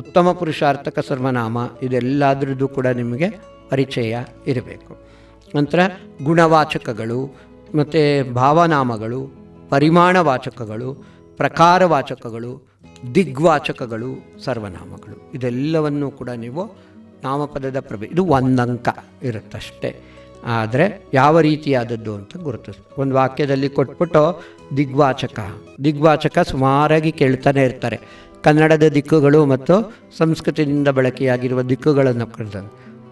ಉತ್ತಮ ಪುರುಷಾರ್ಥಕ ಸರ್ವನಾಮ, ಇದೆಲ್ಲದರದ್ದು ಕೂಡ ನಿಮಗೆ ಪರಿಚಯ ಇರಬೇಕು. ನಂತರ ಗುಣವಾಚಕಗಳು ಮತ್ತು ಭಾವನಾಮಗಳು, ಪರಿಮಾಣವಾಚಕಗಳು, ಪ್ರಕಾರವಾಚಕಗಳು, ದಿಗ್ವಾಚಕಗಳು, ಸರ್ವನಾಮಗಳು, ಇದೆಲ್ಲವನ್ನೂ ಕೂಡ ನೀವು ನಾಮಪದದ ಇದು ಒಂದಂಕ ಇರುತ್ತಷ್ಟೇ. ಆದರೆ ಯಾವ ರೀತಿಯಾದದ್ದು ಅಂತ ಗುರುತಿಸ್ಬೇಕು. ಒಂದು ವಾಕ್ಯದಲ್ಲಿ ಕೊಟ್ಬಿಟ್ಟು ದಿಗ್ವಾಚಕ ಸುಮಾರಾಗಿ ಕೇಳ್ತಾನೆ ಇರ್ತಾರೆ. ಕನ್ನಡದ ದಿಕ್ಕುಗಳು ಮತ್ತು ಸಂಸ್ಕೃತದಿಂದ ಬಳಕೆಯಾಗಿರುವ ದಿಕ್ಕುಗಳನ್ನು ಕರೆದ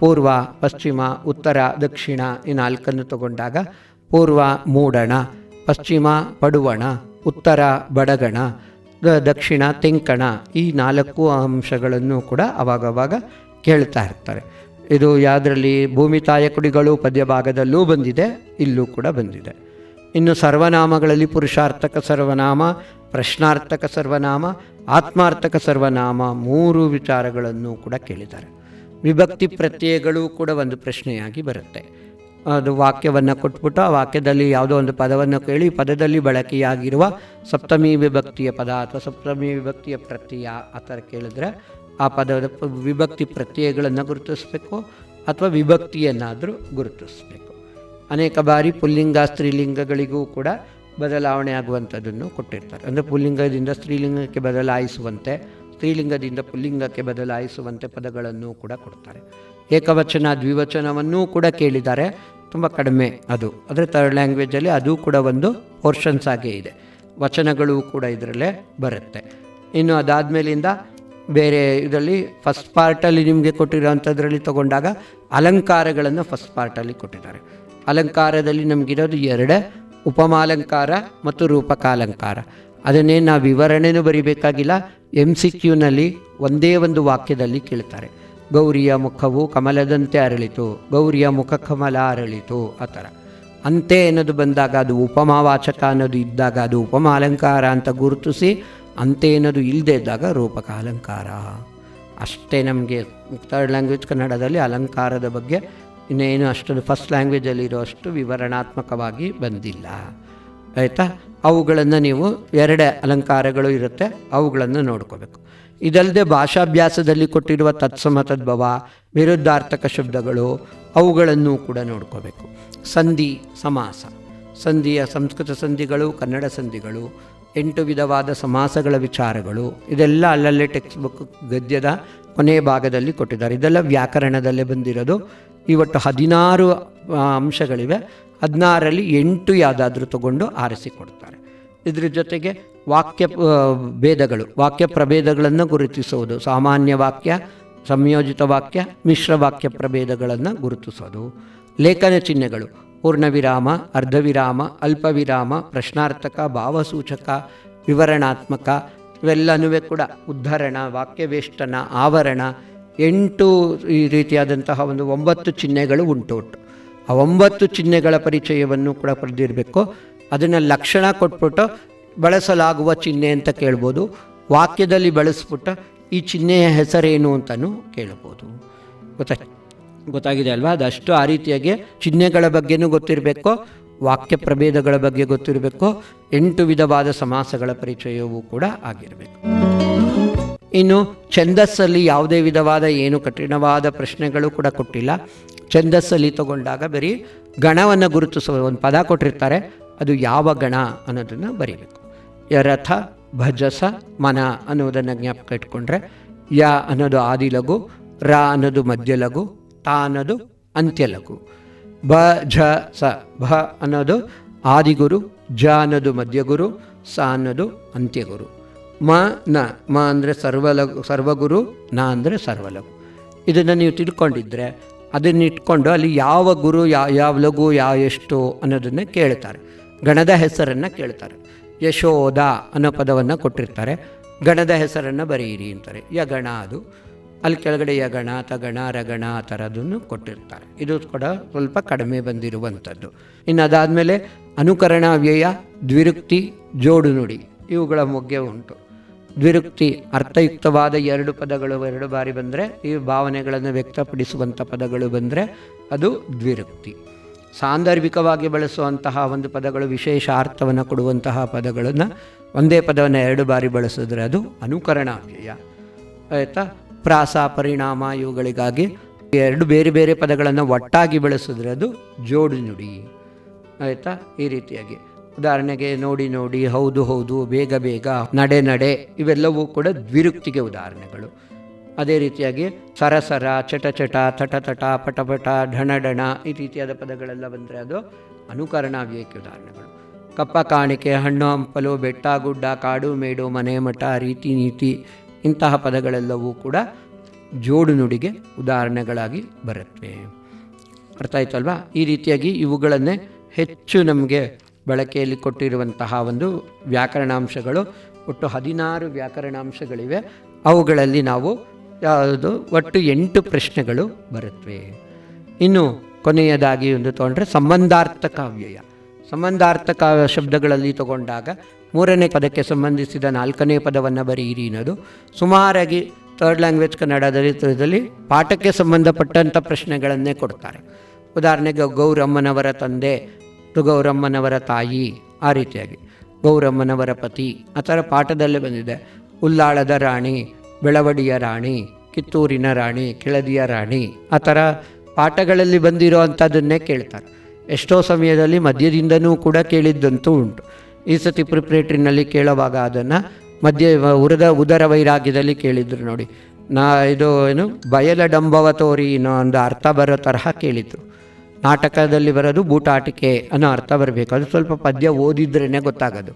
ಪೂರ್ವ, ಪಶ್ಚಿಮ, ಉತ್ತರ, ದಕ್ಷಿಣ ಈ 4 ತಗೊಂಡಾಗ ಪೂರ್ವ ಮೂಡಣ, ಪಶ್ಚಿಮ ಪಡುವಣ, ಉತ್ತರ ಬಡಗಣ, ದಕ್ಷಿಣ ತೆಂಕಣ, ಈ 4 ಅಂಶಗಳನ್ನು ಕೂಡ ಅವಾಗವಾಗ ಕೇಳ್ತಾ ಇರ್ತಾರೆ. ಇದು ಯಾವುದರಲ್ಲಿ ಭೂಮಿ ತಾಯ ಕುಡಿಗಳು ಪದ್ಯ ಭಾಗದಲ್ಲೂ ಬಂದಿದೆ, ಇಲ್ಲೂ ಕೂಡ ಬಂದಿದೆ. ಇನ್ನು ಸರ್ವನಾಮಗಳಲ್ಲಿ ಪುರುಷಾರ್ಥಕ ಸರ್ವನಾಮ, ಪ್ರಶ್ನಾರ್ಥಕ ಸರ್ವನಾಮ, ಆತ್ಮಾರ್ಥಕ ಸರ್ವನಾಮ 3 ವಿಚಾರಗಳನ್ನು ಕೂಡ ಕೇಳಿದ್ದಾರೆ. ವಿಭಕ್ತಿ ಪ್ರತ್ಯಯಗಳು ಕೂಡ ಒಂದು ಪ್ರಶ್ನೆಯಾಗಿ ಬರುತ್ತೆ. ಅದು ವಾಕ್ಯವನ್ನು ಕೊಟ್ಬಿಟ್ಟು ಆ ವಾಕ್ಯದಲ್ಲಿ ಯಾವುದೋ ಒಂದು ಪದವನ್ನು ಕೇಳಿ ಪದದಲ್ಲಿ ಬಳಕೆಯಾಗಿರುವ ಸಪ್ತಮಿ ವಿಭಕ್ತಿಯ ಪದ ಅಥವಾ ಸಪ್ತಮಿ ವಿಭಕ್ತಿಯ ಪ್ರತ್ಯಯ ಆ ಥರ ಕೇಳಿದ್ರೆ ಆ ಪದದ ವಿಭಕ್ತಿ ಪ್ರತ್ಯಯಗಳನ್ನು ಗುರುತಿಸಬೇಕು ಅಥವಾ ವಿಭಕ್ತಿಯನ್ನಾದರೂ ಗುರುತಿಸಬೇಕು. ಅನೇಕ ಬಾರಿ ಪುಲ್ಲಿಂಗ ಸ್ತ್ರೀಲಿಂಗಗಳಿಗೂ ಕೂಡ ಬದಲಾವಣೆ ಆಗುವಂಥದ್ದನ್ನು ಕೊಟ್ಟಿರ್ತಾರೆ. ಅಂದರೆ ಪುಲ್ಲಿಂಗದಿಂದ ಸ್ತ್ರೀಲಿಂಗಕ್ಕೆ ಬದಲಾಯಿಸುವಂತೆ, ಸ್ತ್ರೀಲಿಂಗದಿಂದ ಪುಲ್ಲಿಂಗಕ್ಕೆ ಬದಲಾಯಿಸುವಂತೆ ಪದಗಳನ್ನು ಕೂಡ ಕೊಡ್ತಾರೆ. ಏಕವಚನ ದ್ವಿವಚನವನ್ನೂ ಕೂಡ ಕೇಳಿದ್ದಾರೆ, ತುಂಬ ಕಡಿಮೆ ಅದು. ಆದರೆ ಥರ್ಡ್ ಲ್ಯಾಂಗ್ವೇಜಲ್ಲಿ ಅದು ಕೂಡ ಒಂದು ಪೋರ್ಷನ್ಸ್ ಆಗೇ ಇದೆ, ವಚನಗಳು ಕೂಡ ಇದರಲ್ಲೇ ಬರುತ್ತೆ. ಇನ್ನು ಅದಾದಮೇಲಿಂದ ಬೇರೆ ಇದರಲ್ಲಿ ಫಸ್ಟ್ ಪಾರ್ಟಲ್ಲಿ ನಿಮಗೆ ಕೊಟ್ಟಿರೋವಂಥದ್ರಲ್ಲಿ ತಗೊಂಡಾಗ ಅಲಂಕಾರಗಳನ್ನು ಫಸ್ಟ್ ಪಾರ್ಟಲ್ಲಿ ಕೊಟ್ಟಿದ್ದಾರೆ. ಅಲಂಕಾರದಲ್ಲಿ ನಮಗಿರೋದು 2, ಉಪಮಾಲಂಕಾರ ಮತ್ತು ರೂಪಕಾಲಂಕಾರ. ಅದನ್ನೇ ನಾವು ವಿವರಣೆನೂ ಬರಿಬೇಕಾಗಿಲ್ಲ. MCQನಲ್ಲಿ ಒಂದೇ ಒಂದು ವಾಕ್ಯದಲ್ಲಿ ಕೇಳ್ತಾರೆ. ಗೌರಿಯ ಮುಖವು ಕಮಲದಂತೆ ಅರಳಿತು, ಗೌರಿಯ ಮುಖ ಕಮಲ ಅರಳಿತು, ಆ ಥರ. ಅಂತೆ ಅನ್ನೋದು ಬಂದಾಗ ಅದು ಉಪಮಾವಾಚಕ ಅನ್ನೋದು ಇದ್ದಾಗ ಅದು ಉಪಮಾಲಂಕಾರ ಅಂತ ಗುರುತಿಸಿ, ಅಂತೆ ಅನ್ನೋದು ಇಲ್ಲದೆ ಇದ್ದಾಗ ರೂಪಕಾಲಂಕಾರ. ಅಷ್ಟೇ ನಮಗೆ ಥರ್ಡ್ ಲ್ಯಾಂಗ್ವೇಜ್ ಕನ್ನಡದಲ್ಲಿ ಅಲಂಕಾರದ ಬಗ್ಗೆ ಇನ್ನೇನು ಅಷ್ಟೊಂದು ಫಸ್ಟ್ ಲ್ಯಾಂಗ್ವೇಜಲ್ಲಿ ಇರೋ ಅಷ್ಟು ವಿವರಣಾತ್ಮಕವಾಗಿ ಬಂದಿಲ್ಲ. ಆಯಿತಾ? ಅವುಗಳನ್ನು ನೀವು 2 ಅಲಂಕಾರಗಳು ಇರುತ್ತೆ, ಅವುಗಳನ್ನು ನೋಡ್ಕೋಬೇಕು. ಇದಲ್ಲದೆ ಭಾಷಾಭ್ಯಾಸದಲ್ಲಿ ಕೊಟ್ಟಿರುವ ತತ್ಸಮ ತದ್ಭವ, ವಿರುದ್ಧಾರ್ಥಕ ಶಬ್ದಗಳು ಅವುಗಳನ್ನು ಕೂಡ ನೋಡ್ಕೋಬೇಕು. ಸಂಧಿ ಸಮಾಸ, ಸಂಧಿಯ ಸಂಸ್ಕೃತ ಸಂಧಿಗಳು, ಕನ್ನಡ ಸಂಧಿಗಳು, 8 ವಿಧವಾದ ಸಮಾಸಗಳ ವಿಚಾರಗಳು, ಇದೆಲ್ಲ ಅಲ್ಲಲ್ಲೇ ಟೆಕ್ಸ್ಟ್ ಬುಕ್ ಗದ್ಯದ ಕೊನೆಯ ಭಾಗದಲ್ಲಿ ಕೊಟ್ಟಿದ್ದಾರೆ. ಇದೆಲ್ಲ ವ್ಯಾಕರಣದಲ್ಲೇ ಬಂದಿರೋದು. ಇವತ್ತು 16 ಅಂಶಗಳಿವೆ. 16ರಲ್ಲಿ 8 ಯಾವುದಾದ್ರೂ ತಗೊಂಡು ಆರಿಸಿಕೊಡ್ತಾರೆ. ಇದ್ರ ಜೊತೆಗೆ ವಾಕ್ಯ ಭೇದಗಳು, ವಾಕ್ಯ ಪ್ರಭೇದಗಳನ್ನು ಗುರುತಿಸುವುದು, ಸಾಮಾನ್ಯ ವಾಕ್ಯ, ಸಂಯೋಜಿತ ವಾಕ್ಯ, ಮಿಶ್ರ ವಾಕ್ಯ ಪ್ರಭೇದಗಳನ್ನು ಗುರುತಿಸೋದು. ಲೇಖನ ಚಿಹ್ನೆಗಳು ಪೂರ್ಣವಿರಾಮ, ಅರ್ಧವಿರಾಮ, ಅಲ್ಪವಿರಾಮ, ಪ್ರಶ್ನಾರ್ಥಕ, ಭಾವಸೂಚಕ, ವಿವರಣಾತ್ಮಕ ಇವೆಲ್ಲನೂ ಕೂಡ ಉದ್ಧರಣ, ವಾಕ್ಯವೇಷ್ಟನ, ಆವರಣ 8 ಈ ರೀತಿಯಾದಂತಹ ಒಂದು 9 ಚಿಹ್ನೆಗಳು ಉಂಟು. ಆ 9 ಚಿಹ್ನೆಗಳ ಪರಿಚಯವನ್ನು ಕೂಡ ಪಡೆದಿರಬೇಕು. ಅದನ್ನು ಲಕ್ಷಣ ಕೊಟ್ಬಿಟ್ಟು ಬಳಸಲಾಗುವ ಚಿಹ್ನೆ ಅಂತ ಕೇಳ್ಬೋದು. ವಾಕ್ಯದಲ್ಲಿ ಬಳಸ್ಬಿಟ್ಟು ಈ ಚಿಹ್ನೆಯ ಹೆಸರೇನು ಅಂತಲೂ ಕೇಳ್ಬೋದು. ಗೊತ್ತಾಗಿದೆ ಅಲ್ವಾ? ಅದಷ್ಟು ಆ ರೀತಿಯಾಗಿ ಚಿಹ್ನೆಗಳ ಬಗ್ಗೆನೂ ಗೊತ್ತಿರಬೇಕು, ವಾಕ್ಯ ಪ್ರಭೇದಗಳ ಬಗ್ಗೆ ಗೊತ್ತಿರಬೇಕು, 8 ವಿಧವಾದ ಸಮಾಸಗಳ ಪರಿಚಯವೂ ಕೂಡ ಆಗಿರಬೇಕು. ಇನ್ನು ಛಂದಸ್ಸಲ್ಲಿ ಯಾವುದೇ ವಿಧವಾದ ಏನು ಕಠಿಣವಾದ ಪ್ರಶ್ನೆಗಳು ಕೂಡ ಕೊಟ್ಟಿಲ್ಲ. ಛಂದಸ್ಸಲ್ಲಿ ತಗೊಂಡಾಗ ಬರೀ ಗಣವನ್ನು ಗುರುತಿಸುವ ಒಂದು ಪದ ಕೊಟ್ಟಿರ್ತಾರೆ, ಅದು ಯಾವ ಗಣ ಅನ್ನೋದನ್ನು ಬರೀಬೇಕು. ಯರಥ, ಭಜಸ, ಮನ ಅನ್ನೋದನ್ನು ಜ್ಞಾಪಕ ಇಟ್ಕೊಂಡ್ರೆ, ಯ ಅನ್ನೋದು ಆದಿಲಘು, ರ ಅನ್ನೋದು ಮಧ್ಯಲಘು, ತ ಅನ್ನೋದು ಅಂತ್ಯಲಘು, ಭ ಝ ಸ, ಭ ಅನ್ನೋದು ಆದಿಗುರು, ಜ ಅನ್ನೋದು ಮಧ್ಯಗುರು, ಸ ಅನ್ನೋದು ಅಂತ್ಯಗುರು, ಮ ನ, ಮ ಅಂದರೆ ಸರ್ವಗುರು, ನ ಅಂದರೆ ಸರ್ವಲಘು. ಇದನ್ನು ನೀವು ತಿಳ್ಕೊಂಡಿದ್ರೆ ಅದನ್ನಿಟ್ಕೊಂಡು ಅಲ್ಲಿ ಯಾವ ಗುರು, ಯಾವ ಲಘು, ಎಷ್ಟು ಅನ್ನೋದನ್ನೇ ಕೇಳ್ತಾರೆ. ಗಣದ ಹೆಸರನ್ನು ಕೇಳ್ತಾರೆ. ಯಶೋಧ ಅನ್ನೋ ಪದವನ್ನು ಕೊಟ್ಟಿರ್ತಾರೆ, ಗಣದ ಹೆಸರನ್ನು ಬರೆಯಿರಿ ಅಂತಾರೆ. ಯಗಣ ಅದು, ಅಲ್ಲಿ ಕೆಳಗಡೆ ಯಗಣ, ತಗಣ, ರಗಣ ಆ ಥರದನ್ನು ಕೊಟ್ಟಿರ್ತಾರೆ. ಇದು ಕೂಡ ಸ್ವಲ್ಪ ಕಡಿಮೆ ಬಂದಿರುವಂಥದ್ದು. ಇನ್ನು ಅದಾದಮೇಲೆ ಅನುಕರಣ, ವ್ಯಯ, ದ್ವಿರುಕ್ತಿ, ಜೋಡು ನುಡಿ ಇವುಗಳ ಮೊಗ್ಗೆ ಉಂಟು. ದ್ವಿರುಕ್ತಿ ಅರ್ಥಯುಕ್ತವಾದ 2 ಪದಗಳು 2 ಬಾರಿ ಬಂದರೆ, ಈ ಭಾವನೆಗಳನ್ನು ವ್ಯಕ್ತಪಡಿಸುವಂಥ ಪದಗಳು ಬಂದರೆ ಅದು ದ್ವಿರುಕ್ತಿ. ಸಾಂದರ್ಭಿಕವಾಗಿ ಬಳಸುವಂತಹ ಒಂದು ಪದಗಳು, ವಿಶೇಷ ಅರ್ಥವನ್ನು ಕೊಡುವಂತಹ ಪದಗಳನ್ನು, ಒಂದೇ ಪದವನ್ನು 2 ಬಾರಿ ಬಳಸಿದ್ರೆ ಅದು ಅನುಕರಣ ವ್ಯಯ. ಆಯಿತಾ? ಪ್ರಾಸ, ಪರಿಣಾಮ ಇವುಗಳಿಗಾಗಿ 2 ಬೇರೆ ಬೇರೆ ಪದಗಳನ್ನು ಒಟ್ಟಾಗಿ ಬಳಸಿದ್ರೆ ಅದು ಜೋಡು ನುಡಿ. ಆಯಿತಾ? ಈ ರೀತಿಯಾಗಿ ಉದಾಹರಣೆಗೆ ನೋಡಿ ನೋಡಿ, ಹೌದು ಹೌದು, ಬೇಗ ಬೇಗ, ನಡೆ ನಡೆ, ಇವೆಲ್ಲವೂ ಕೂಡ ದ್ವಿರುಕ್ತಿಗೆ ಉದಾಹರಣೆಗಳು. ಅದೇ ರೀತಿಯಾಗಿ ಸರಸರ, ಚಟ ಚಟ, ತಟ ತಟ, ಪಟ ಪಟ, ಢಣ ಢಣ ಈ ರೀತಿಯಾದ ಪದಗಳೆಲ್ಲ ಬಂದರೆ ಅದು ಅನುಕರಣಾವ್ಯಯಕ್ಕೆ ಉದಾಹರಣೆಗಳು. ಕಪ್ಪ ಕಾಣಿಕೆ, ಹಣ್ಣು ಹಂಪಲು, ಬೆಟ್ಟ ಗುಡ್ಡ, ಕಾಡು ಮೇಡು, ಮನೆ ಮಠ, ರೀತಿ ನೀತಿ ಇಂತಹ ಪದಗಳೆಲ್ಲವೂ ಕೂಡ ಜೋಡು ನುಡಿಗೆ ಉದಾಹರಣೆಗಳಾಗಿ ಬರುತ್ತವೆ. ಅರ್ಥ ಆಯ್ತಲ್ವಾ? ಈ ರೀತಿಯಾಗಿ ಇವುಗಳನ್ನೇ ಹೆಚ್ಚು ನಮಗೆ ಬಳಕೆಯಲ್ಲಿ ಕೊಟ್ಟಿರುವಂತಹ ಒಂದು ವ್ಯಾಕರಣಾಂಶಗಳು. ಒಟ್ಟು 16 ವ್ಯಾಕರಣಾಂಶಗಳಿವೆ. ಅವುಗಳಲ್ಲಿ ನಾವು ಯಾವುದು ಒಟ್ಟು 8 ಪ್ರಶ್ನೆಗಳು ಬರುತ್ತವೆ. ಇನ್ನು ಕೊನೆಯದಾಗಿ ಒಂದು ತೊಗೊಂಡ್ರೆ ಸಂಬಂಧಾರ್ಥಕ ಅವ್ಯಯ. ಸಂಬಂಧಾರ್ಥಕ ಶಬ್ದಗಳಲ್ಲಿ ತಗೊಂಡಾಗ 3ನೇ ಪದಕ್ಕೆ ಸಂಬಂಧಿಸಿದ 4ನೇ ಪದವನ್ನು ಬರೆಯಿರಿ ಅನ್ನೋದು ಸುಮಾರಾಗಿ ಥರ್ಡ್ ಲ್ಯಾಂಗ್ವೇಜ್ ಕನ್ನಡದಲ್ಲಿ ಪಾಠಕ್ಕೆ ಸಂಬಂಧಪಟ್ಟಂಥ ಪ್ರಶ್ನೆಗಳನ್ನೇ ಕೊಡ್ತಾರೆ. ಉದಾಹರಣೆಗೆ ಗೌರಮ್ಮನವರ ತಂದೆ, ಗೌರಮ್ಮನವರ ತಾಯಿ, ಆ ರೀತಿಯಾಗಿ ಗೌರಮ್ಮನವರ ಪತಿ, ಆ ಥರ ಪಾಠದಲ್ಲೇ ಬಂದಿದೆ. ಉಲ್ಲಾಳದ ರಾಣಿ, ಬೆಳವಡಿಯ ರಾಣಿ, ಕಿತ್ತೂರಿನ ರಾಣಿ, ಕೆಳದಿಯ ರಾಣಿ, ಆ ಥರ ಪಾಠಗಳಲ್ಲಿ ಬಂದಿರೋ ಅಂಥದ್ದನ್ನೇ ಕೇಳ್ತಾರೆ. ಎಷ್ಟೋ ಸಮಯದಲ್ಲಿ ಮಧ್ಯದಿಂದನೂ ಕೂಡ ಕೇಳಿದ್ದಂತೂ ಉಂಟು. ಈ ಸತಿ ಪ್ರಿಪ್ರೇಟ್ರಿನಲ್ಲಿ ಕೇಳುವಾಗ ಅದನ್ನು ಉದರ ವೈರಾಗ್ಯದಲ್ಲಿ ಕೇಳಿದ್ರು ನೋಡಿ. ಏನು ಬಯಲಡಂಬವ ತೋರಿ ಅನ್ನೋ ಒಂದು ಅರ್ಥ ಬರೋ ತರಹ ಕೇಳಿದ್ರು. ನಾಟಕದಲ್ಲಿ ಬರೋದು ಬೂಟಾಟಿಕೆ ಅನ್ನೋ ಅರ್ಥ ಬರಬೇಕು. ಅದು ಸ್ವಲ್ಪ ಪದ್ಯ ಓದಿದ್ರೇ ಗೊತ್ತಾಗೋದು.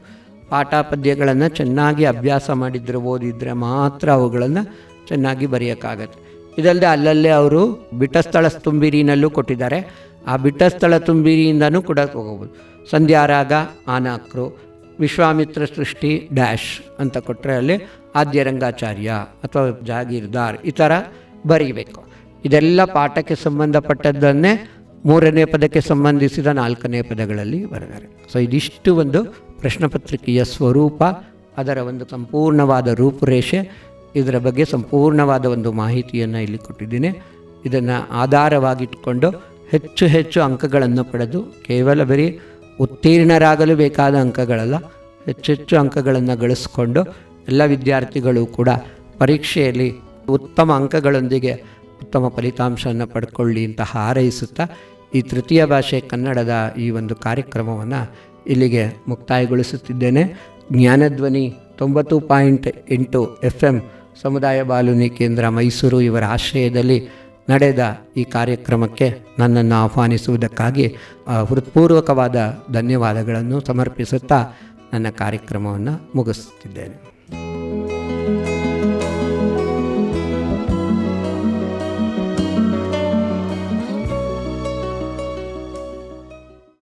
ಪಾಠ ಪದ್ಯಗಳನ್ನು ಚೆನ್ನಾಗಿ ಅಭ್ಯಾಸ ಮಾಡಿದರೆ, ಓದಿದರೆ ಮಾತ್ರ ಅವುಗಳನ್ನು ಚೆನ್ನಾಗಿ ಬರೆಯೋಕ್ಕಾಗತ್ತೆ. ಇದಲ್ಲದೆ ಅಲ್ಲಲ್ಲೇ ಅವರು ಬಿಟ್ಟಸ್ಥಳ ತುಂಬಿರಿನಲ್ಲೂ ಕೊಟ್ಟಿದ್ದಾರೆ. ಆ ಬಿಟ್ಟಸ್ಥಳ ತುಂಬಿರಿಯಿಂದನೂ ಕೂಡ ಹೋಗ್ಬೋದು. ಸಂಧ್ಯಾರಾಗ ಆನಾಕ್ರು, ವಿಶ್ವಾಮಿತ್ರ ಸೃಷ್ಟಿ ಡ್ಯಾಶ್ ಅಂತ ಕೊಟ್ಟರೆ ಅಲ್ಲಿ ಆದ್ಯರಂಗಾಚಾರ್ಯ ಅಥವಾ ಜಾಗೀರ್ದಾರ್ ಈ ಥರ ಬರೀಬೇಕು. ಇದೆಲ್ಲ ಪಾಠಕ್ಕೆ ಸಂಬಂಧಪಟ್ಟದ್ದನ್ನೇ 3ನೇ ಪದಕ್ಕೆ ಸಂಬಂಧಿಸಿದ 4ನೇ ಪದಗಳಲ್ಲಿ ಬರೆದಾರೆ. ಸೊ ಇದಿಷ್ಟು ಒಂದು ಪ್ರಶ್ನೆ ಪತ್ರಿಕೆಯ ಸ್ವರೂಪ, ಅದರ ಒಂದು ಸಂಪೂರ್ಣವಾದ ರೂಪುರೇಷೆ, ಇದರ ಬಗ್ಗೆ ಸಂಪೂರ್ಣವಾದ ಒಂದು ಮಾಹಿತಿಯನ್ನು ಇಲ್ಲಿ ಕೊಟ್ಟಿದ್ದೀನಿ. ಇದನ್ನು ಆಧಾರವಾಗಿಟ್ಕೊಂಡು ಹೆಚ್ಚು ಹೆಚ್ಚು ಅಂಕಗಳನ್ನು ಪಡೆದು, ಕೇವಲ ಬರೀ ಉತ್ತೀರ್ಣರಾಗಲು ಬೇಕಾದ ಅಂಕಗಳಲ್ಲ, ಹೆಚ್ಚೆಚ್ಚು ಅಂಕಗಳನ್ನು ಗಳಿಸ್ಕೊಂಡು ಎಲ್ಲ ವಿದ್ಯಾರ್ಥಿಗಳು ಕೂಡ ಪರೀಕ್ಷೆಯಲ್ಲಿ ಉತ್ತಮ ಅಂಕಗಳೊಂದಿಗೆ ಉತ್ತಮ ಫಲಿತಾಂಶವನ್ನು ಪಡ್ಕೊಳ್ಳಿ ಅಂತ ಹಾರೈಸುತ್ತಾ ಈ ತೃತೀಯ ಭಾಷೆ ಕನ್ನಡದ ಈ ಒಂದು ಕಾರ್ಯಕ್ರಮವನ್ನು ಇಲ್ಲಿಗೆ ಮುಕ್ತಾಯಗೊಳಿಸುತ್ತಿದ್ದೇನೆ. ಜ್ಞಾನಧ್ವನಿ 90.8 FM ಸಮುದಾಯ ಬಾನುಲಿ ಕೇಂದ್ರ ಮೈಸೂರು ಇವರ ಆಶ್ರಯದಲ್ಲಿ ನಡೆದ ಈ ಕಾರ್ಯಕ್ರಮಕ್ಕೆ ನನ್ನನ್ನು ಆಹ್ವಾನಿಸುವುದಕ್ಕಾಗಿ ಹೃತ್ಪೂರ್ವಕವಾದ ಧನ್ಯವಾದಗಳನ್ನು ಸಮರ್ಪಿಸುತ್ತಾ ನನ್ನ ಕಾರ್ಯಕ್ರಮವನ್ನು ಮುಗಿಸುತ್ತಿದ್ದೇನೆ.